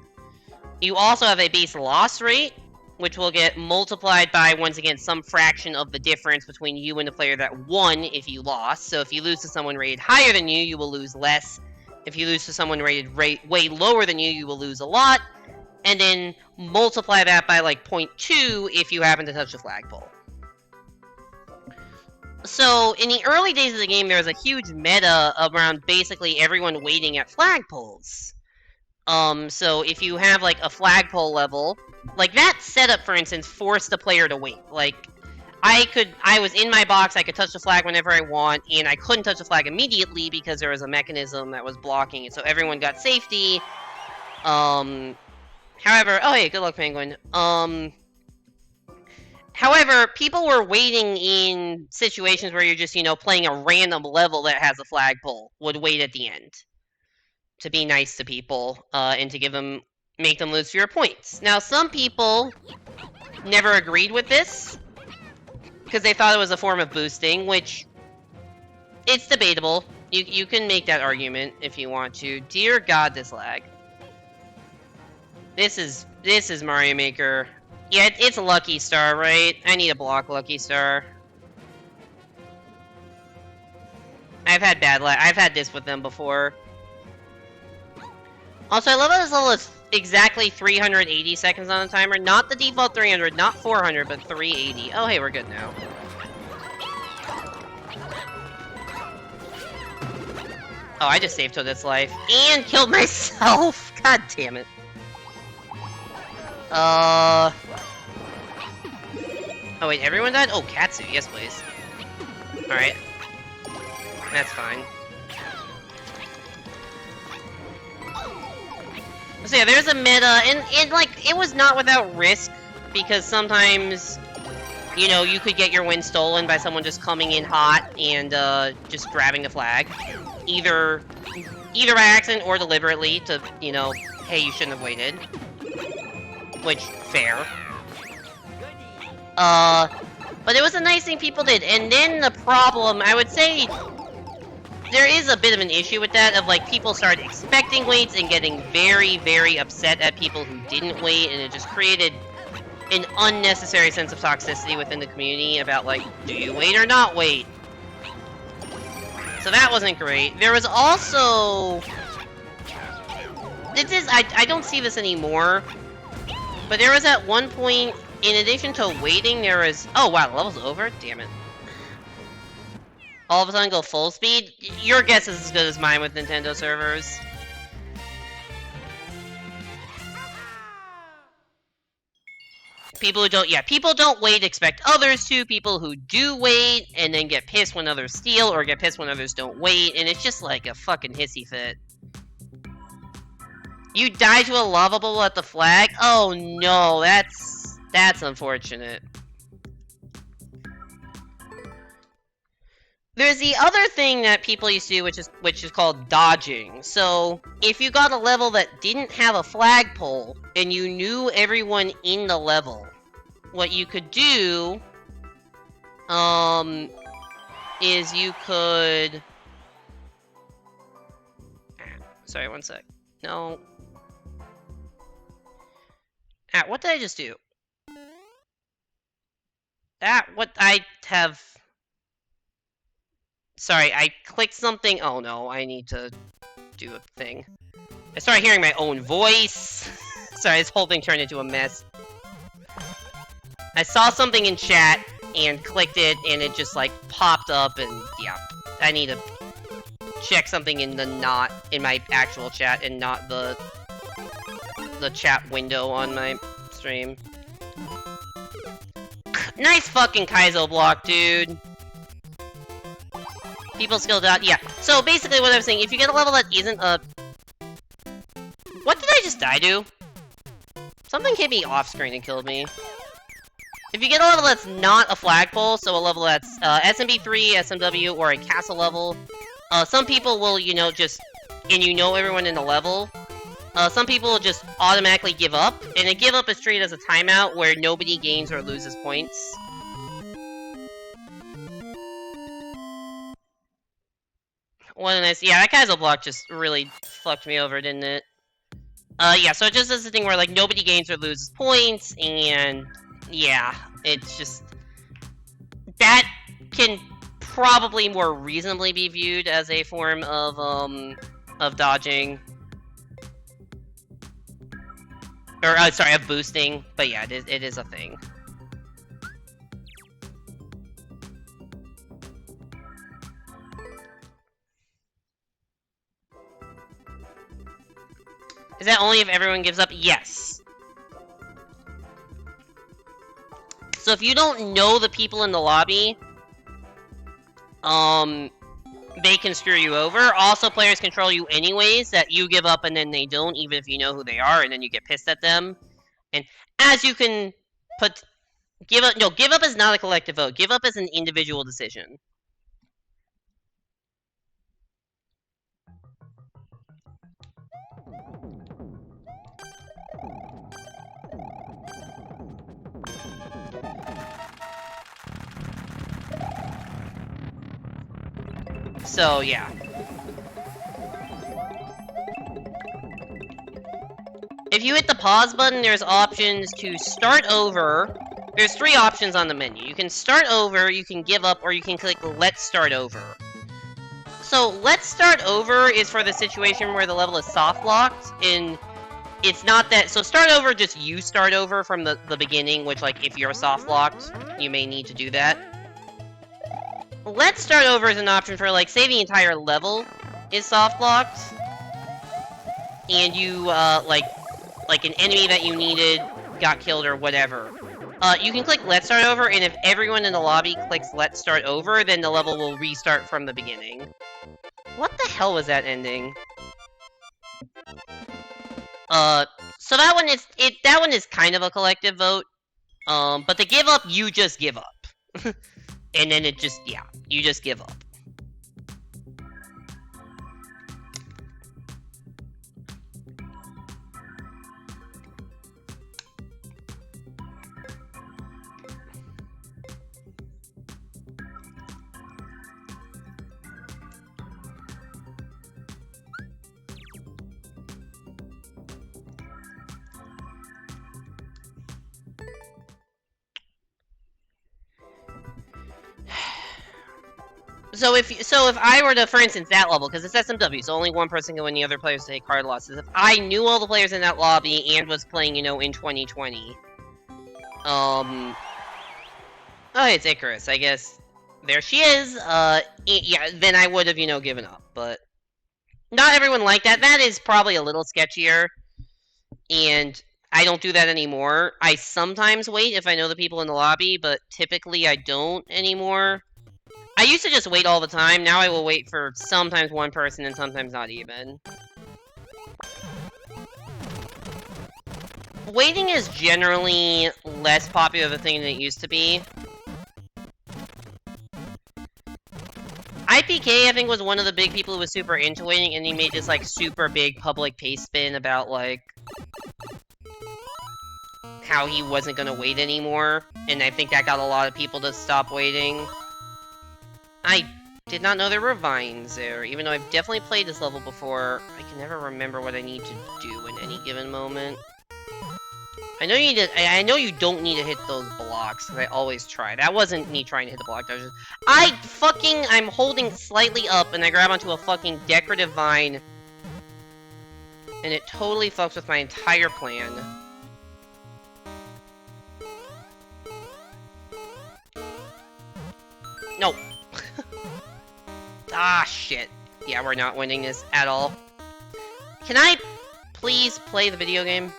You also have a base loss rate, which will get multiplied by, once again, some fraction of the difference between you and the player that won if you lost. So if you lose to someone rated higher than you, you will lose less. If you lose to someone rated way lower than you, you will lose a lot. And then multiply that by, like, 0.2 if you happen to touch the flagpole. So, in the early days of the game, there was a huge meta around basically everyone waiting at flagpoles. So if you have, like, a flagpole level, like, that setup, for instance, forced the player to wait. Like, I was in my box, I could touch the flag whenever I want, and I couldn't touch the flag immediately because there was a mechanism that was blocking it, so everyone got safety. However, oh hey, good luck, Penguin. However, people were waiting in situations where you're just, you know, playing a random level that has a flagpole, would wait at the end to be nice to people, and to make them lose fewer points. Now, some people never agreed with this, because they thought it was a form of boosting, which, it's debatable. You can make that argument if you want to. Dear God, this lag. This is Mario Maker. Yeah, it's a Lucky Star, right? I need a block Lucky Star. I've had bad luck. I've had this with them before. Also, I love how this level is exactly 380 seconds on the timer. Not the default 300, not 400, but 380. Oh, hey, we're good now. Oh, I just saved Toadette's life. And killed myself! God damn it. Oh wait, everyone died? Oh, Katsu, yes please. Alright. That's fine. So yeah, there's a meta, and like, it was not without risk, because sometimes, you know, you could get your win stolen by someone just coming in hot and, just grabbing the flag. Either by accident or deliberately to, you know, hey, you shouldn't have waited. Which, fair. But it was a nice thing people did, and then the problem, I would say, there is a bit of an issue with that, of like, people started expecting waits and getting very, very upset at people who didn't wait, and it just created an unnecessary sense of toxicity within the community about like, do you wait or not wait? So that wasn't great. There was also... I don't see this anymore, but there was at one point, in addition to waiting, there was... Oh wow, the level's over? Damn it. All of a sudden go full speed? Your guess is as good as mine with Nintendo servers. People who don't, yeah, people don't wait expect others to. People who do wait and then get pissed when others steal or get pissed when others don't wait, and it's just like a fucking hissy fit. You die to a lava bubble at the flag? Oh no, that's unfortunate. There's the other thing that people used to do, which is called dodging. So, if you got a level that didn't have a flagpole, and you knew everyone in the level, what you could do, is you could... Sorry, one sec. No. What did I just do? What I have... Sorry, I clicked something. Oh no, I need to do a thing. I started hearing my own voice. Sorry, this whole thing turned into a mess. I saw something in chat and clicked it, and it just like popped up, and yeah, I need to check something in my actual chat and not the chat window on my stream. Nice fucking Kaizo block, dude. People skill dot, yeah. So basically what I was saying, if you get a level that isn't a... What did I just die to? Something hit me off screen and killed me. If you get a level that's not a flagpole, so a level that's SMB3, SMW, or a castle level, some people will, you know, just... And you know everyone in the level. Some people will just automatically give up, and a give up is treated as a timeout where nobody gains or loses points. What a nice... Yeah, that Kaizo block just really fucked me over, didn't it? Yeah, so it just is a thing where, like, nobody gains or loses points, and... Yeah, it's just... That can probably more reasonably be viewed as a form of dodging. Or, sorry, of boosting. But yeah, it is a thing. Is that only if everyone gives up? Yes. So if you don't know the people in the lobby, they can screw you over. Also, players control you anyways, that you give up and then they don't, even if you know who they are, and then you get pissed at them. And as you can put... Give up is not a collective vote. Give up is an individual decision. So, yeah. If you hit the pause button, there's options to start over. There's 3 options on the menu. You can start over, you can give up, or you can click Let's Start Over. So, Let's Start Over is for the situation where the level is soft locked, and it's not that. So, Start Over, just you start over from the beginning, which, like, if you're soft locked, you may need to do that. Let's Start Over is an option for, like, say the entire level is soft locked, and you, like an enemy that you needed got killed or whatever. You can click Let's Start Over, and if everyone in the lobby clicks Let's Start Over, then the level will restart from the beginning. What the hell was that ending? So that one is kind of a collective vote. But the give up, you just give up. And then it just, yeah, you just give up. So if I were to, for instance, that level, because it's SMW, so only one person can win, the other players take card losses. If I knew all the players in that lobby and was playing, you know, in 2020, oh, it's Icarus, I guess. There she is. Yeah, then I would have, you know, given up. But not everyone like that. That is probably a little sketchier, and I don't do that anymore. I sometimes wait if I know the people in the lobby, but typically I don't anymore. I used to just wait all the time. Now I will wait for sometimes one person and sometimes not even. Waiting is generally less popular of a thing than it used to be. IPK, I think, was one of the big people who was super into waiting, and he made this, like, super big public pace spin about, like, how he wasn't gonna wait anymore, and I think that got a lot of people to stop waiting. I did not know there were vines there, even though I've definitely played this level before. I can never remember what I need to do in any given moment. I know you don't need to hit those blocks, because I always try. That wasn't me trying to hit the block, that was just... I'm holding slightly up, and I grab onto a fucking decorative vine, and it totally fucks with my entire plan. No. Ah, shit. Yeah, we're not winning this at all. Can I please play the video game?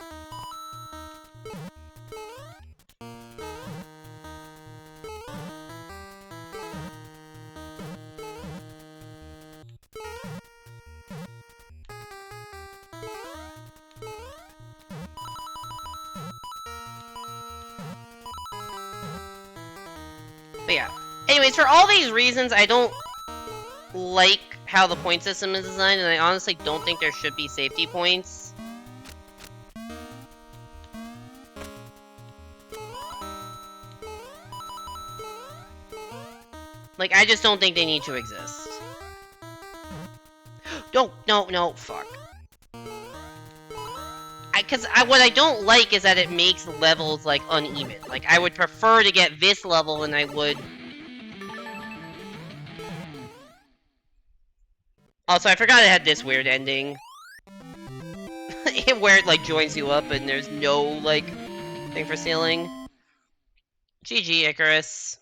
But yeah. Anyways, for all these reasons, I don't like how the point system is designed, and I honestly don't think there should be safety points. Like, I just don't think they need to exist. No, fuck. What I don't like is that it makes levels, like, uneven. Like, I would prefer to get this level than I would... Also, I forgot it had this weird ending. Where it, like, joins you up and there's no, like, thing for sealing. GG, Icarus.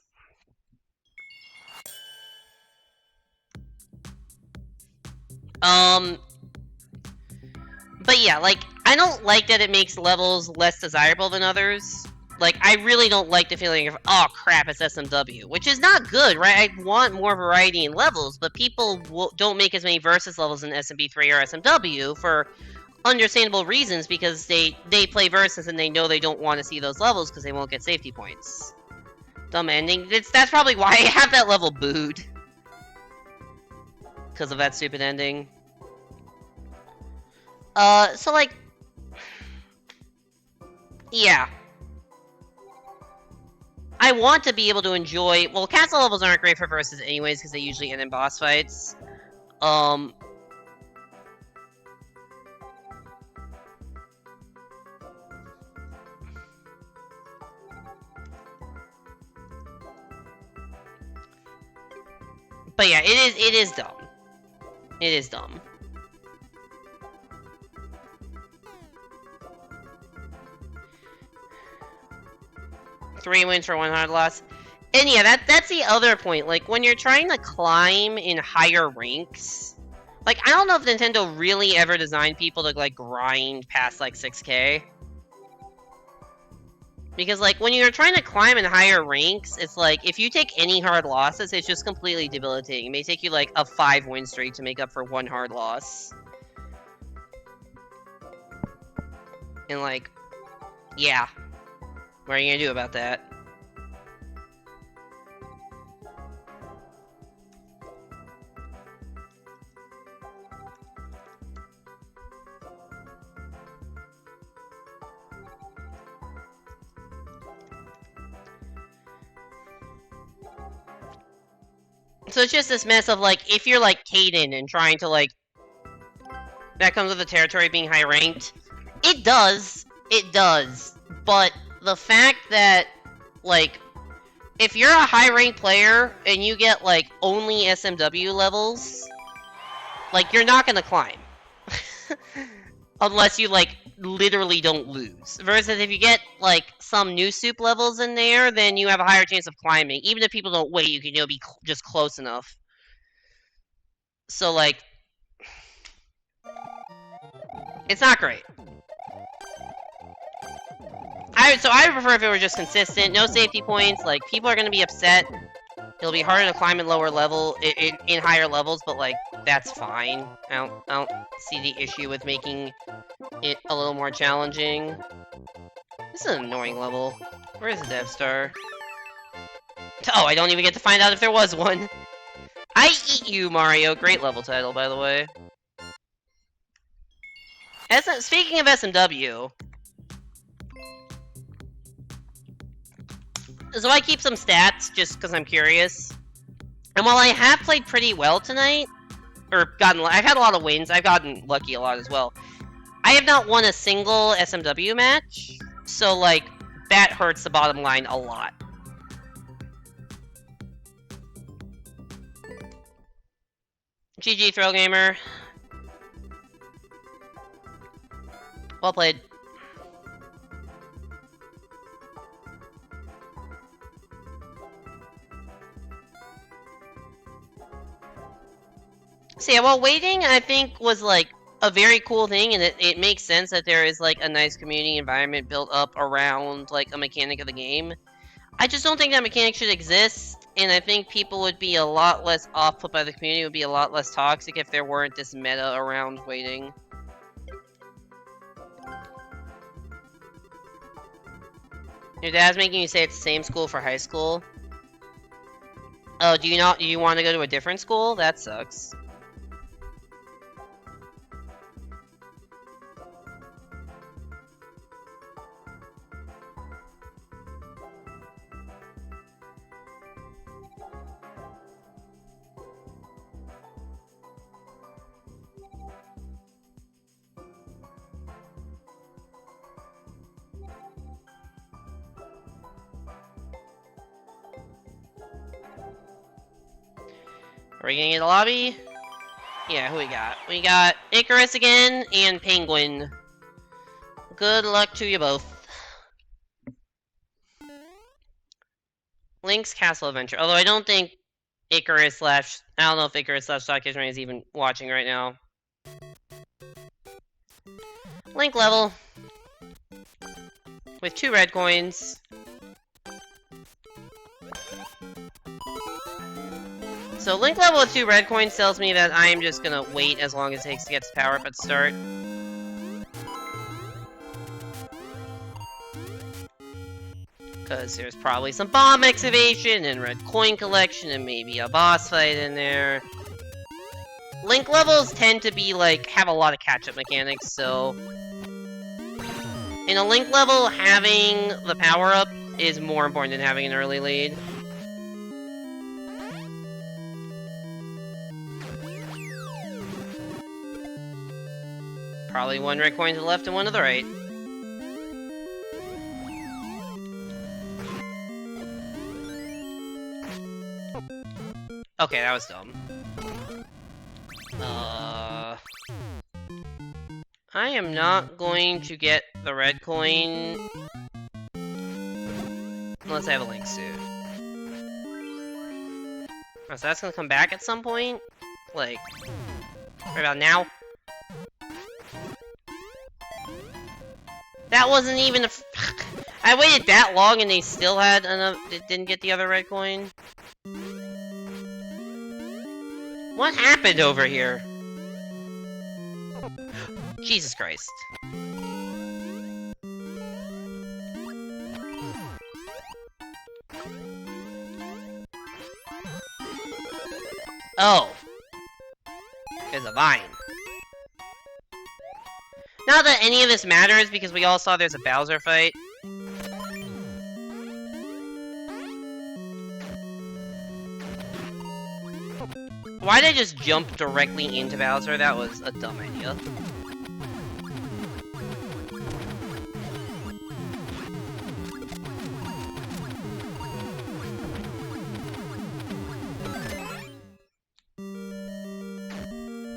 But yeah, like, I don't like that it makes levels less desirable than others. Like, I really don't like the feeling of, oh crap, it's SMW. Which is not good, right? I want more variety in levels, but people don't make as many versus levels in SMB3 or SMW for understandable reasons, because they play versus and they know they don't want to see those levels because they won't get safety points. Dumb ending. That's probably why I have that level booed. Because of that stupid ending. So like... Yeah. I want to be able to enjoy... Well, castle levels aren't great for versus anyways, because they usually end in boss fights. But yeah, it is dumb. It is dumb. Three wins for 1 hard loss. And yeah, that's the other point. Like, when you're trying to climb in higher ranks, like, I don't know if Nintendo really ever designed people to, like, grind past, like, 6K. Because, like, when you're trying to climb in higher ranks, it's like, if you take any hard losses, it's just completely debilitating. It may take you, like, a 5-win streak to make up for 1 hard loss. And, like, yeah. What are you gonna do about that? So it's just this mess of, like, if you're, like, Caden and trying to, like... That comes with the territory being high-ranked. It does. It does. But the fact that, like... If you're a high-ranked player and you get, like, only SMW levels... Like, you're not gonna climb. Unless you, like, literally don't lose. Versus if you get, like, some new soup levels in there, then you have a higher chance of climbing. Even if people don't wait, you can, you know, be just close enough. So, like... It's not great. So I would prefer if it were just consistent, no safety points, like, people are gonna be upset. It'll be harder to climb in lower level, in higher levels, but, like, that's fine. I don't see the issue with making it a little more challenging. This is an annoying level. Where is the Dev Star? Oh, I don't even get to find out if there was one. I eat you, Mario. Great level title, by the way. Speaking of SMW... So I keep some stats, just because I'm curious. And while I have played pretty well tonight, I've had a lot of wins, I've gotten lucky a lot as well. I have not won a single SMW match, so, like, that hurts the bottom line a lot. GG, Thrill Gamer. Well played. So yeah, while waiting, I think, was, like, a very cool thing, and it makes sense that there is, like, a nice community environment built up around, like, a mechanic of the game. I just don't think that mechanic should exist, and I think people would be a lot less off-put by the community, would be a lot less toxic if there weren't this meta around waiting. Your dad's making you say it's the same school for high school? Oh, do you want to go to a different school? That sucks. Are we gonna get a lobby? Yeah, who we got? We got Icarus again and Penguin. Good luck to you both. Link's Castle Adventure. Although I don't think Icarus / I don't know if Icarus / Stockfish is even watching right now. Link level. With 2 red coins. So Link level with 2 red coins tells me that I'm just gonna wait as long as it takes to get to power up at start. Because there's probably some bomb excavation and red coin collection and maybe a boss fight in there. Link levels tend to be, like, have a lot of catch-up mechanics, so... In a Link level, having the power-up is more important than having an early lead. Probably 1 red coin to the left and 1 to the right. Okay, that was dumb. I am not going to get the red coin unless I have a link suit. Oh, so that's gonna come back at some point? Like, right about now? That wasn't even a I waited that long and they still had enough. Didn't get the other red coin. What happened over here? Jesus Christ. Oh. There's a vine. Not that any of this matters because we all saw there's a Bowser fight. Why did I just jump directly into Bowser? That was a dumb idea.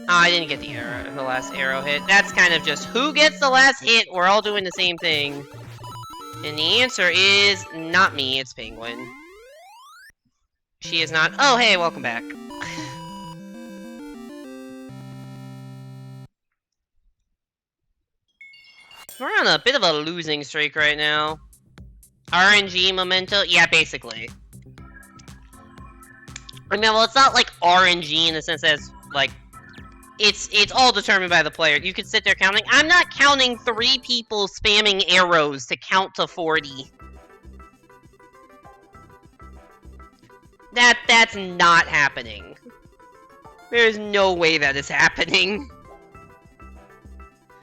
Oh, I didn't get the arrow, the last arrow hit. That's kind of just who gets the last hit. We're all doing the same thing. And the answer is not me, it's Penguin. She is not. Oh, hey, welcome back. We're on a bit of a losing streak right now. RNG memento? Yeah, basically. I mean, well, it's not like RNG in the sense that it's, like, it's all determined by the player. You could sit there counting. I'm not counting 3 people spamming arrows to count to 40. That's not happening. There's no way that is happening.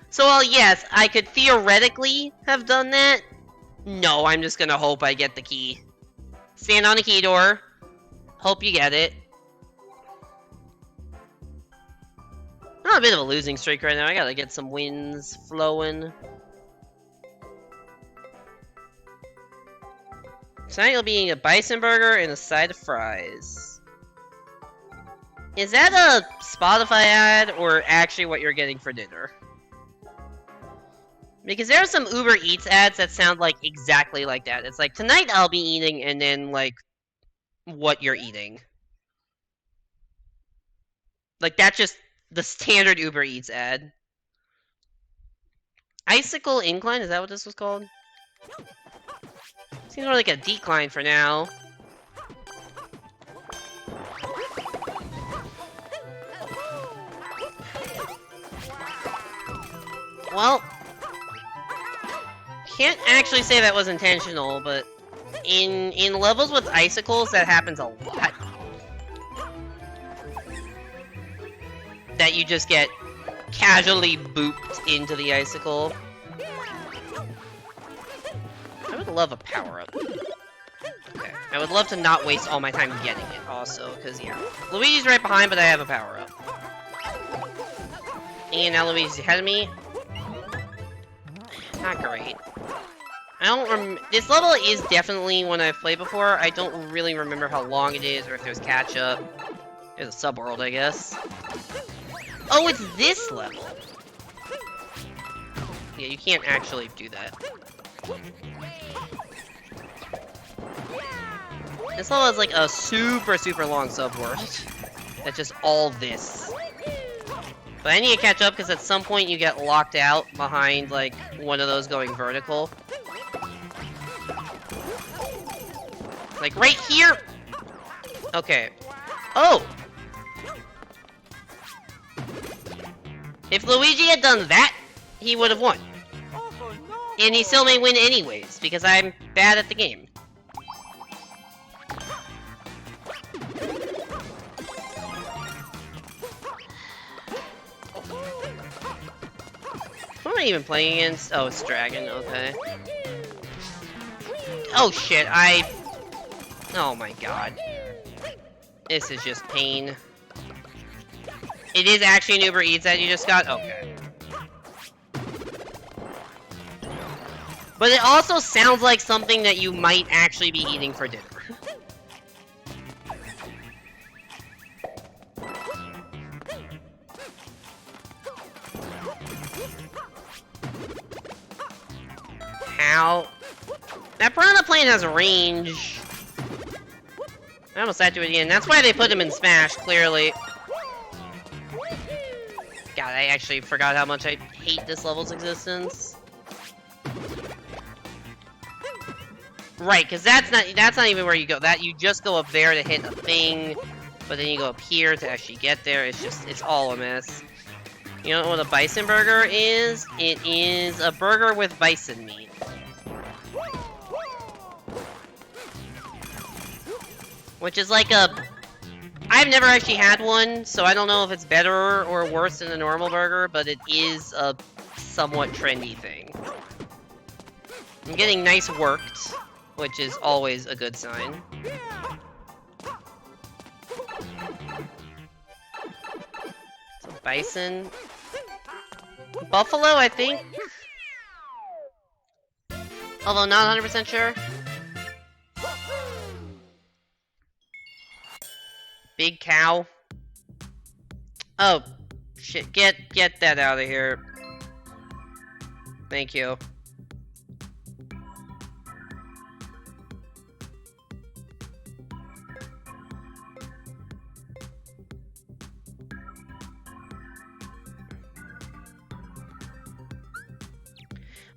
So, well, yes, I could theoretically have done that. No, I'm just gonna hope I get the key. Stand on a key door. Hope you get it. I'm on a bit of a losing streak right now. I gotta get some wins flowing. Tonight you'll be eating a bison burger and a side of fries. Is that a Spotify ad or actually what you're getting for dinner? Because there are some Uber Eats ads that sound like exactly like that. It's like, tonight I'll be eating, and then, like, what you're eating. Like, that's just the standard Uber Eats ad. Icicle Incline? Is that what this was called? Seems more like a decline for now. Well, can't actually say that was intentional, but in levels with icicles, that happens a lot. That you just get casually booped into the icicle. I would love a power-up. Okay, I would love to not waste all my time getting it, also, because, yeah. Luigi's right behind, but I have a power-up. And now Luigi's ahead of me. Not great. I don't this level is definitely one I've played before. I don't really remember how long it is or if there's catch-up. There's a sub-world, I guess. Oh, it's this level! Yeah, you can't actually do that. This level is like a super, super long sub-world. That's just all this. But I need to catch up because at some point you get locked out behind, like, one of those going vertical. Like, right here! Okay. Oh! If Luigi had done that, he would have won. And he still may win anyways, because I'm bad at the game. What am I even playing against? Oh, it's Dragon, okay. Oh shit, oh my god. This is just pain. It is actually an Uber Eats that you just got? Okay. But it also sounds like something that you might actually be eating for dinner. How? That piranha plane has range. I almost had to again. That's why they put him in Smash, clearly. God, I actually forgot how much I hate this level's existence. Right, because that's not even where you go. That you just go up there to hit a thing, but then you go up here to actually get there. It's all a mess. You know what a bison burger is? It is a burger with bison meat. Which is like a... I've never actually had one, so I don't know if it's better or worse than a normal burger, but it is a somewhat trendy thing. I'm getting nice worked, which is always a good sign. So bison. Buffalo, I think? Although not 100% sure. Big cow. Oh, shit. Get that out of here. Thank you.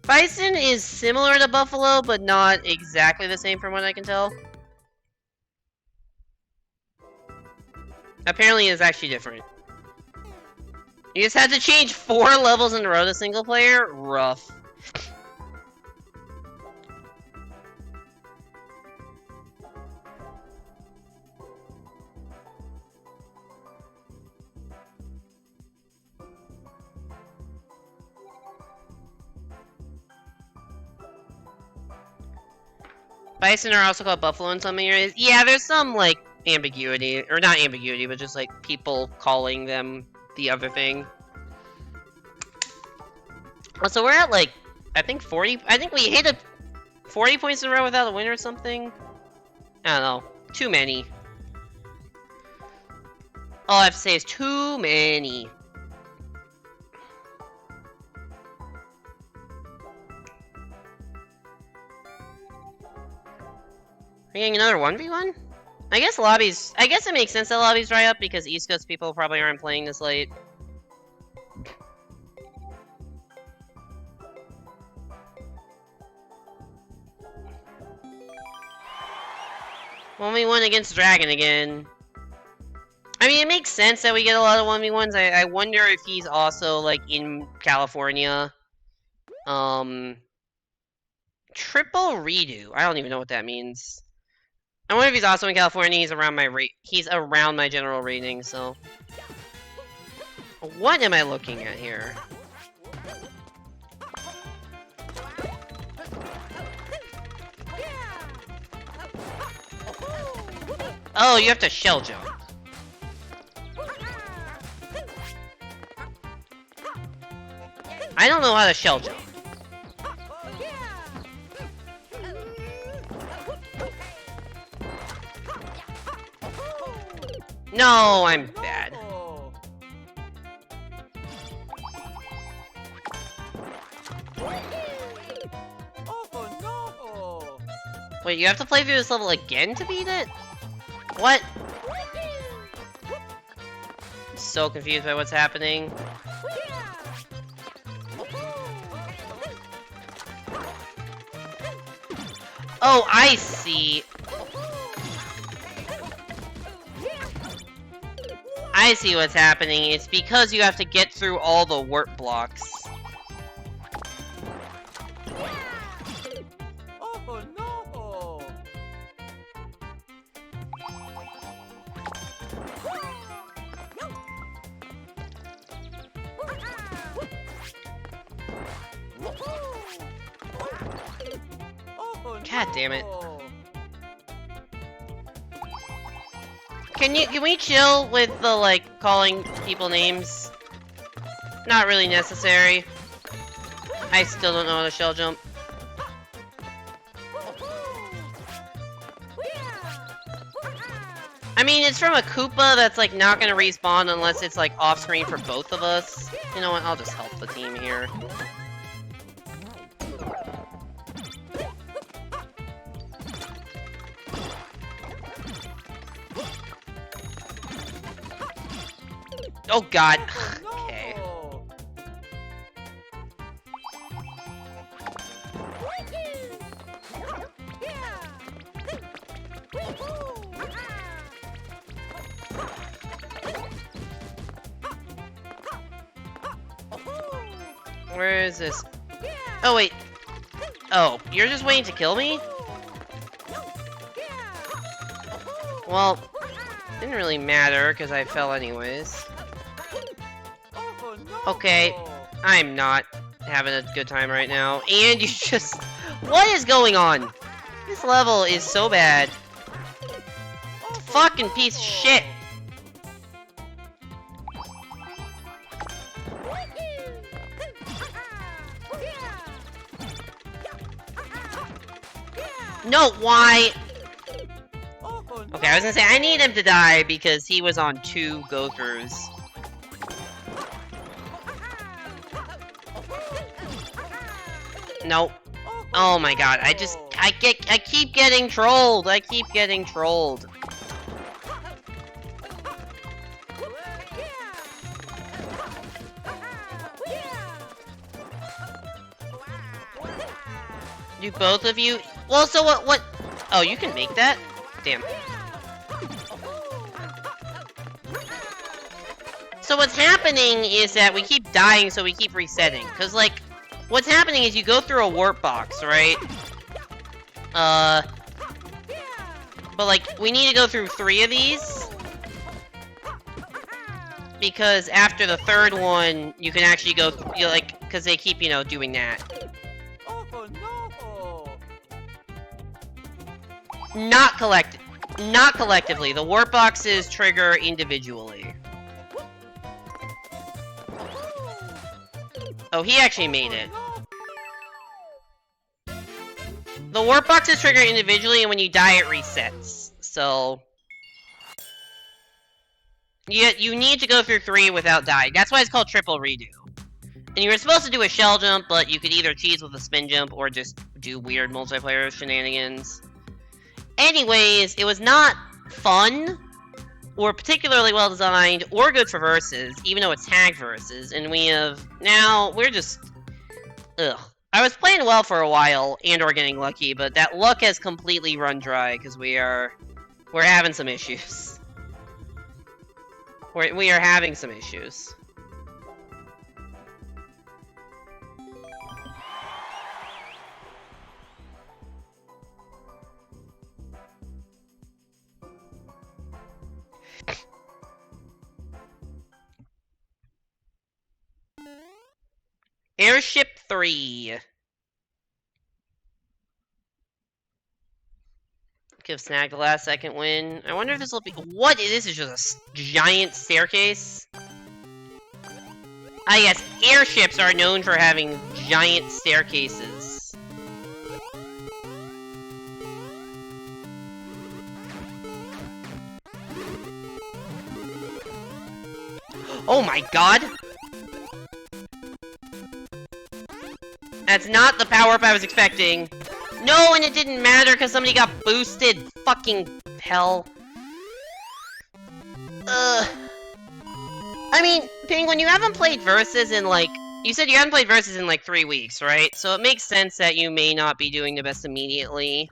Bison is similar to buffalo, but not exactly the same from what I can tell. Apparently it's actually different. You just had to change 4 levels in a row to single player? Rough. Bison are also called buffalo in some areas. Yeah, there's some, like, ambiguity. Or not ambiguity, but just, like, people calling them the other thing. So we're at, like, I think 40... I think we hit 40 points in a row without a win or something? I don't know. Too many. All I have to say is too many. Are you getting another 1v1? I guess lobbies... I guess it makes sense that lobbies dry up because East Coast people probably aren't playing this late. 1v1 against Dragon again. I mean, it makes sense that we get a lot of 1v1s. I wonder if he's also, like, in California. Triple redo. I don't even know what that means. I wonder if he's also in California. He's around my general rating, so. What am I looking at here? Oh, you have to shell jump. I don't know how to shell jump. No, I'm bad. Wait, you have to play through this level again to beat it? What? I'm so confused by what's happening. Oh, I see. I see what's happening. It's because you have to get through all the warp blocks. Oh no! God damn it. Can we chill with the, like, calling people names? Not really necessary. I still don't know how to shell jump. I mean, it's from a Koopa that's, like, not gonna respawn unless it's, like, off-screen for both of us. You know what? I'll just help the team here. Oh, God. Okay. Where is this? Oh, wait. Oh, you're just waiting to kill me? Well, didn't really matter, because I fell anyways. Okay, I'm not having a good time right now. And you just... What is going on? This level is so bad. Fucking piece of shit. No, why? Okay, I was gonna say, I need him to die because he was on 2 go-throughs. Nope. Oh my god, I keep getting trolled! I keep getting trolled. Do both of you? Well, so what? Oh, you can make that? Damn. So what's happening is that we keep dying, so we keep resetting. Cause like, what's happening is you go through a warp box, right? But like, we need to go through 3 of these. Because after the 3rd one, you can actually go, like, cause they keep, you know, doing that. Not collectively. The warp boxes trigger individually. Oh, he actually made it. The warp boxes trigger individually, and when you die, it resets. So... You need to go through 3 without dying. That's why it's called triple redo. And you were supposed to do a shell jump, but you could either cheese with a spin jump, or just do weird multiplayer shenanigans. Anyways, it was not fun, or particularly well designed, or good for versus, even though it's tag versus, and we have, now, we're just, ugh. I was playing well for a while, and/or getting lucky, but that luck has completely run dry, because we're having some issues. We are having some issues. Airship 3. Give Snag the last second win. I wonder if this will be... What? This is just a giant staircase? Ah yes, airships are known for having giant staircases. Oh my god! That's not the power-up I was expecting. No, and it didn't matter because somebody got boosted. Fucking hell. I mean, Penguin, you haven't played Versus in, like... You said you haven't played Versus in, like, 3 weeks, right? So it makes sense that you may not be doing the best immediately.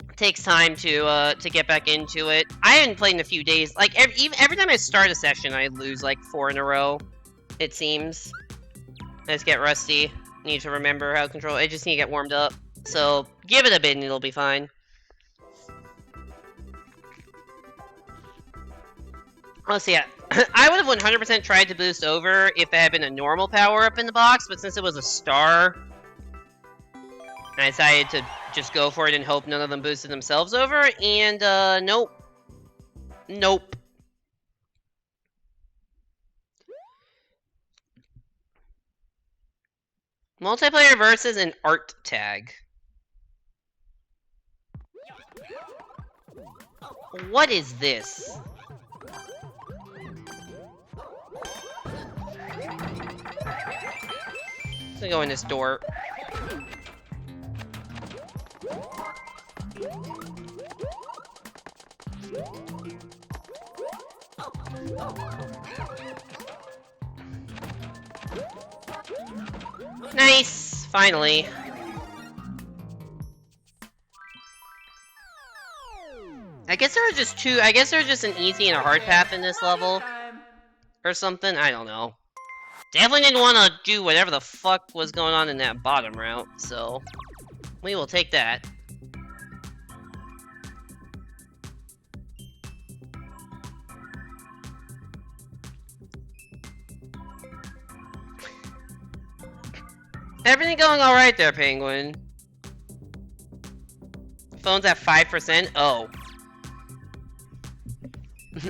It takes time to get back into it. I haven't played in a few days. Like, every time I start a session, I lose, like, 4 in a row. It seems. I just get rusty. Need to remember how to control it. I just need to get warmed up. So, give it a bit and it'll be fine. Let's see, yeah. I would have 100% tried to boost over if it had been a normal power-up in the box, but since it was a star, I decided to just go for it and hope none of them boosted themselves over, and, nope. Nope. Multiplayer versus an art tag. What is this? I'm gonna go in this door. Nice! Finally. I guess there are just two. I guess there's just an easy and a hard path in this level. Or something. I don't know. Definitely didn't want to do whatever the fuck was going on in that bottom route, so we will take that. Everything going alright there, Penguin? Phone's at 5%? Oh.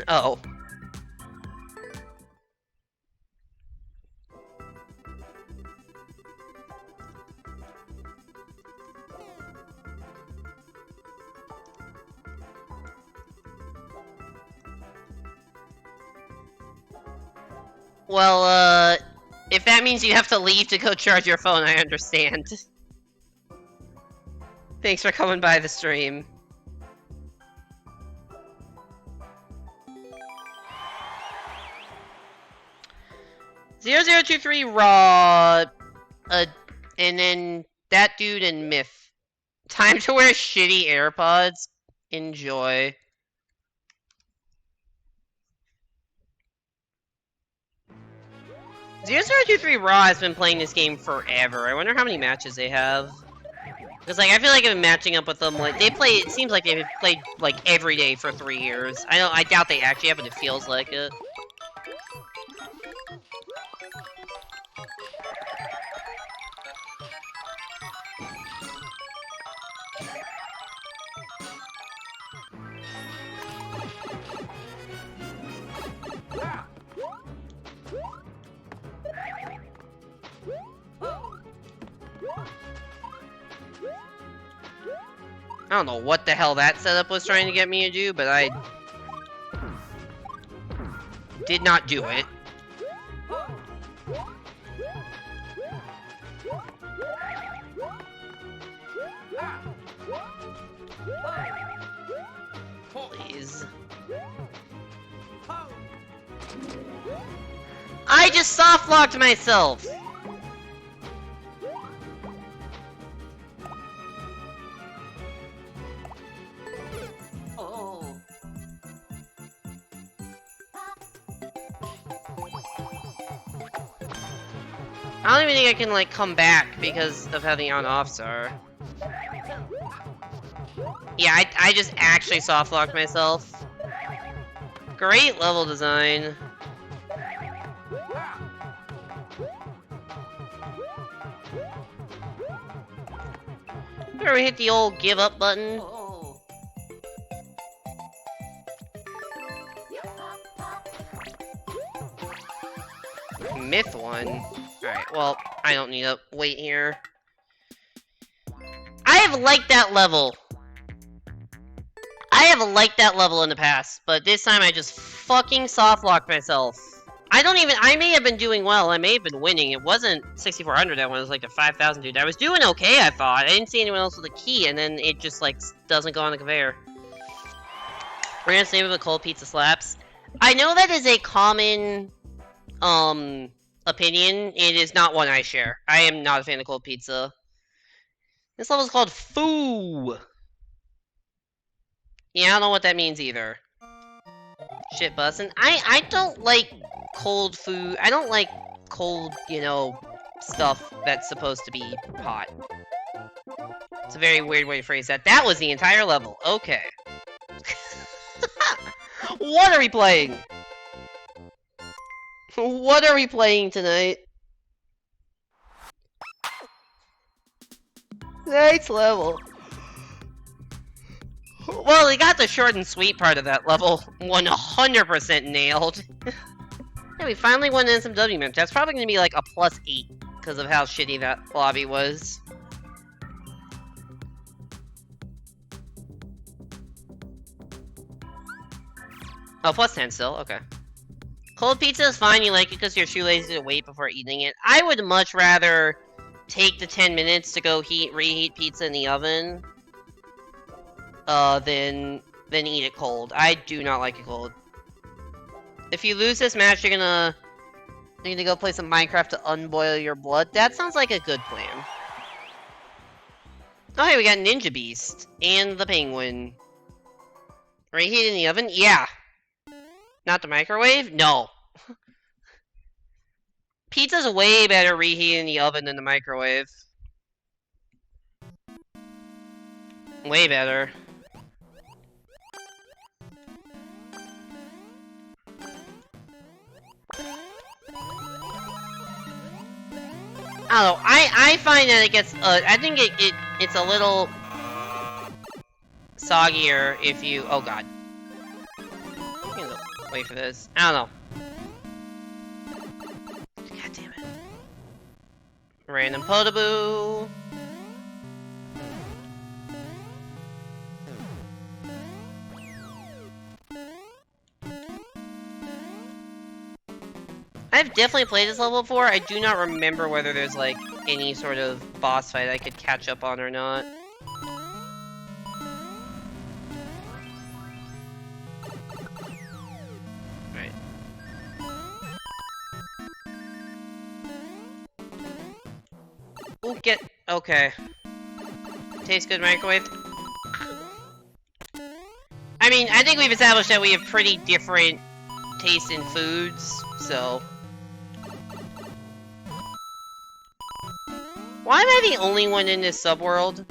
Oh. Well, if that means you have to leave to go charge your phone, I understand. Thanks for coming by the stream. (0023) Raw, and then that dude and Myth. Time to wear shitty AirPods. Enjoy. (0023) Raw has been playing this game forever. I wonder how many matches they have. Because, like, I feel like I've been matching up with them, like, they play, it seems like they've played, like, every day for 3 years. I doubt they actually have, but it feels like it. I don't know what the hell that setup was trying to get me to do, but I did not do it. Please. I just soft-locked myself! I don't even think I can, like, come back because of how the on-offs are. Yeah, I just actually soft-locked myself. Great level design. Better hit the old give up button. Myth one. Alright, well, I don't need to wait here. I have liked that level. I have liked that level in the past, but this time I just fucking soft-locked myself. I may have been doing well, I may have been winning. It wasn't 6,400 that one, it was like the 5,000 dude. I was doing okay, I thought. I didn't see anyone else with a key, and then it just, like, doesn't go on the conveyor. We're gonna save it with cold pizza slaps. I know that is a common, opinion. It is not one I share. I am not a fan of cold pizza. This level is called Foo. Yeah, I don't know what that means either. Shit bussin'. I don't like cold food. I don't like cold, you know, stuff that's supposed to be hot. It's a very weird way to phrase that. That was the entire level. Okay. What are we playing? What are we playing tonight? Nice level. Well, we got the short and sweet part of that level 100% nailed. Yeah, we finally won an SMW match. That's probably going to be like a +8 because of how shitty that lobby was. Oh, plus 10 still, okay. Cold pizza is fine, you like it because you're too lazy to wait before eating it. I would much rather take the 10 minutes to go reheat pizza in the oven than eat it cold. I do not like it cold. If you lose this match, you're gonna need to go play some Minecraft to unboil your blood. That sounds like a good plan. Oh hey, we got Ninja Beast and the Penguin. Reheat in the oven? Yeah. Not the microwave? No. Pizza's way better reheated in the oven than the microwave. Way better. I don't know. I find that it gets. I think it's a little soggier if you. Oh god. I'm gonna wait for this. I don't know. God damn it. Random Potaboo. I've definitely played this level before. I do not remember whether there's like any sort of boss fight I could catch up on or not. Right. Ooh, okay. Tastes good microwave. I mean, I think we've established that we have pretty different tastes in foods, so. Why am I the only one in this subworld?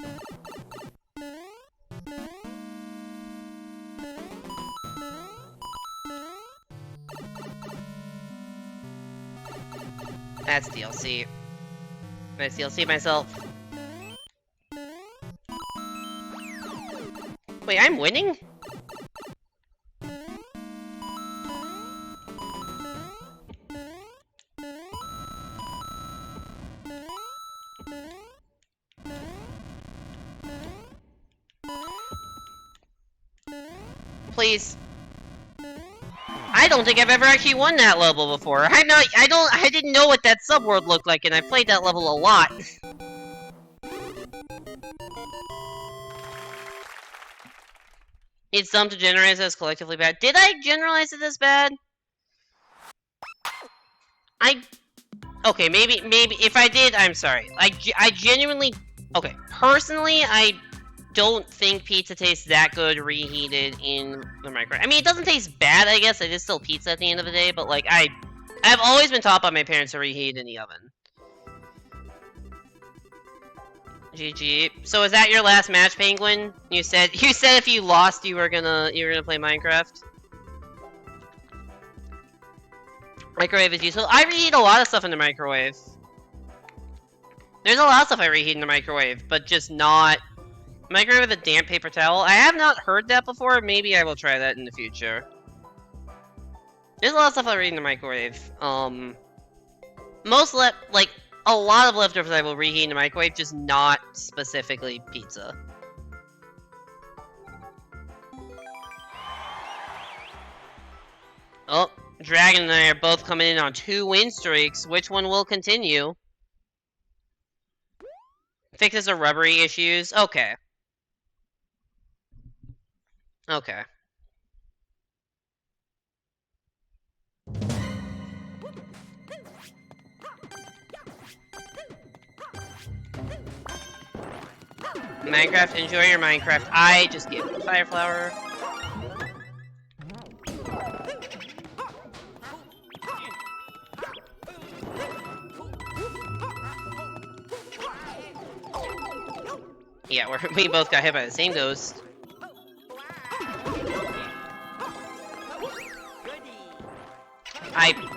That's DLC. That's DLC myself. Wait, I'm winning? Please. I don't think I've ever actually won that level before. I didn't know what that subworld looked like, and I played that level a lot. It's dumb to generalize it as collectively bad. Did I generalize it as bad? Okay, maybe, if I did, I'm sorry. I genuinely, okay, personally, I don't think pizza tastes that good reheated in the microwave. I mean, it doesn't taste bad, I guess. It is still pizza at the end of the day, but like, I've always been taught by my parents to reheat in the oven. GG. So is that your last match, Penguin? You said if you lost, you were gonna play Minecraft. Microwave is useful. I reheat a lot of stuff in the microwave. There's a lot of stuff I reheat in the microwave, but just not microwave with a damp paper towel. I have not heard that before. Maybe I will try that in the future. There's a lot of stuff I reheat in the microwave. Like a lot of leftovers I will reheat in the microwave, just not specifically pizza. Oh, Dragon and I are both coming in on 2 win streaks. Which one will continue? Fixes the rubbery issues. Okay. Okay. Minecraft, enjoy your Minecraft. I just gave it a fire flower. Yeah, we both got hit by the same ghost.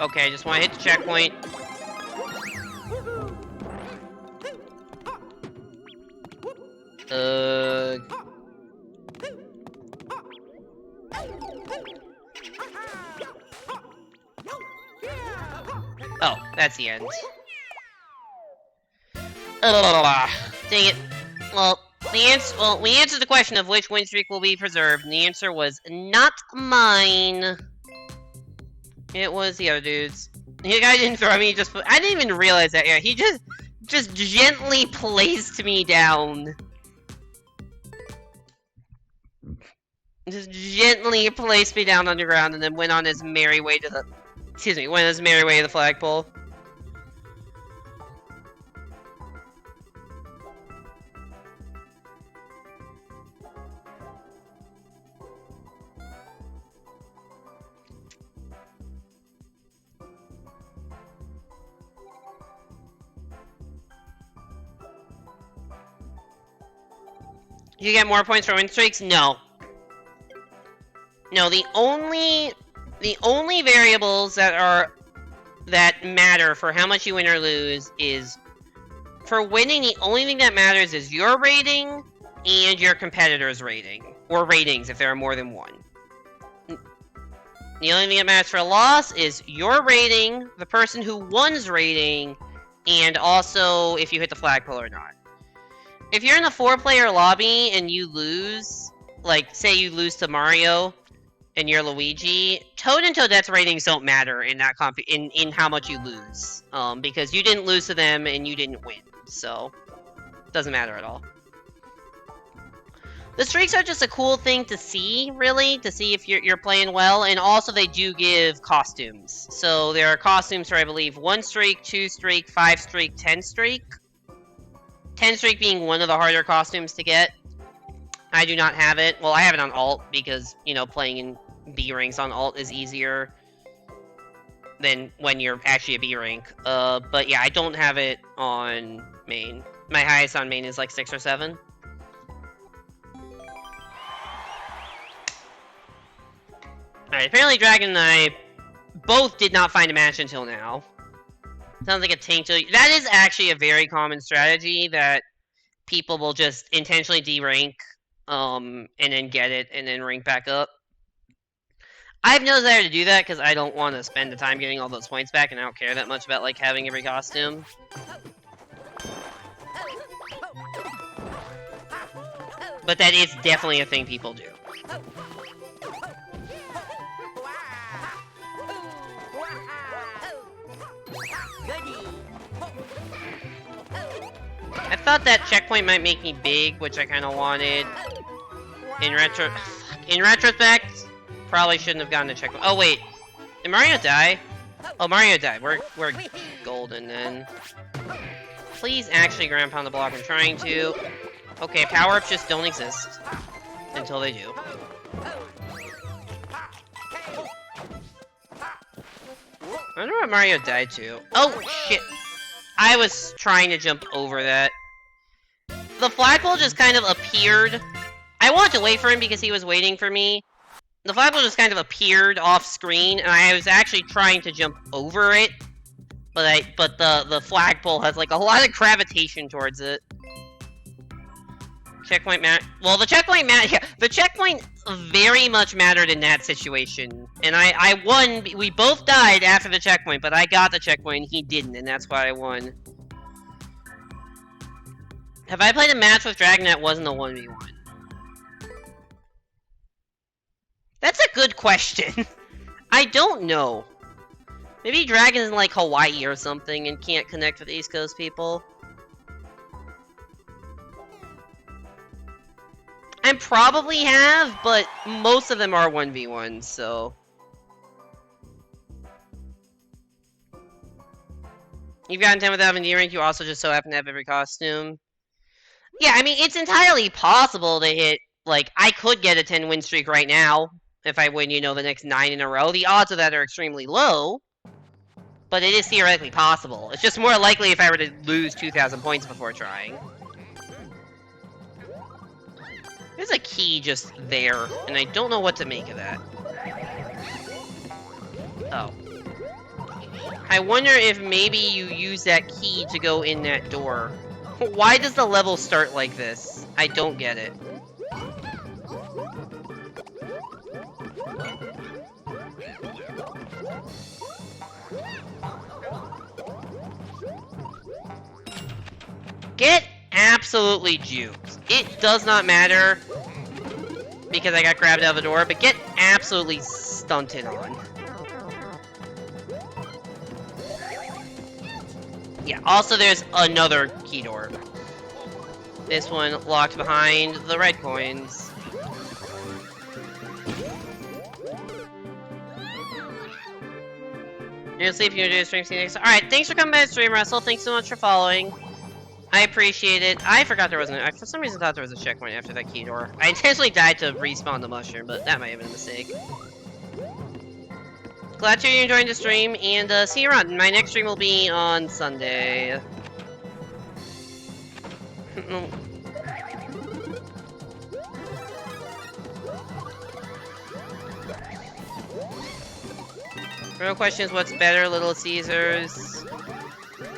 Okay, I just want to hit the checkpoint. Oh, that's the end. Dang it. Well, Well, we answered the question of which win streak will be preserved, and the answer was not mine. It was the other dude's. The guy didn't throw me, I didn't even realize that, yeah, he just gently placed me down. Just gently placed me down on the ground and then went on his merry way to the... Excuse me, went on his merry way to the flagpole. You get more points for win streaks? No. No, the only variables that matter for how much you win or lose is, for winning, the only thing that matters is your rating and your competitor's rating, or ratings if there are more than one. The only thing that matters for a loss is your rating, the person who won's rating, and also if you hit the flagpole or not. If you're in a 4-player lobby and you lose, like, say you lose to Mario and you're Luigi, Toad and Toadette's ratings don't matter in that in how much you lose, because you didn't lose to them and you didn't win, so it doesn't matter at all. The streaks are just a cool thing to see, really, to see if you're playing well, and also they do give costumes. So there are costumes for, I believe, 1 streak, 2 streak, 5 streak, 10 streak. 10 streak being one of the harder costumes to get. I do not have it. Well, I have it on alt because, you know, playing in B ranks on alt is easier than when you're actually a B rank. But yeah, I don't have it on main. My highest on main is like 6 or 7. Alright, apparently Dragon and I both did not find a match until now. Sounds like a tank. That is actually a very common strategy that people will just intentionally derank, and then get it, and then rank back up. I have no desire to do that because I don't want to spend the time getting all those points back, and I don't care that much about like having every costume. But that is definitely a thing people do. I thought that checkpoint might make me big, which I kind of wanted. In retrospect, probably shouldn't have gotten the checkpoint. Oh wait, did Mario die? Oh, Mario died. We're golden then. Please actually ground pound the block. I'm trying to. Okay, power-ups just don't exist until they do. I wonder what Mario died to. Oh shit! I was trying to jump over that. The flagpole just kind of appeared. I wanted to wait for him because he was waiting for me. The flagpole just kind of appeared off screen, and I was actually trying to jump over it. But the flagpole has like a lot of gravitation towards it. Checkpoint well, the checkpoint yeah, the checkpoint very much mattered in that situation. And I won. We both died after the checkpoint, but I got the checkpoint and he didn't, and that's why I won. Have I played a match with Dragon that wasn't a 1v1? That's a good question. I don't know. Maybe Dragon's in like Hawaii or something and can't connect with East Coast people. I probably have, but most of them are 1v1s, so... You've gotten 10 without an D-rank, you also just so happen to have every costume. Yeah, I mean, it's entirely possible to hit, like, I could get a 10 win streak right now, if I win, you know, the next 9 in a row. The odds of that are extremely low, but it is theoretically possible. It's just more likely if I were to lose 2,000 points before trying. There's a key just there, and I don't know what to make of that. Oh. I wonder if maybe you use that key to go in that door. Why does the level start like this? I don't get it. Get absolutely juked. It does not matter because I got grabbed out of the door, but get absolutely stunted on. Yeah, also there's another key door. This one locked behind the red coins. You're gonna sleep, you're gonna do a stream, see you next time. Alright, thanks for coming by the stream, Russell. Thanks so much for following. I appreciate it. I forgot there wasn't. I for some reason thought there was a checkpoint after that key door. I intentionally died to respawn the mushroom, but that might have been a mistake. Glad you're enjoying the stream, and see you around. My next stream will be on Sunday. Real question is, what's better, Little Caesars,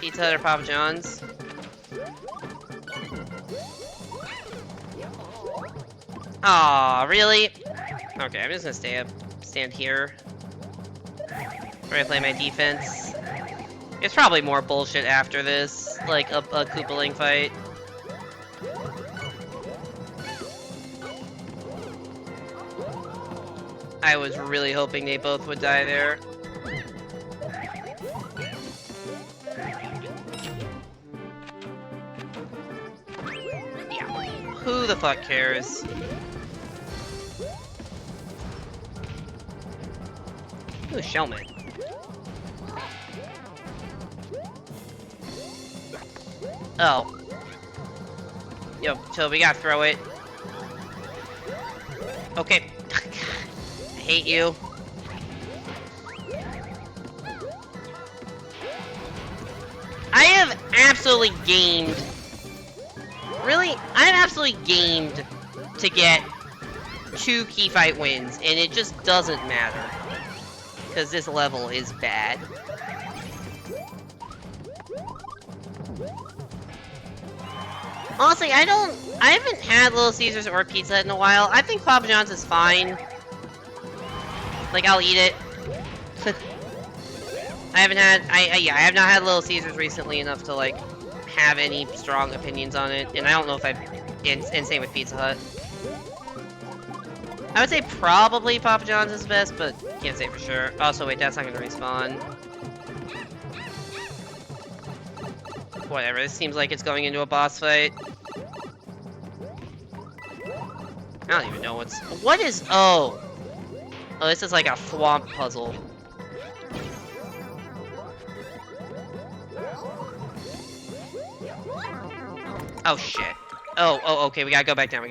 Pizza Hut, or Papa John's? Aw, really? Okay, I'm just gonna stand here. Try to play my defense. It's probably more bullshit after this, like a Koopaling fight. I was really hoping they both would die there. Yeah, who the fuck cares? Ooh, Shellman. Oh. Yo, so we gotta throw it. Okay. I hate you. I have absolutely gamed. Really? I've absolutely gamed to get 2 key fight wins, and it just doesn't matter. Because this level is bad. Honestly, I haven't had Little Caesars or Pizza Hut in a while. I think Papa John's is fine. Like, I'll eat it. I have not had Little Caesars recently enough to, like, have any strong opinions on it. And I don't know if and same with Pizza Hut. I would say probably Papa John's is best, but can't say for sure. Also, wait, that's not gonna respawn. Whatever, this seems like it's going into a boss fight. I don't even know what is, oh! Oh, this is like a thwomp puzzle. Oh, shit. Oh, okay, we gotta go back down,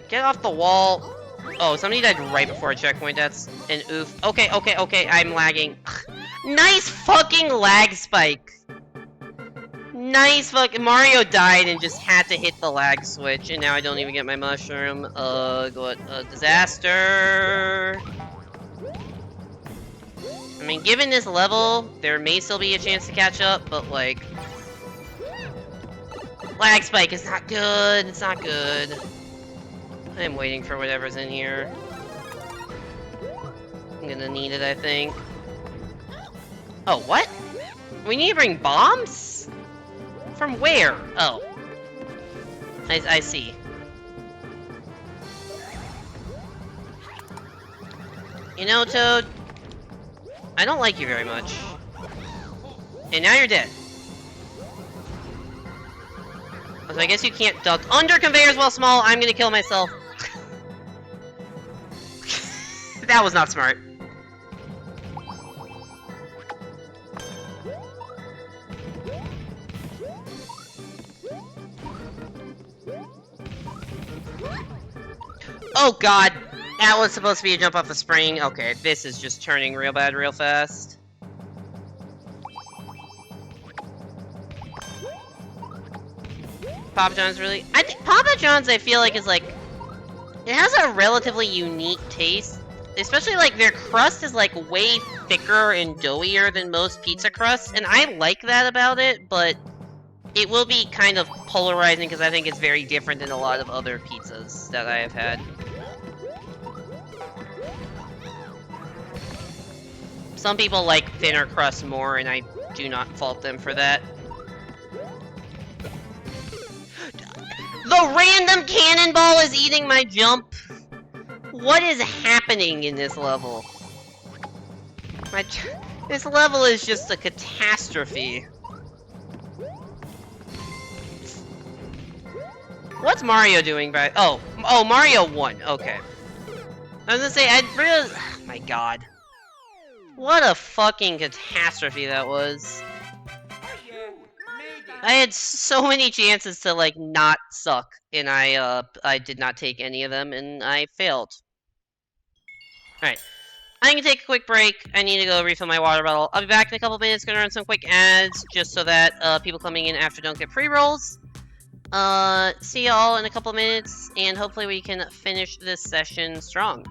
Get off the wall. Oh, somebody died right before a checkpoint, that's an oof. Okay, I'm lagging. Nice fucking lag spike. Nice fucking, Mario died and just had to hit the lag switch, and now I don't even get my mushroom. What a disaster. I mean, given this level, there may still be a chance to catch up, but like... lag spike is not good, it's not good. I'm waiting for whatever's in here. I'm gonna need it, I think. Oh, what? We need to bring bombs? From where? Oh. I see. You know, Toad, I don't like you very much. And now you're dead. So I guess you can't duck under conveyors while small. I'm gonna kill myself. That was not smart. Oh god, that was supposed to be a jump off the spring. Okay, this is just turning real bad real fast. Papa John's really... I think Papa John's, I feel like, is like... It has a relatively unique taste. Especially, like, their crust is, like, way thicker and doughier than most pizza crusts. And I like that about it, but... It will be kind of polarizing because I think it's very different than a lot of other pizzas that I have had. Some people like thinner crust more, and I do not fault them for that. a random cannonball is eating my jump? What is happening in this level? This level is just a catastrophe. What's Mario doing by— oh, Mario won, okay. I was gonna say, oh my god. What a fucking catastrophe that was. I had so many chances to, like, not suck, and I did not take any of them, and I failed. Alright. I'm gonna take a quick break. I need to go refill my water bottle. I'll be back in a couple minutes, gonna run some quick ads, just so that, people coming in after don't get pre-rolls. See y'all in a couple minutes, and hopefully we can finish this session strong.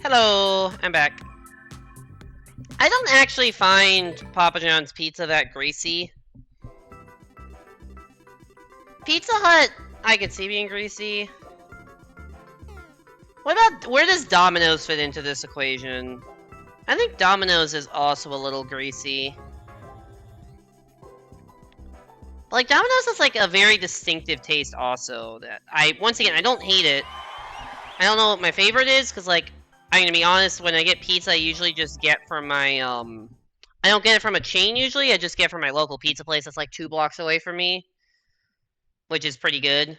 Hello, I'm back. I don't actually find Papa John's pizza that greasy. Pizza Hut, I could see being greasy. What about— where does Domino's fit into this equation? I think Domino's is also a little greasy. Like, Domino's has, like, a very distinctive taste also that once again, I don't hate it. I don't know what my favorite is, because, like, I'm gonna be honest, when I get pizza, I usually just get from my, I don't get it from a chain usually, I just get from my local pizza place that's like 2 blocks away from me. Which is pretty good.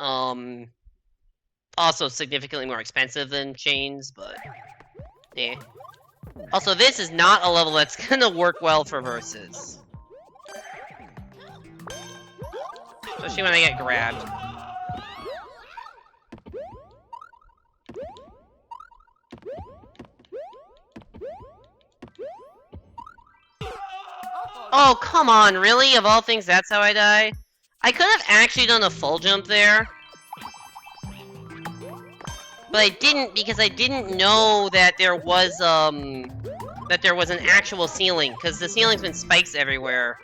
Also significantly more expensive than chains, but yeah. Also, this is not a level that's gonna work well for versus. Especially when I get grabbed. Oh, come on, really? Of all things, that's how I die? I could have actually done a full jump there. But I didn't, because I didn't know that there was, that there was an actual ceiling, because the ceiling's been spikes everywhere.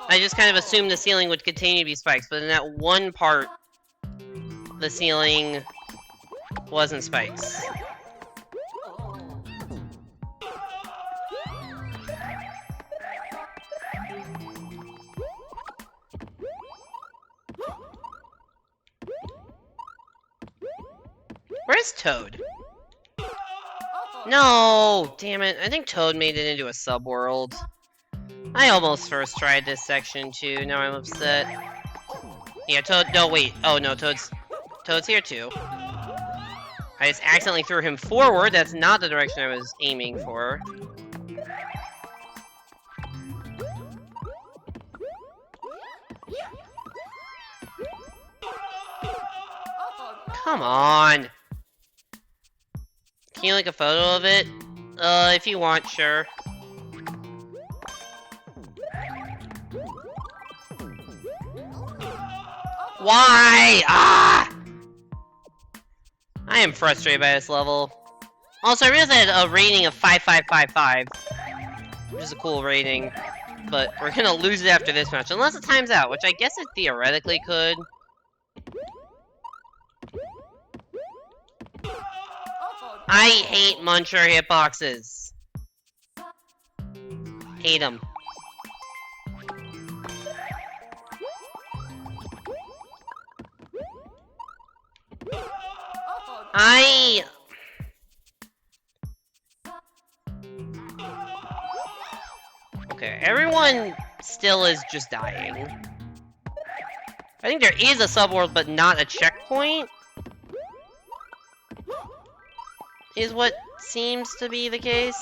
I just kind of assumed the ceiling would continue to be spikes, but in that one part, the ceiling wasn't spikes. Where's Toad? No! Damn it. I think Toad made it into a subworld. I almost first tried this section too. Now I'm upset. Yeah, Toad. No, wait. Oh no, Toad's here too. I just accidentally threw him forward. That's not the direction I was aiming for. Come on. Can you like a photo of it? If you want, sure. Why? Ah! I am frustrated by this level. Also, I realized I had a rating of 5555, which is a cool rating, but we're gonna lose it after this match, unless it times out, which I guess it theoretically could. I hate Muncher hitboxes. Hate them. Okay, everyone still is just dying. I think there is a subworld, but not a checkpoint. Is what seems to be the case.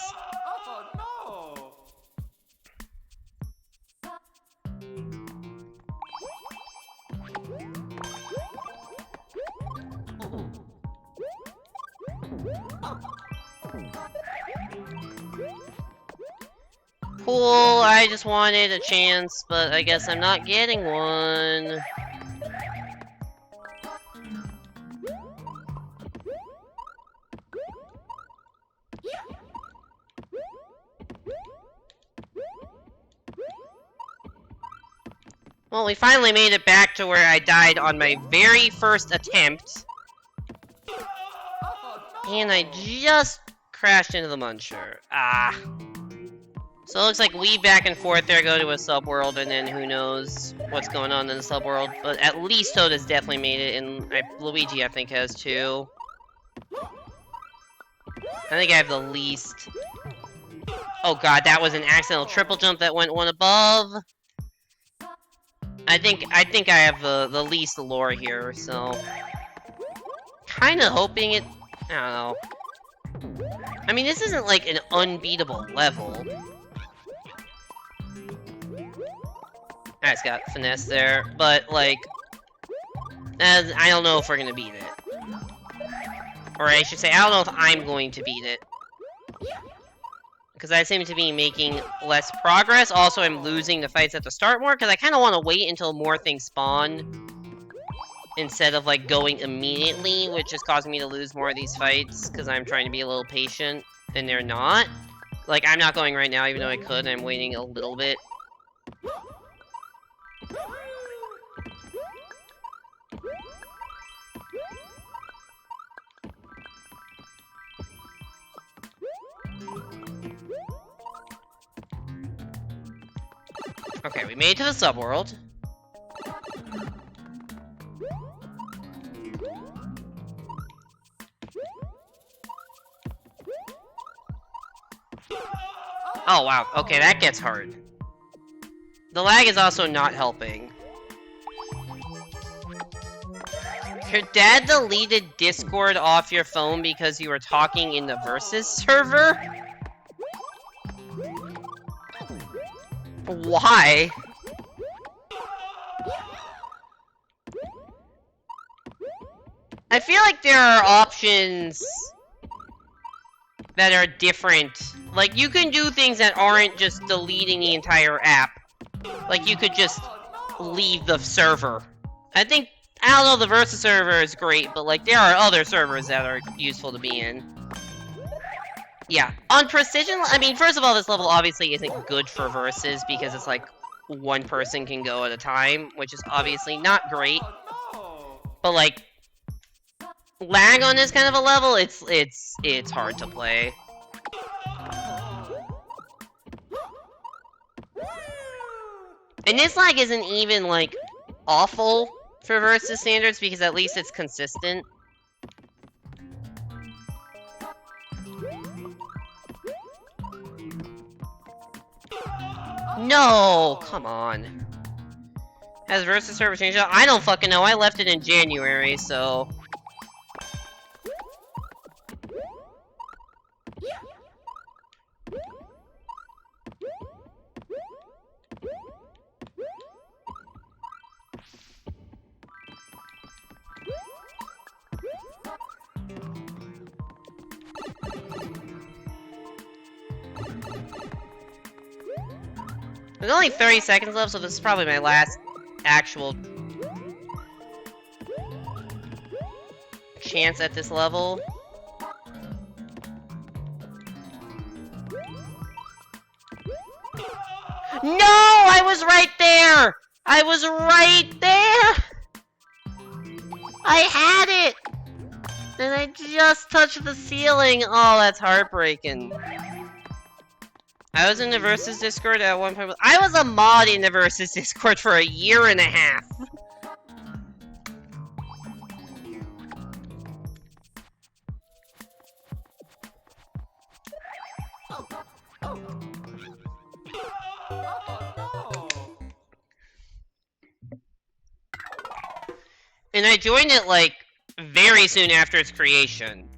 Cool, I just wanted a chance, but I guess I'm not getting one. Well, we finally made it back to where I died on my very first attempt. And I just crashed into the Muncher. Ah. So it looks like we back and forth there go to a subworld, and then who knows what's going on in the subworld. But at least Toad has definitely made it, and Luigi I think has too. I think I have the least. Oh god, that was an accidental triple jump that went one above. I think I have the least lore here, so kinda hoping it. I don't know. I mean, this isn't like an unbeatable level. It's got finesse there, but like, I don't know if we're gonna beat it. Or I should say, I don't know if I'm going to beat it. Because I seem to be making less progress. Also, I'm losing the fights at the start more, because I kind of want to wait until more things spawn. Instead of like going immediately, which is causing me to lose more of these fights, because I'm trying to be a little patient, and they're not. Like, I'm not going right now, even though I could, I'm waiting a little bit. Okay, we made it to the subworld. Oh wow, okay, that gets hard. The lag is also not helping. Your dad deleted Discord off your phone because you were talking in the Versus server? Why? I feel like there are options that are different. Like, you can do things that aren't just deleting the entire app. Like, you could just leave the server. I don't know, the Versus server is great, but like, there are other servers that are useful to be in. Yeah, on precision, I mean, first of all, this level obviously isn't good for versus because it's like one person can go at a time, which is obviously not great. But like lag on this kind of a level, it's hard to play. And this lag isn't even like awful for versus standards because at least it's consistent. No, come on. Has versus server changed out? I don't fucking know. I left it in January, so. There's only 30 seconds left, so this is probably my last actual chance at this level. No! I was right there! I was right there! I had it! And I just touched the ceiling! Oh, that's heartbreaking. I was in the Versus Discord at one point. I was a mod in the Versus Discord for a year and a half. And I joined it, like, very soon after its creation.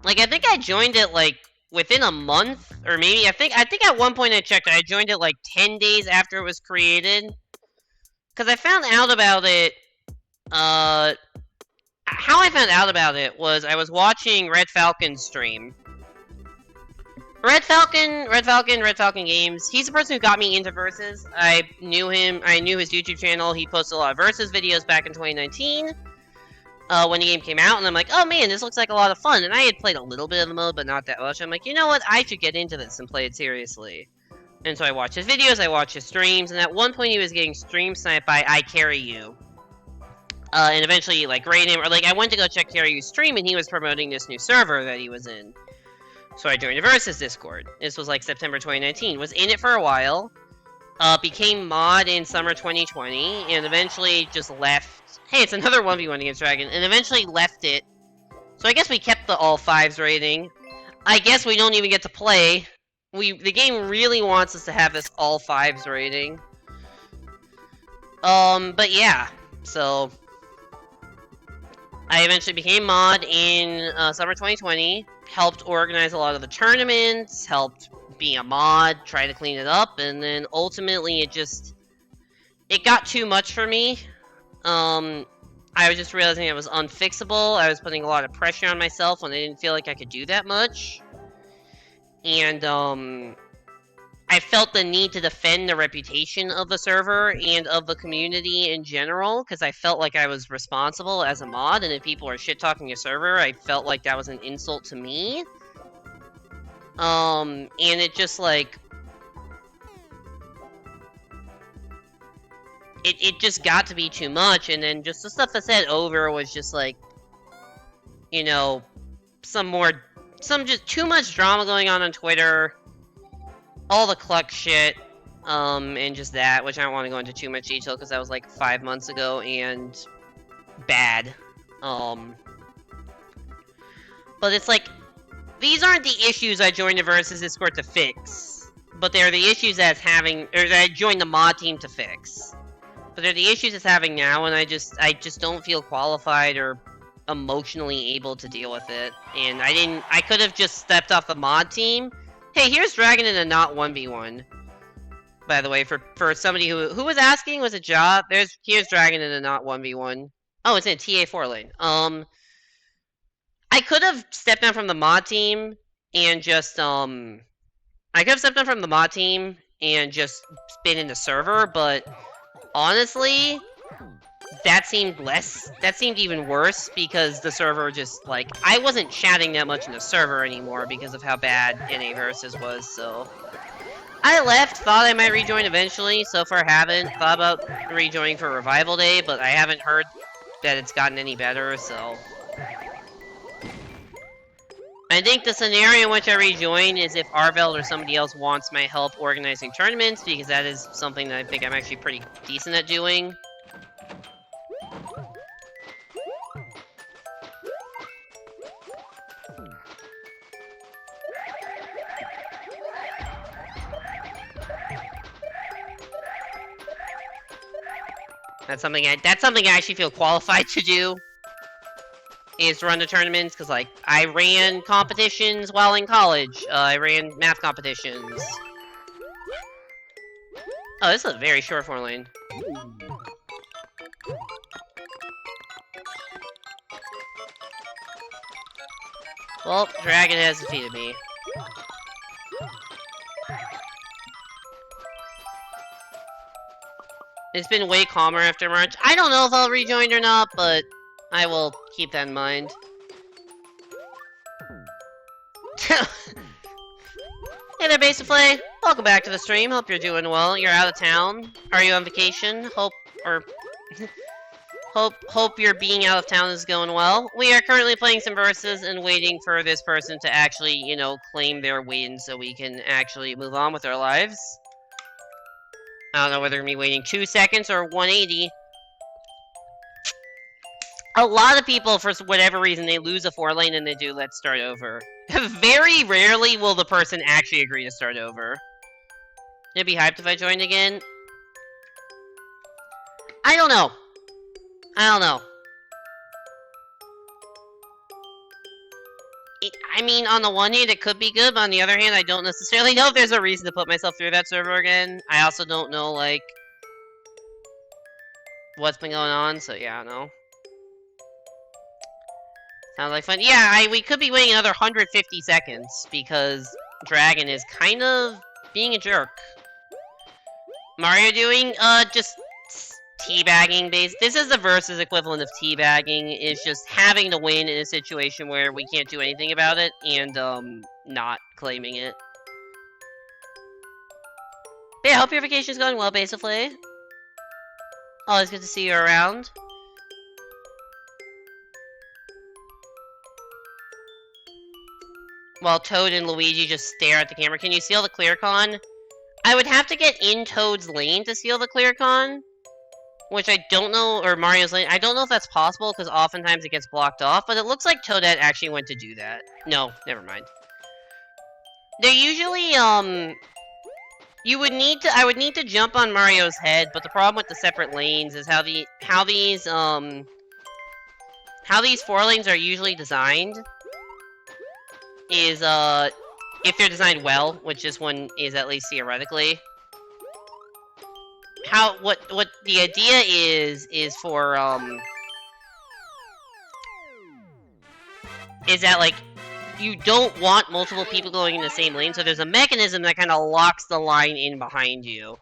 Like, I think I joined it, like, within a month, or maybe, I think at one point I checked, I joined it, like, 10 days after it was created. Because I found out about it, how I found out about it was I was watching Red Falcon's stream. Red Falcon Games. He's the person who got me into Versus. I knew him. I knew his YouTube channel. He posted a lot of Versus videos back in 2019 when the game came out, and I'm like, oh man, this looks like a lot of fun. And I had played a little bit of the mode, but not that much. I'm like, you know what? I should get into this and play it seriously. And so I watched his videos, I watched his streams, and at one point he was getting stream sniped by I Carry You. And eventually, like, raided him, or like, I went to go check Carry You's stream, and he was promoting this new server that he was in. So I joined the Versus Discord. This was like September 2019. Was in it for a while. Became mod in summer 2020. And eventually just left. Hey, it's another 1v1 against Dragon. And eventually left it. So I guess we kept the all 5s rating. I guess we don't even get to play. The game really wants us to have this all 5s rating. But yeah. So I eventually became mod in summer 2020. Helped organize a lot of the tournaments, helped be a mod, try to clean it up, and then ultimately it got too much for me. I was just realizing it was unfixable. I was putting a lot of pressure on myself when I didn't feel like I could do that much. And, I felt the need to defend the reputation of the server and of the community in general, because I felt like I was responsible as a mod, and if people are shit-talking a server, I felt like that was an insult to me. And it just, like... It just got to be too much, and then just the stuff that said over was just, like... You know, some just too much drama going on Twitter. All the Cluck shit, and just that, which I don't want to go into too much detail because that was like 5 months ago and bad. But it's like, these aren't the issues I joined the Versus Discord to fix, but they're the issues that I joined the mod team to fix. But they're the issues it's having now, and I just don't feel qualified or emotionally able to deal with it. And I could have just stepped off the mod team. Hey, here's Dragon in a not 1v1. By the way, for somebody who was asking, was it job? Here's Dragon in a not 1v1. Oh, it's in a TA4 lane. I could have stepped down from the mod team and just I could have stepped down from the mod team and just been in the server, but honestly, that seemed even worse because the server just, like, I wasn't chatting that much in the server anymore because of how bad NA Versus was, so. I left, thought I might rejoin eventually, so far haven't. Thought about rejoining for Revival Day, but I haven't heard that it's gotten any better, so. I think the scenario in which I rejoin is if Arvel or somebody else wants my help organizing tournaments, because that is something that I think I'm actually pretty decent at doing. That's something I actually feel qualified to do. Is run the tournaments, because, like, I ran competitions while in college. I ran math competitions. Oh, this is a very short 4-lane. Well, Dragon has defeated me. It's been way calmer after March. I don't know if I'll rejoin or not, but I will keep that in mind. Hey there, Base of Play. Welcome back to the stream. Hope you're doing well. You're out of town. Are you on vacation? Hope your being out of town is going well. We are currently playing some verses and waiting for this person to actually, you know, claim their win so we can actually move on with our lives. I don't know whether me waiting 2 seconds or 180. A lot of people, for whatever reason, they lose a 4-lane and they do let's start over. Very rarely will the person actually agree to start over. It'd be hyped if I joined again. I don't know. I mean, on the one hand, it could be good, but on the other hand, I don't necessarily know if there's a reason to put myself through that server again. I also don't know, like, what's been going on, so yeah, I don't know. Sounds like fun. Yeah, we could be waiting another 150 seconds, because Dragon is kind of being a jerk. Mario doing, just teabagging base. This is the versus equivalent of teabagging, is just having to win in a situation where we can't do anything about it, and, not claiming it. But yeah, hope your vacation's going well, basically. Always good to see you around. While Toad and Luigi just stare at the camera. Can you seal the clear con? I would have to get in Toad's lane to seal the clear con. Which I don't know, or Mario's lane. I don't know if that's possible, because oftentimes it gets blocked off, but it looks like Toadette actually went to do that. No, never mind. They're usually, I would need to jump on Mario's head, but the problem with the separate lanes is how these 4 lanes are usually designed is, if they're designed well, which this one is at least theoretically. What the idea is for, is that, like, you don't want multiple people going in the same lane, so there's a mechanism that kind of locks the line in behind you.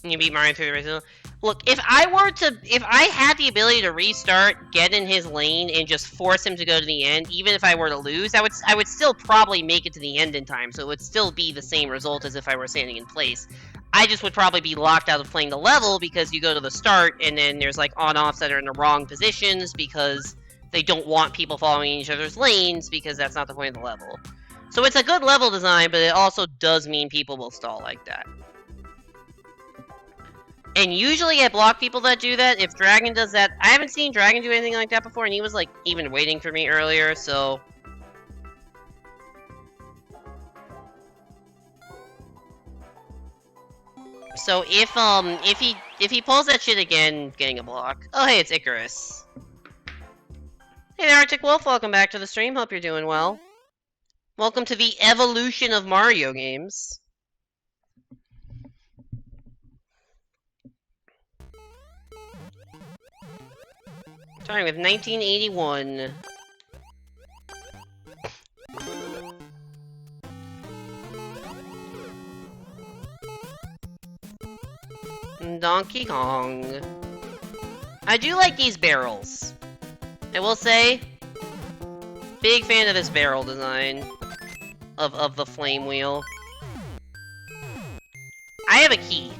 You beat Mario through the original. Look, if I had the ability to restart, get in his lane, and just force him to go to the end, even if I were to lose, I would still probably make it to the end in time, so it would still be the same result as if I were standing in place. I just would probably be locked out of playing the level because you go to the start, and then there's, like, on-offs that are in the wrong positions because they don't want people following each other's lanes because that's not the point of the level. So it's a good level design, but it also does mean people will stall like that. And usually I block people that do that. If Dragon does that, I haven't seen Dragon do anything like that before, and he was, like, even waiting for me earlier, so... So if he pulls that shit again, getting a block. Oh hey, it's Icarus. Hey there, Arctic Wolf, welcome back to the stream, hope you're doing well. Welcome to the evolution of Mario games. Starting with 1981. Donkey Kong. I do like these barrels. I will say, big fan of this barrel design of the flame wheel. I have a key.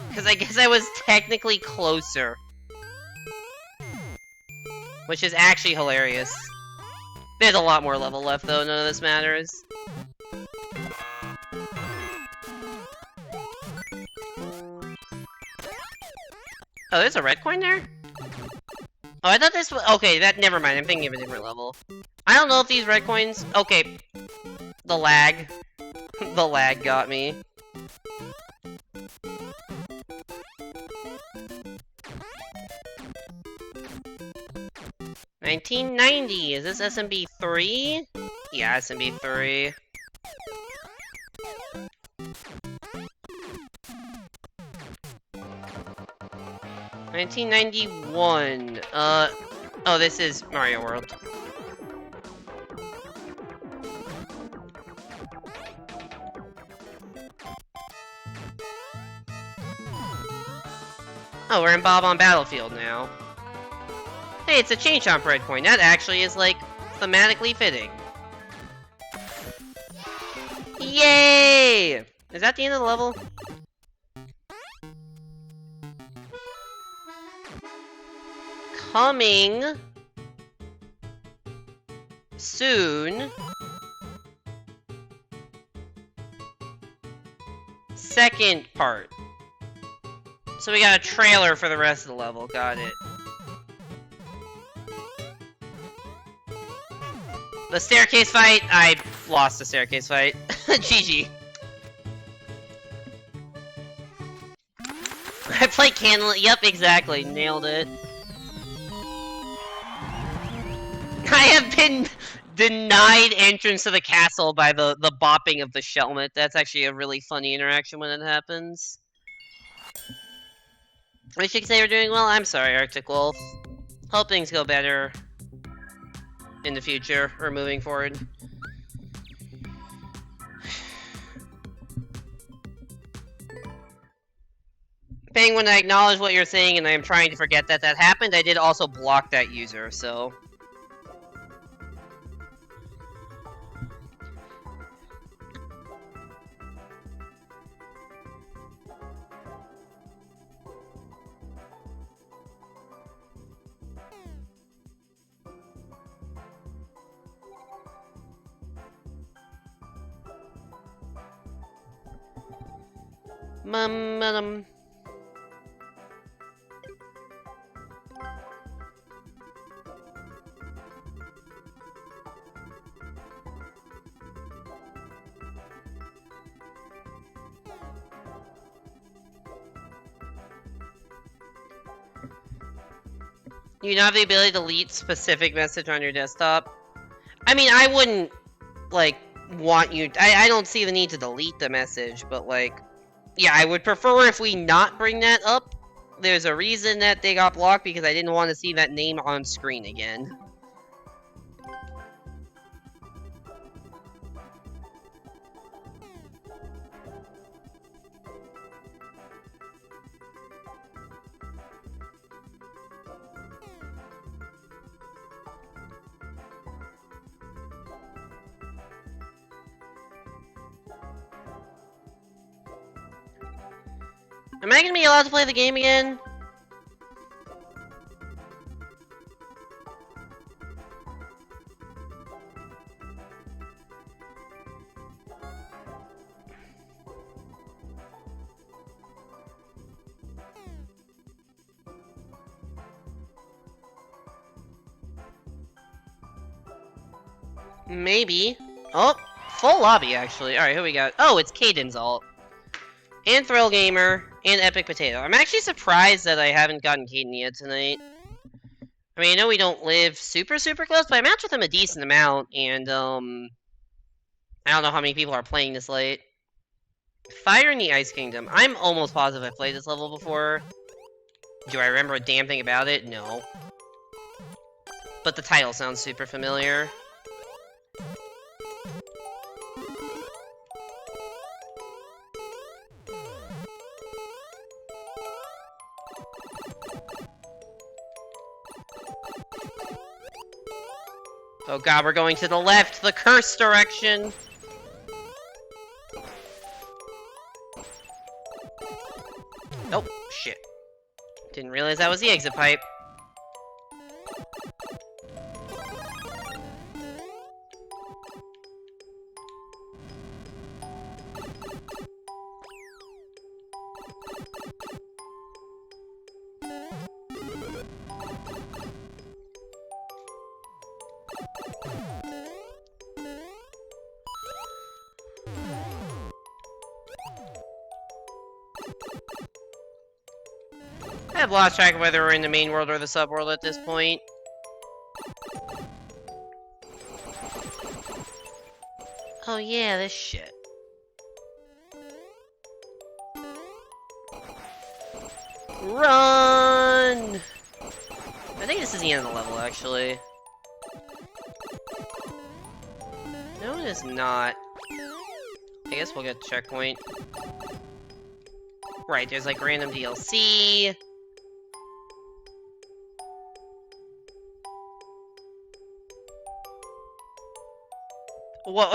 Because I guess I was technically closer. Which is actually hilarious. There's a lot more level left though, none of this matters. Oh, there's a red coin there? Oh, I thought this was- okay, never mind, I'm thinking of a different level. I don't know if these red coins- okay. The lag. The lag got me. $19.90, is this SMB3? Yeah, SMB3. $19.91. Oh, this is Mario World. Oh, we're in Bob on Battlefield now. Hey, it's a Chain Chomp red coin. That actually is, like, thematically fitting. Yay! Is that the end of the level? Coming soon. Second part. So we got a trailer for the rest of the level. Got it. The staircase fight. I lost the staircase fight. GG. I played Candle. Yep, exactly. Nailed it. I have been denied entrance to the castle by the bopping of the Shelmet. That's actually a really funny interaction when it happens. Wish you could say you're doing well. I'm sorry, Arctic Wolf. Hope things go better in the future, or moving forward. Penguin, I acknowledge what you're saying, and I am trying to forget that that happened. I did also block that user, so... You don't have the ability to delete specific message on your desktop? I mean, I wouldn't, like, want you... I don't see the need to delete the message, but, like... Yeah, I would prefer if we not bring that up. There's a reason that they got blocked, because I didn't want to see that name on screen again. Am I gonna be allowed to play the game again? Maybe. Oh, full lobby, actually. Alright, who we got? Oh, it's Caden's alt. And Thrill Gamer, and Epic Potato. I'm actually surprised that I haven't gotten Caden yet tonight. I mean, I know we don't live super close, but I matched with him a decent amount, and, I don't know how many people are playing this late. Fire in the Ice Kingdom. I'm almost positive I've played this level before. Do I remember a damn thing about it? No. But the title sounds super familiar. god, we're going to the left, the curse direction! Oh, shit. Didn't realize that was the exit pipe. I've lost track of whether we're in the main world or the subworld at this point. Oh yeah, this shit. Run! I think this is the end of the level, actually. No, it is not. I guess we'll get a checkpoint. Right, there's like random DLC. Whoa,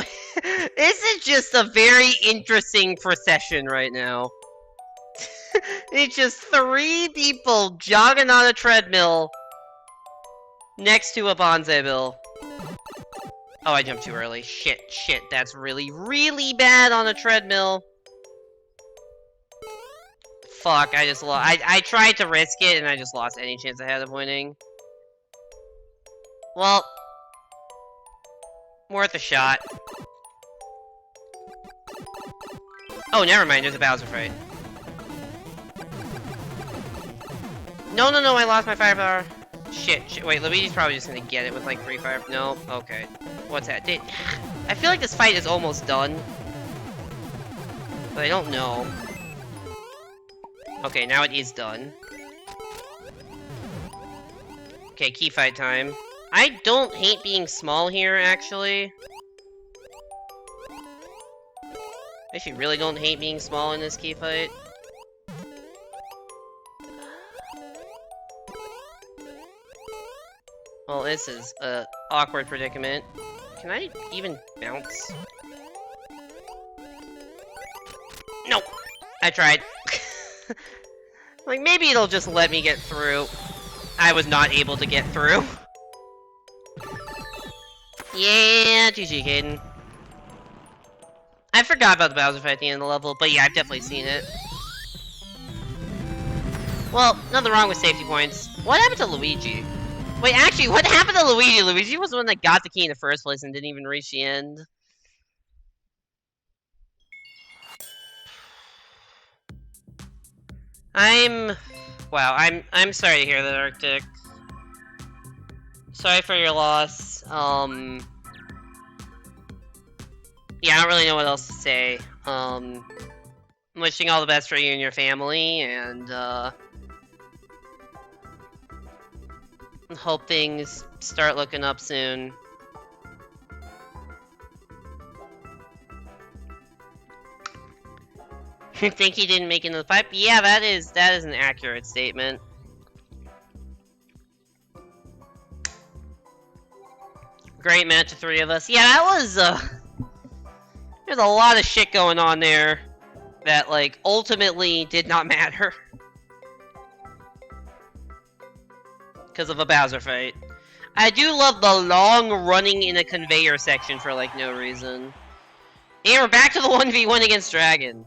this is just a very interesting procession right now. It's just 3 people jogging on a treadmill next to a bonsai bill. Oh, I jumped too early. Shit, that's really, really bad on a treadmill. Fuck, I just lost. I tried to risk it and I just lost any chance I had of winning. Well, worth a shot. Oh, never mind, there's a Bowser fight. No, I lost my firepower. Shit, wait, Luigi's probably just gonna get it with like 3 fire. No, okay. What's that? I feel like this fight is almost done. But I don't know. Okay, now it is done. Okay, key fight time. I don't hate being small here, actually. I actually really don't hate being small in this key fight. Well, this is a awkward predicament. Can I even bounce? No! I tried. Like, maybe it'll just let me get through. I was not able to get through. Yeah, GG, Caden. I forgot about the Bowser fight at the end of the level, but yeah, I've definitely seen it. Well, nothing wrong with safety points. What happened to Luigi? Wait, actually, what happened to Luigi? Luigi was the one that got the key in the first place and didn't even reach the end. Wow, I'm sorry to hear that, Arctic. Sorry for your loss. Yeah, I don't really know what else to say. I'm wishing all the best for you and your family, and, hope things start looking up soon. You think he didn't make it into the pipe? Yeah, that is an accurate statement. Great match of 3 of us. Yeah, that was, there's a lot of shit going on there that, like, ultimately did not matter. Because of a Bowser fight. I do love the long running in a conveyor section for, like, no reason. And we're back to the 1v1 against Dragon.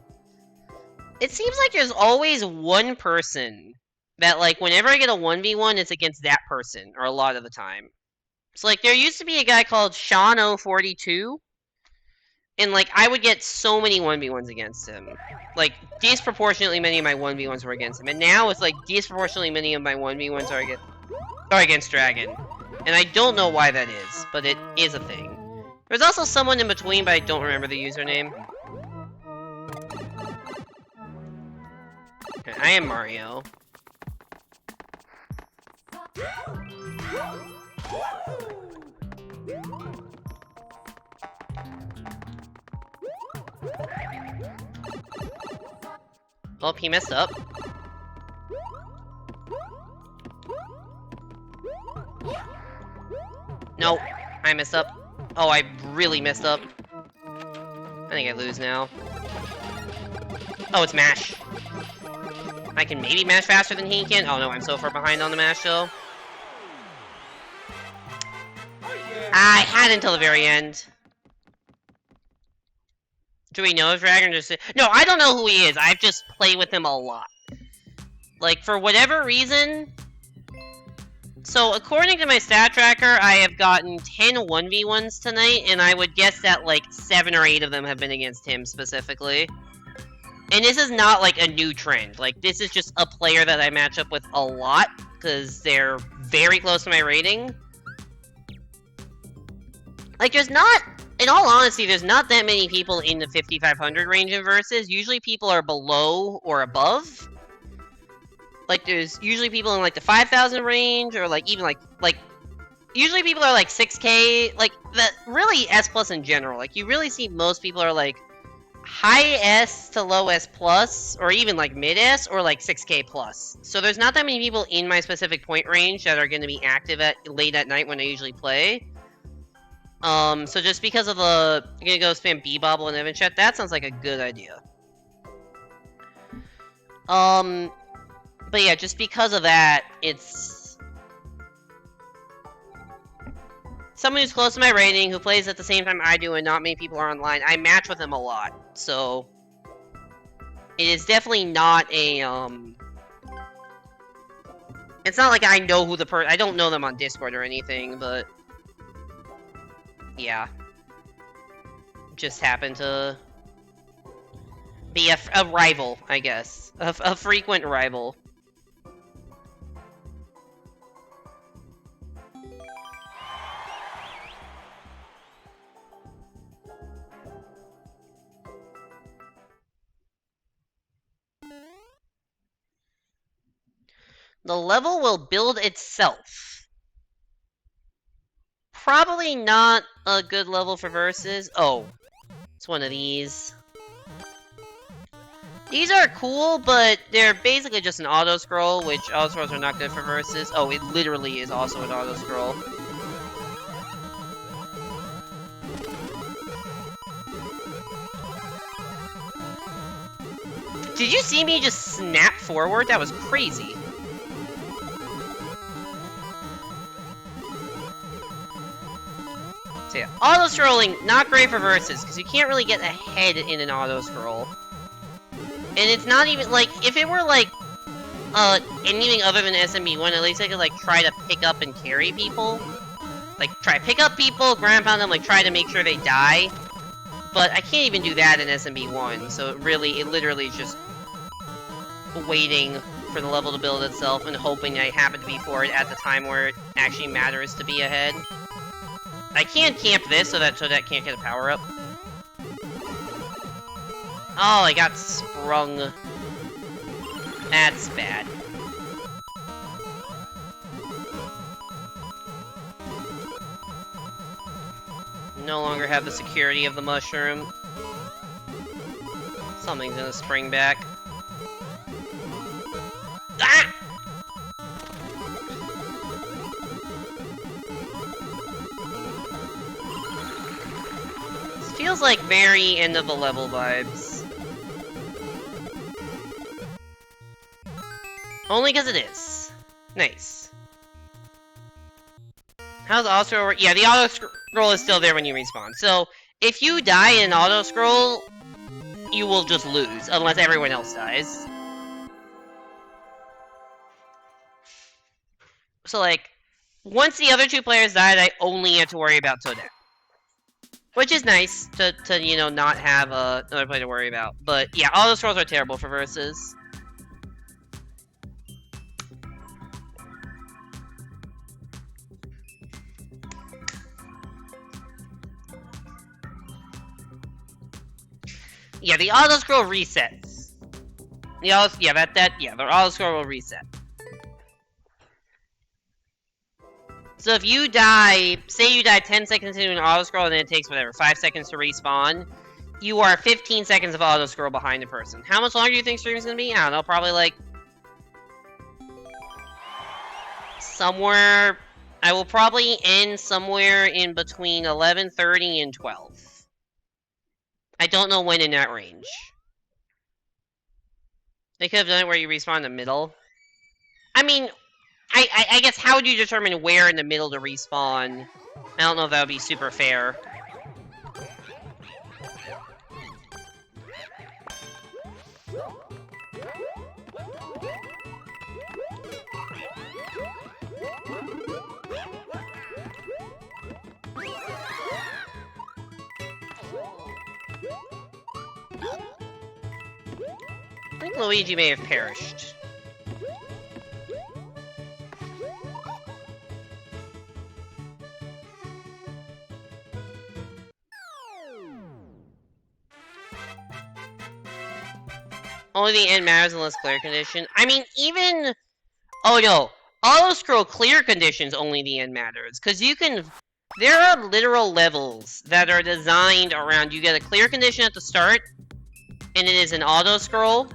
It seems like there's always one person that, like, whenever I get a 1v1, it's against that person, or a lot of the time. So, like, there used to be a guy called Sean042, and, like, I would get so many 1v1s against him. Like, disproportionately many of my 1v1s were against him. And now it's, like, disproportionately many of my 1v1s are against Dragon. And I don't know why that is, but it is a thing. There's also someone in between, but I don't remember the username. Okay, I am Mario. Oh, he messed up. No, I messed up. Oh, I really messed up. I think I lose now. Oh, it's mash. I can maybe mash faster than he can. Oh no, I'm so far behind on the mash though. I had until the very end. Do we know if Dragon just... No, I don't know who he is. I've just played with him a lot. Like, for whatever reason... So, according to my stat tracker, I have gotten 10 1v1s tonight, and I would guess that, like, 7 or 8 of them have been against him, specifically. And this is not, like, a new trend. Like, this is just a player that I match up with a lot, because they're very close to my rating. Like, there's not... In all honesty, there's not that many people in the 5,500 range in Versus. Usually people are below or above. Like, there's usually people in, like, the 5,000 range, or, like, even, like... Usually people are, like, 6k, like, really S plus in general. Like, you really see most people are, like, high S to low S plus, or even, like, mid S, or, like, 6k plus. So there's not that many people in my specific point range that are going to be active late at night when I usually play. So just because of the... I'm gonna go spam B-Bobble and Evan chat, that sounds like a good idea. But yeah, just because of that, it's... Someone who's close to my rating, who plays at the same time I do, and not many people are online. I match with him a lot, so... It is definitely not a, It's not like I know who the I don't know them on Discord or anything, but... Yeah. Just happened to... be a rival, I guess. A frequent rival. The level will build itself. Probably not a good level for Versus. Oh, it's one of these. These are cool, but they're basically just an auto-scroll, which auto-scrolls are not good for Versus. Oh, it literally is also an auto-scroll. Did you see me just snap forward? That was crazy. So yeah, auto-scrolling, not great for Versus, because you can't really get ahead in an auto-scroll. And it's not even, like, if it were, like, anything other than SMB1, at least I could, like, try to pick up and carry people. Like, try to pick up people, ground pound them, like, try to make sure they die. But I can't even do that in SMB1, so it literally is just waiting for the level to build itself and hoping I happen to be for it at the time where it actually matters to be ahead. I can camp this so that can't get a power-up. Oh, I got sprung. That's bad. No longer have the security of the mushroom. Something's gonna spring back. Ah! This feels like very end of the level vibes. Only because it is. Nice. How's the auto-scroll work? Yeah, the auto-scroll is still there when you respawn. So, if you die in an auto-scroll, you will just lose, unless everyone else dies. So, like, once the other two players died, I only had to worry about Toadette. Which is nice, to you know, not have another player to worry about. But, yeah, auto-scrolls are terrible for Versus. Yeah, the auto-scroll resets. The auto-scroll will reset. So if you die, say you die 10 seconds into an auto-scroll and then it takes, whatever, 5 seconds to respawn, you are 15 seconds of auto-scroll behind the person. How much longer do you think stream's gonna be? I don't know, probably like... somewhere I will probably end somewhere in between 11:30 and 12. I don't know when in that range. They could have done it where you respawn in the middle. I mean, I guess how would you determine where in the middle to respawn? I don't know if that would be super fair. I think Luigi may have perished. Only the end matters unless clear condition. I mean, even... Oh no. Auto-scroll clear conditions only the end matters. Because you can... There are literal levels that are designed around you get a clear condition at the start, and it is an auto-scroll,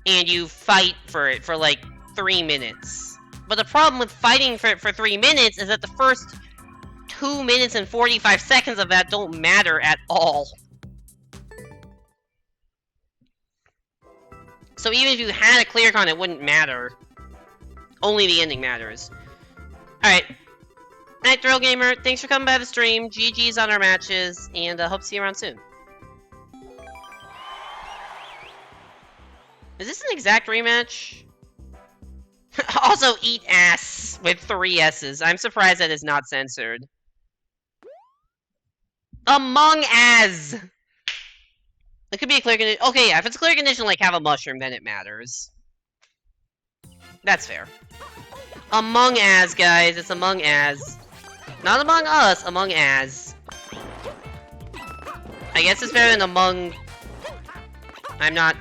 and you fight for it for like 3 minutes. But the problem with fighting for it for 3 minutes is that the first 2 minutes and 45 seconds of that don't matter at all. So even if you had a clear con, it wouldn't matter. Only the ending matters. Alright. Night, Thrill Gamer. Thanks for coming by the stream. GG's on our matches, and hope to see you around soon. Is this an exact rematch? Also, eat ass with 3 S's. I'm surprised that is not censored. Among As! It could be a clear condition. Okay, yeah, if it's a clear condition, like have a mushroom, then it matters. That's fair. Among As, guys. It's Among As. Not Among Us, Among As. I guess it's better than Among... I'm not...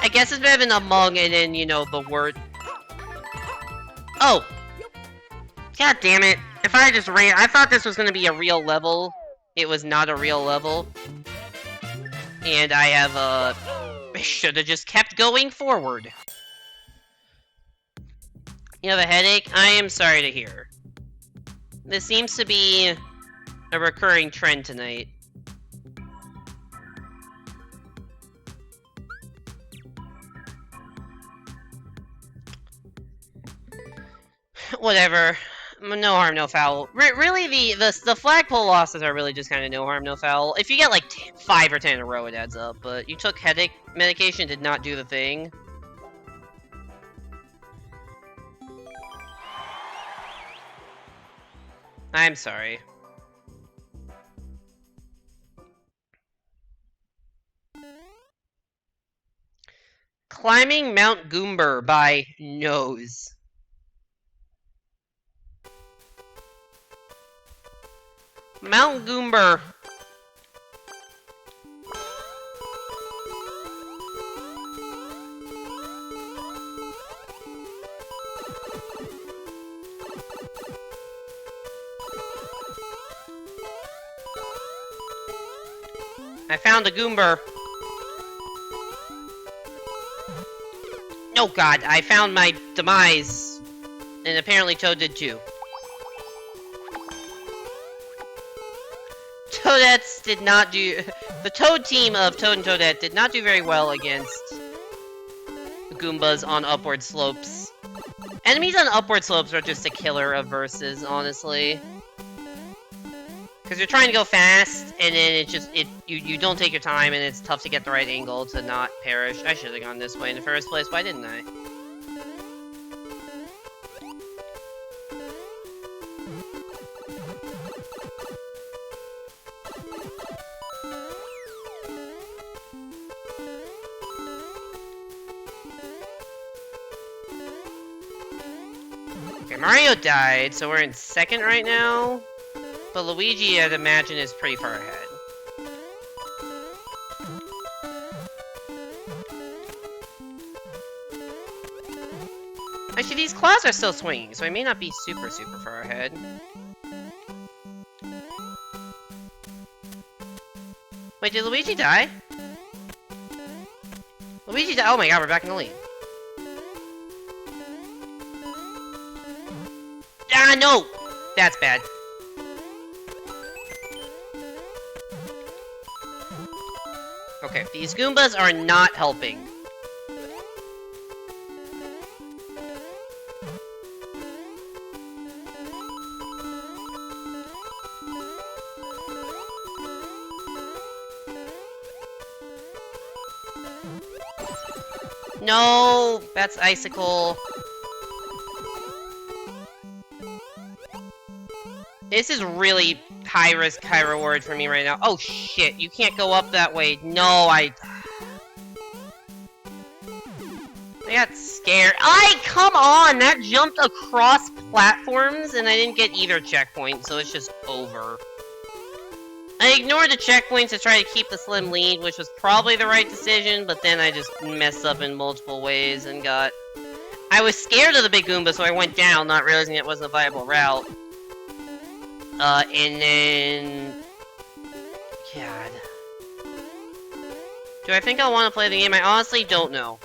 I guess it's better than Among and then, you know, the word... Oh! God damn it. If I just ran... I thought this was gonna be a real level. It was not a real level. And I have, I should have just kept going forward. You have a headache? I am sorry to hear. This seems to be a recurring trend tonight. Whatever. No harm, no foul. Really, the flagpole losses are really just kind of no harm, no foul. If you get like 5 or 10 in a row, it adds up. But you took headache medication, did not do the thing. I'm sorry. Climbing Mount Goomber by nose. Mount Goomber. I found a Goomber. Oh god, I found my demise. And apparently Toad did too. Toadettes did not do... The Toad team of Toad and Toadette did not do very well against Goombas on upward slopes. Enemies on upward slopes are just a killer of verses, honestly. Because you're trying to go fast, and then it just... You don't take your time, and it's tough to get the right angle to not perish. I should have gone this way in the first place, why didn't I? Okay, Mario died, so we're in second right now. But Luigi, I'd imagine, is pretty far ahead. Actually, these clouds are still swinging, so I may not be super far ahead. Wait, did Luigi die? Luigi died? Oh my god, we're back in the lead. Ah, no! That's bad. Okay, these Goombas are not helping. No! That's Icicle. This is really high risk, high reward for me right now. Oh shit, you can't go up that way. No, I got scared. Come on! That jumped across platforms and I didn't get either checkpoint, so it's just over. I ignored the checkpoints to try to keep the slim lead, which was probably the right decision, but then I just messed up in multiple ways and got... I was scared of the big Goomba, so I went down, not realizing it wasn't a viable route. And then... God. Do I think I want to play the game? I honestly don't know.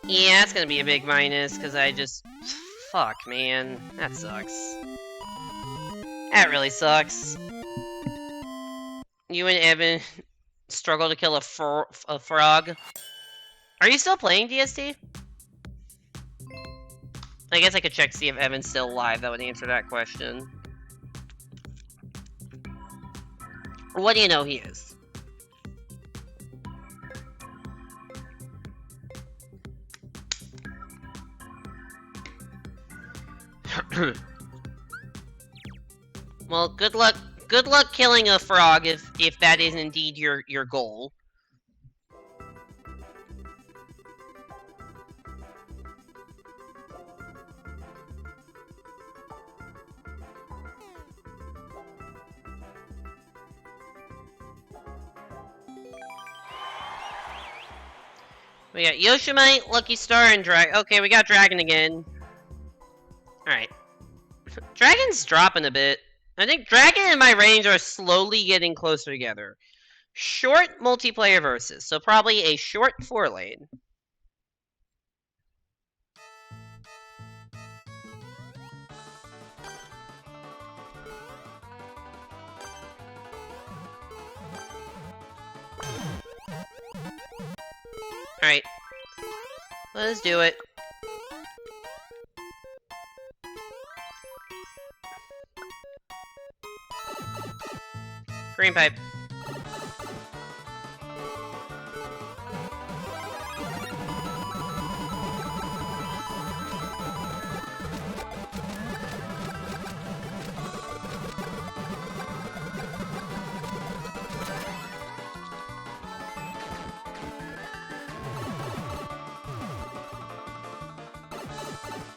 Yeah, that's gonna be a big minus, because I just... Fuck, man. That sucks. That really sucks. You and Evan struggle to kill a frog. Are you still playing DST? I guess I could check to see if Evan's still alive. That would answer that question. What do you know he is? Well, good luck. Good luck killing a frog if that is indeed your goal. We got Yoshimite, Lucky Star, and Dragon. Okay, we got Dragon again. Alright. Dragon's dropping a bit. I think Dragon and my range are slowly getting closer together. Short multiplayer versus, so probably a short 4-lane. Alright. Let's do it. Green pipe.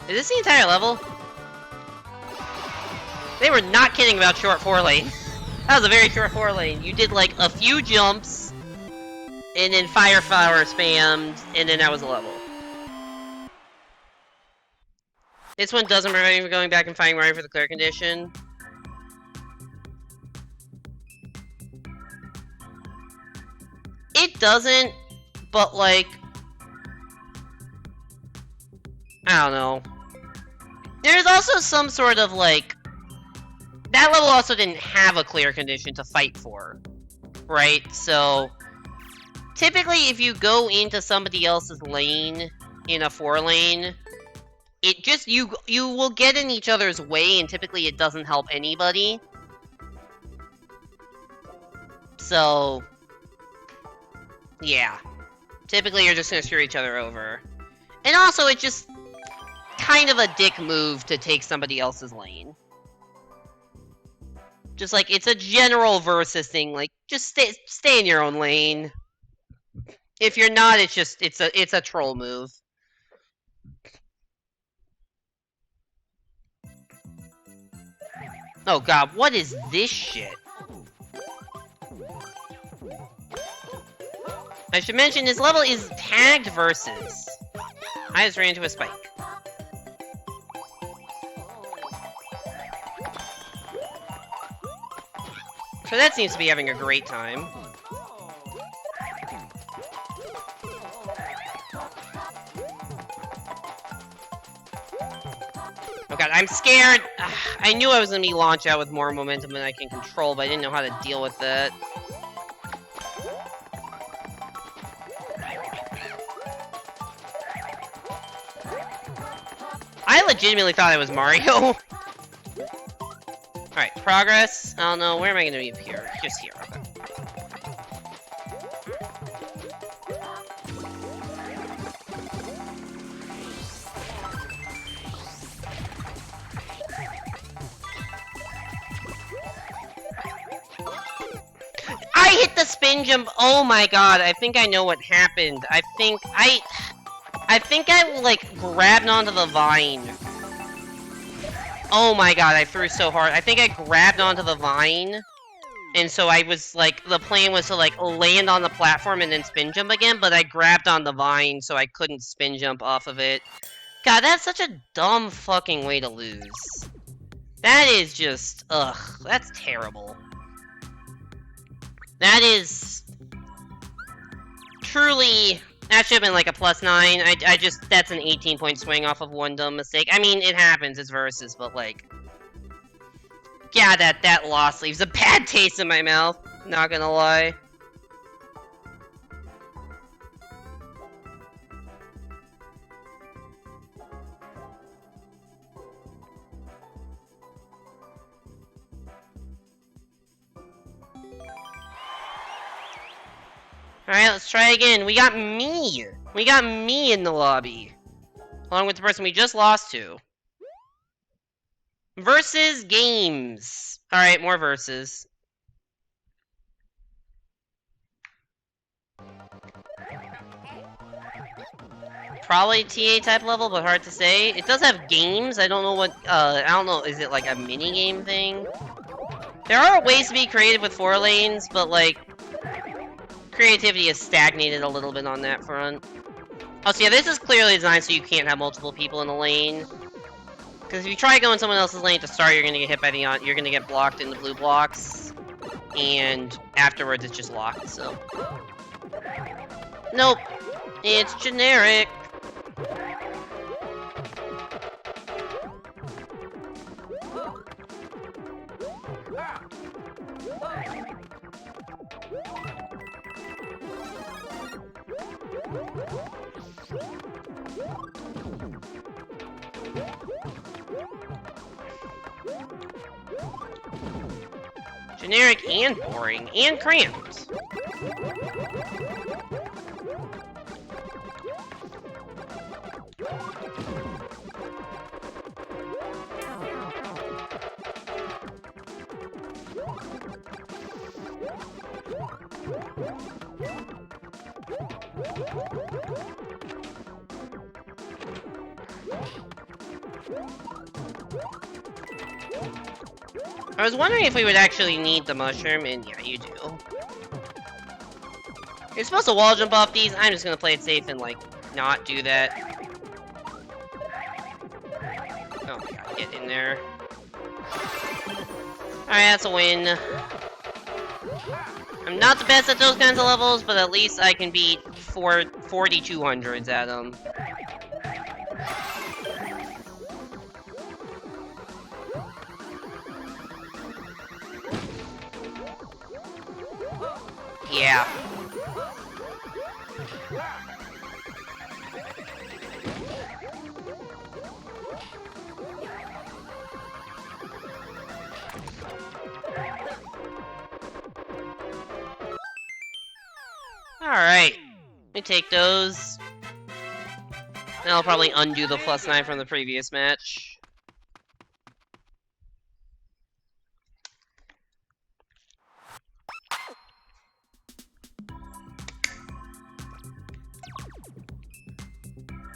Is this the entire level? They were not kidding about short 4-lane. That was a very short 4-lane. You did like a few jumps, and then fire spammed, and then that was a level. This one doesn't prevent you from going back and finding Mario for the clear condition. It doesn't, but like... I don't know. There's also some sort of like... That level also didn't have a clear condition to fight for, right? So, typically if you go into somebody else's lane in a 4-lane, it just, you will get in each other's way, and typically it doesn't help anybody. So, yeah. Typically you're just gonna screw each other over. And also it's just kind of a dick move to take somebody else's lane. Just like, it's a general versus thing, like, just stay in your own lane. If you're not, it's just, it's a troll move. Oh god, what is this shit? I should mention, this level is tagged versus. I just ran into a spike. So that seems to be having a great time. Oh god, I'm scared! I knew I was gonna be launched out with more momentum than I can control, but I didn't know how to deal with that. I legitimately thought it was Mario. Alright, progress. Oh no, where am I gonna be up here? Just here, okay. I hit the spin jump! Oh my god, I think I know what happened. I think I, like, grabbed onto the vine. Oh my god, I threw so hard. I think I grabbed onto the vine. And so I was, like, the plan was to, like, land on the platform and then spin jump again, but I grabbed on the vine so I couldn't spin jump off of it. God, that's such a dumb fucking way to lose. That is just, ugh, that's terrible. That is truly, that should have been like a +9. I just, that's an 18-point swing off of one dumb mistake. I mean, it happens, it's versus, but like, yeah, that loss leaves a bad taste in my mouth, not gonna lie. Alright, let's try again. We got me! We got me in the lobby. Along with the person we just lost to. Versus games. Alright, more versus. Probably TA type level, but hard to say. It does have games. I don't know what, I don't know, is it like a mini game thing? There are ways to be creative with 4 lanes, but like, creativity has stagnated a little bit on that front. Oh, so yeah, this is clearly designed so you can't have multiple people in a lane. Because if you try going someone else's lane to start, you're gonna get hit by the you're gonna get blocked in the blue blocks. And afterwards, it's just locked, so. Nope. It's generic. Generic and boring, and cramped. I was wondering if we would actually need the mushroom, and yeah, you do. You're supposed to wall jump off these. I'm just gonna play it safe and, like, not do that. Oh my god, get in there. Alright, that's a win. I'm not the best at those kinds of levels, but at least I can beat 4200s at them. Yeah. Alright. Let me take those. Then I'll probably undo the +9 from the previous match.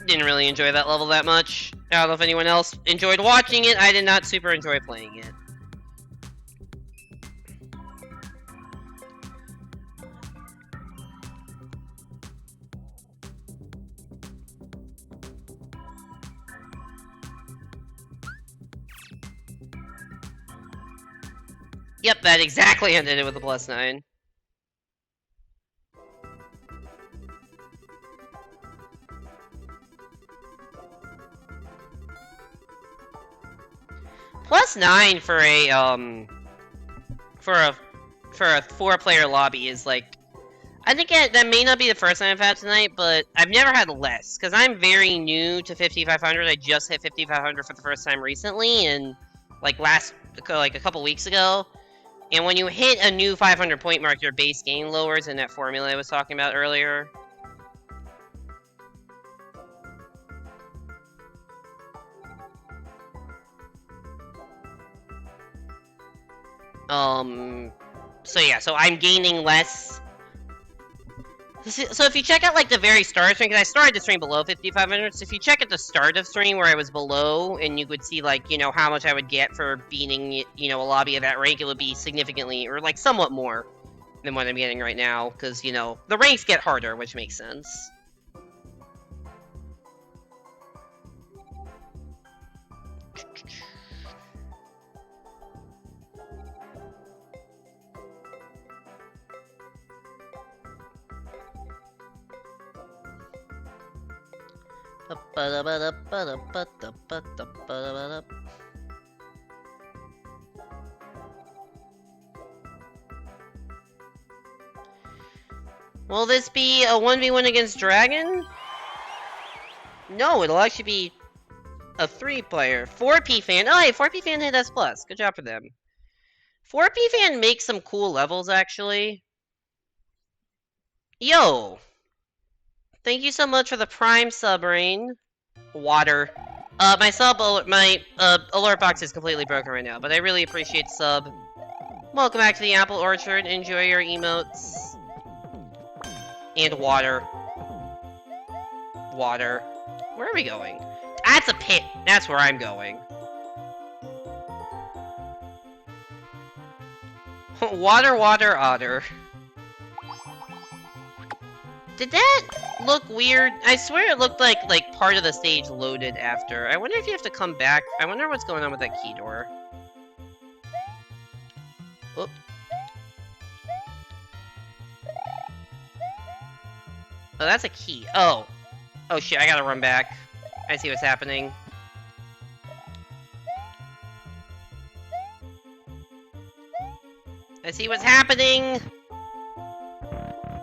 Didn't really enjoy that level that much. I don't know if anyone else enjoyed watching it. I did not super enjoy playing it. Yep, that exactly ended it with a +9. +9 for a, for a 4-player lobby is, like... I think that may not be the first time I've had tonight, but I've never had less, because I'm very new to 5,500. I just hit 5,500 for the first time recently, and, like, a couple weeks ago. And when you hit a new 500 point mark, your base gain lowers in that formula I was talking about earlier. So yeah, so I'm gaining less. So if you check out, like, the very start of stream, because I started the stream below 5,500, so if you check at the start of stream where I was below, and you would see, like, you know, how much I would get for beating, you know, a lobby of that rank, it would be significantly, or, like, somewhat more than what I'm getting right now, because, you know, the ranks get harder, which makes sense. Will this be a 1v1 against Dragon? No, it'll actually be a 3-player. 4P fan. Oh, hey, 4P fan hit S+. Good job for them. 4P fan makes some cool levels, actually. Yo! Thank you so much for the Prime sub, Rain. Water. My alert box is completely broken right now, but I really appreciate the sub. Welcome back to the Apple Orchard. Enjoy your emotes. And water. Water. Where are we going? That's a pit. That's where I'm going. Water, water, otter. Did that look weird? I swear it looked like part of the stage loaded after. I wonder if you have to come back. I wonder what's going on with that key door. Oop. Oh, that's a key. Oh. Oh shit, I gotta run back. I see what's happening. I see what's happening!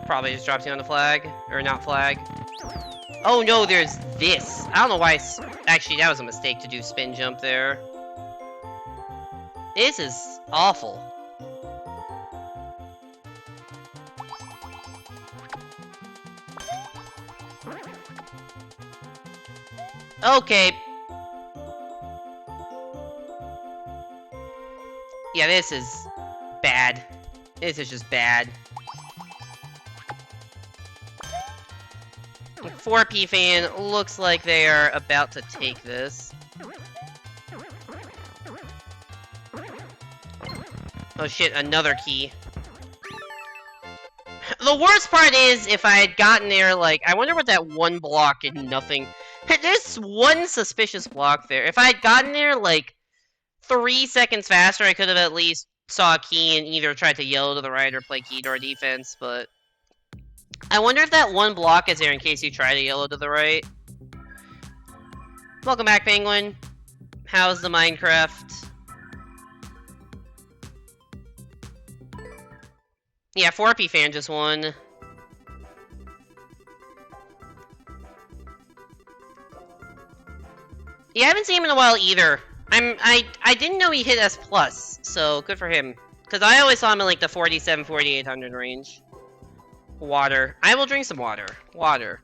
Probably just drops you on the flag. Or not flag. Oh no, there's this. I don't know why actually, that was a mistake to do spin jump there. This is awful. Okay. Yeah, this is bad. This is just bad. 4P fan looks like they are about to take this. Oh shit, another key. The worst part is, if I had gotten there, like, I wonder what that one block and nothing... There's one suspicious block there. If I had gotten there, like, 3 seconds faster, I could have at least saw a key and either tried to yell to the right or play key door defense, but... I wonder if that one block is there in case you try to yellow to the right. Welcome back, Penguin. How's the Minecraft? Yeah, 4P fan just won. Yeah, I haven't seen him in a while either. I didn't know he hit S+, so good for him. Because I always saw him in like the 47, 4800 range. Water. I will drink some water. Water.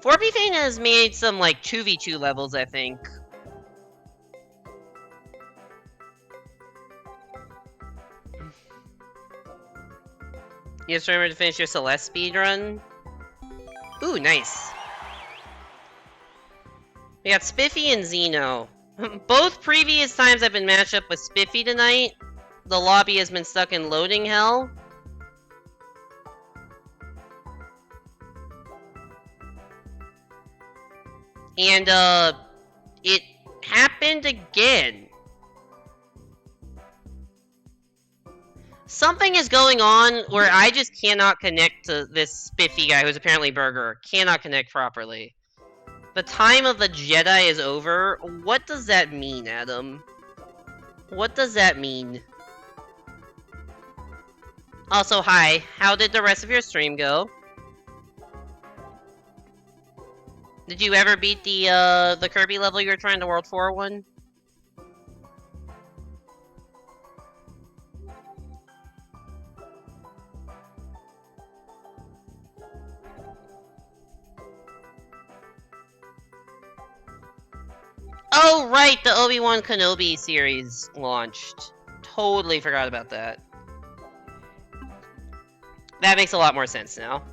Forbethane has made some like 2v2 levels, I think. You just remember to finish your Celeste speedrun? Ooh, nice. We got Spiffy and Xeno. Both previous times I've been matched up with Spiffy tonight, the lobby has been stuck in loading hell. And, it happened again. Something is going on where I just cannot connect to this spiffy guy who's apparently Burger. Cannot connect properly. The time of the Jedi is over? What does that mean, Adam? What does that mean? Also, hi. How did the rest of your stream go? Did you ever beat the Kirby level you were trying to World 401? Oh, right! The Obi-Wan Kenobi series launched. Totally forgot about that. That makes a lot more sense now.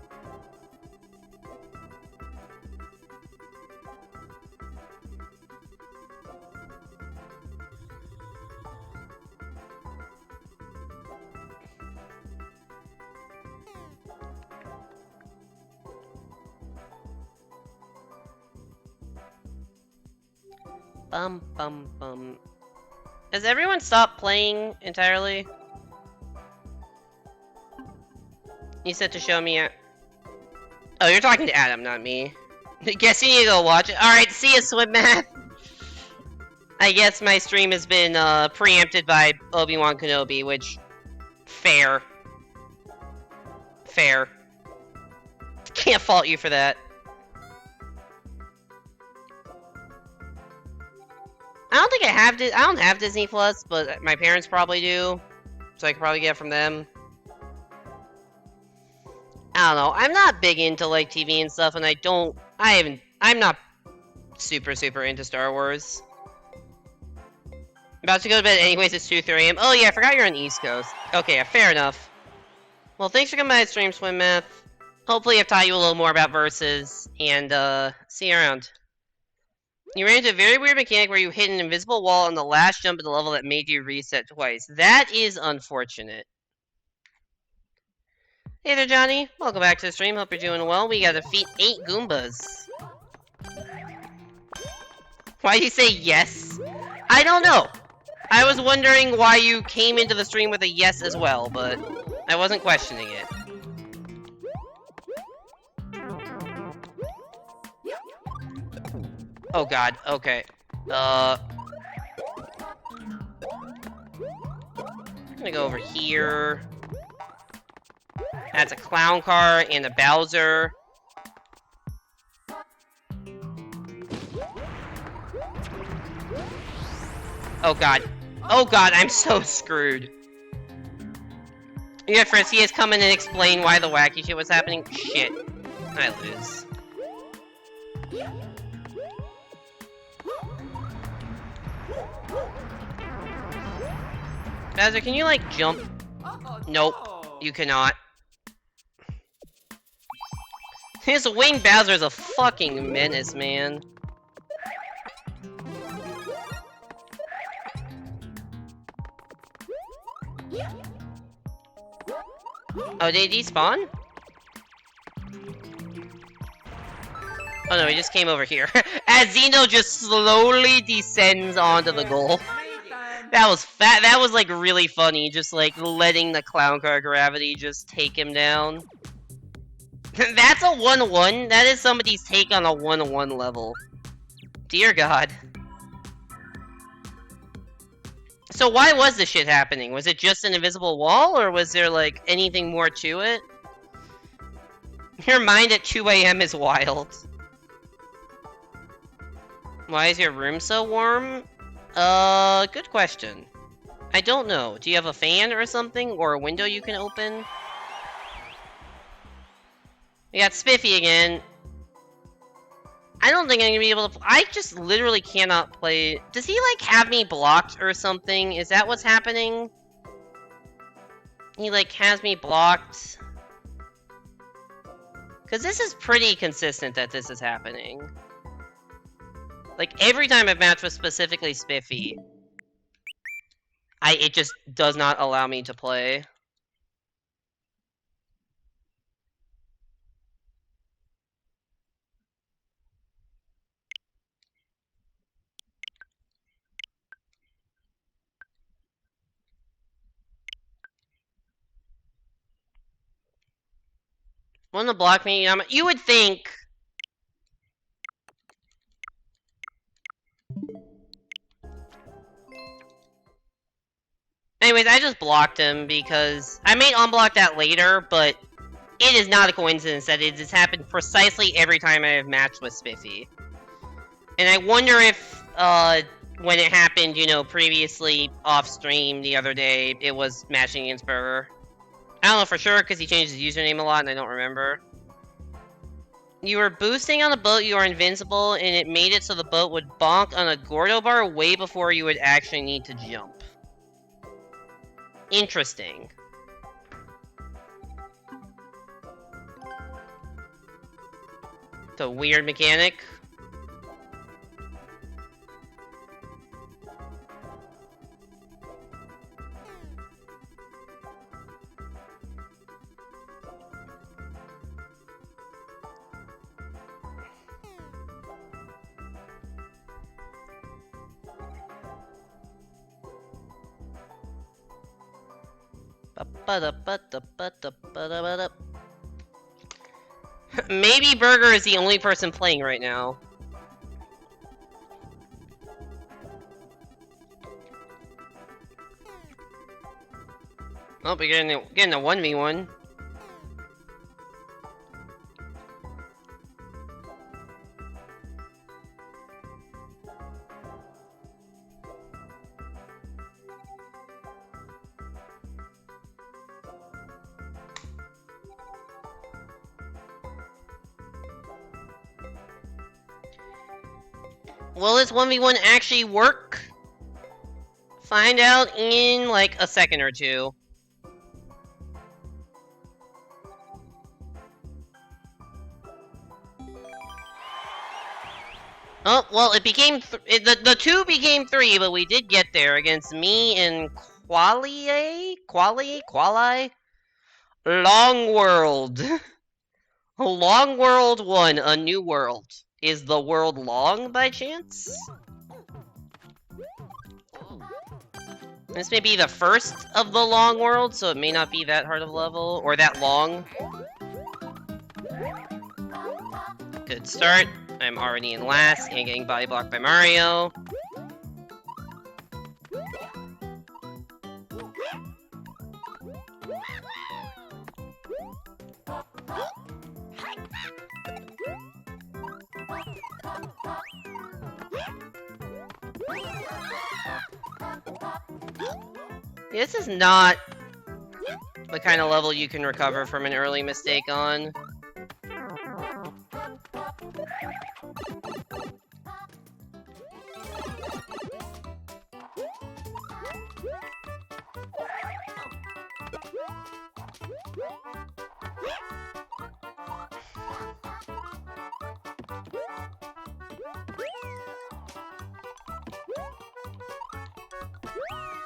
Bum bum bum. Has everyone stopped playing entirely? You said to show me Oh, you're talking to Adam, not me. Guess you need to go watch it. Alright, see ya, Swim Math! I guess my stream has been preempted by Obi-Wan Kenobi, which... Fair. Fair. Can't fault you for that. I don't think I don't have Disney Plus, but my parents probably do. So I could probably get it from them. I don't know. I'm not big into like TV and stuff, and I'm not super into Star Wars. About to go to bed anyways, it's 2, 3 a.m. Oh yeah, I forgot you're on the East Coast. Okay, fair enough. Well, thanks for coming by the stream, Swim Math. Hopefully I've taught you a little more about Versus, and see you around. You ran into a very weird mechanic where you hit an invisible wall on the last jump of the level that made you reset twice. That is unfortunate. Hey there, Johnny. Welcome back to the stream. Hope you're doing well. We gotta defeat 8 Goombas. Why'd you say yes? I don't know. I was wondering why you came into the stream with a yes as well, but I wasn't questioning it. Oh god, okay. I'm gonna go over here. That's a clown car and a Bowser. Oh god. Oh god, I'm so screwed. Yeah, Frisky has come in and explain why the wacky shit was happening. Shit. I lose. Bowser, can you, like, jump? Nope. You cannot. This Wing Bowser's a fucking menace, man. Oh, they despawn? Oh no, he just came over here. As Xeno just slowly descends onto the goal. That was fat. That was like really funny, just like letting the clown car gravity just take him down. That's a 1-1. That is somebody's take on a 1-1 level. Dear God. So why was this shit happening? Was it just an invisible wall, or was there like anything more to it? Your mind at 2 a.m. is wild. Why is your room so warm? Good question. I don't know. Do you have a fan or something? Or a window you can open? We got Spiffy again. I don't think I'm gonna be able to... I just literally cannot play... Does he, like, have me blocked or something? Is that what's happening? He, like, has me blocked. Because this is pretty consistent that this is happening. Like, every time I've matched with specifically Spiffy, it just does not allow me to play. Want to block me? You would think. Anyways, I just blocked him because I may unblock that later, but it is not a coincidence that it has happened precisely every time I have matched with Spiffy. And I wonder if, when it happened, you know, previously off stream the other day, it was matching against Burger. I don't know for sure because he changed his username a lot and I don't remember. You were boosting on a boat, you are invincible, and it made it so the boat would bonk on a Gordo bar way before you would actually need to jump. Interesting. It's a weird mechanic. Maybe Burger is the only person playing right now. Oh, we're getting a 1v1. Will this 1v1 actually work? Find out in, like, a second or two. Oh, well, it became... the 2 became 3, but we did get there against me and Quali? Long World. Long World 1, A New World. Is the world long, by chance? This may be the first of the long world, so it may not be that hard of a level, or that long. Good start. I'm already in last, and getting body blocked by Mario. This is not the kind of level you can recover from an early mistake on.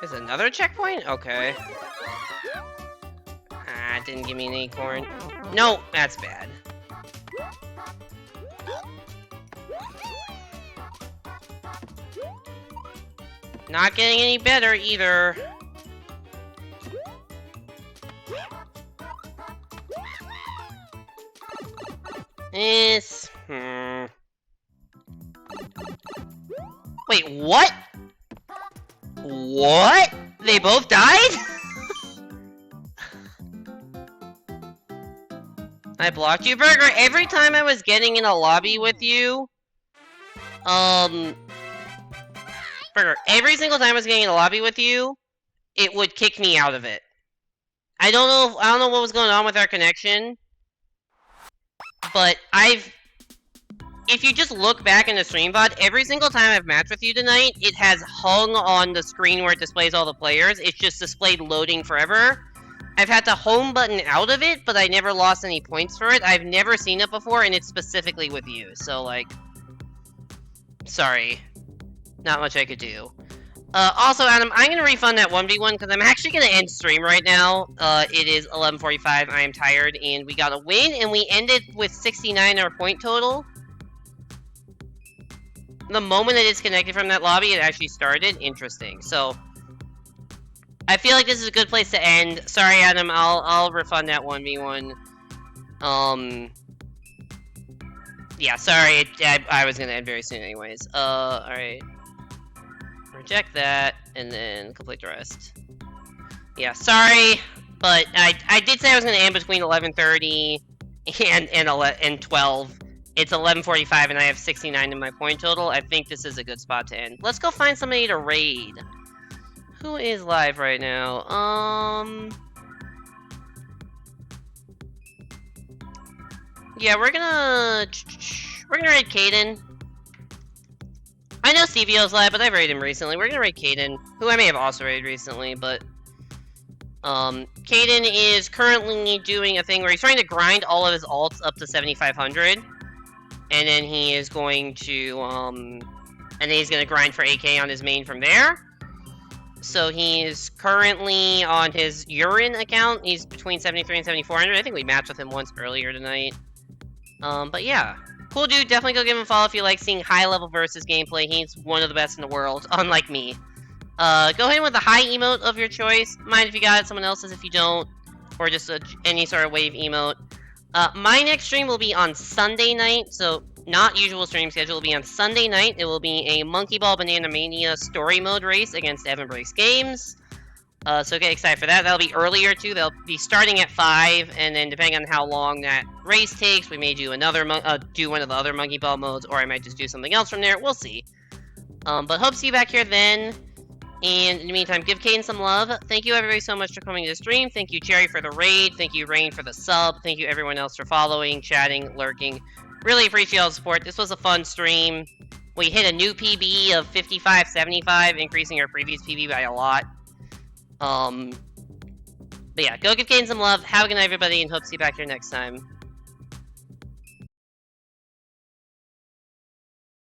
There's another checkpoint? Okay. Ah, it didn't give me an acorn. No, that's bad. Not getting any better either. Wait, what? What? They both died? I blocked you, Burger. Every time I was getting in a lobby with you, Burger, every single time I was getting in a lobby with you, it would kick me out of it. I don't know what was going on with our connection, but if you just look back in the stream VOD, every single time I've matched with you tonight, it has hung on the screen where it displays all the players. It's just displayed loading forever. I've had to home button out of it, but I never lost any points for it. I've never seen it before, and it's specifically with you. So, like, sorry. Not much I could do. Also, Adam, I'm going to refund that 1v1 because I'm actually going to end stream right now. It is 11:45. I am tired, and we got a win, and we ended with 69 our point total. The moment I disconnected from that lobby, it actually started. Interesting. So, I feel like this is a good place to end. Sorry, Adam. I'll refund that 1v1. Yeah, sorry, I was gonna end very soon anyways. Alright. Reject that, and then complete the rest. Yeah, sorry, but I did say I was gonna end between 11:30 and 12. It's 11:45, and I have 69 in my point total. I think this is a good spot to end. Let's go find somebody to raid. Who is live right now? Yeah, we're gonna raid Caden. I know CVO's live, but I've raided him recently. We're gonna raid Caden, who I may have also raided recently, but Caden is currently doing a thing where he's trying to grind all of his alts up to 7,500, and then he is going to and then he's gonna grind for AK on his main from there. So he's currently on his urine account. He's between 73 and 7,400. I think we matched with him once earlier tonight. But yeah. Cool dude, definitely go give him a follow if you like seeing high-level versus gameplay. He's one of the best in the world, unlike me. Go ahead with the high emote of your choice. Mind if you got it, someone else's if you don't. Or just any sort of wave emote. My next stream will be on Sunday night, so not usual stream schedule. It will be on Sunday night. It will be a Monkey Ball Banana Mania story mode race against Evan Breaks Games. So get excited for that. That'll be earlier too. They'll be starting at 5, and then depending on how long that race takes, we may do another do one of the other Monkey Ball modes, or I might just do something else from there. We'll see. But hope to see you back here then. And in the meantime, give Caden some love. Thank you everybody so much for coming to the stream. Thank you Cherry for the raid. Thank you Rain for the sub. Thank you everyone else for following, chatting, lurking. Really appreciate all the support. This was a fun stream. We hit a new PB of 55.75, increasing our previous PB by a lot. But yeah, go give Caden some love. Have a good night, everybody, and hope to see you back here next time.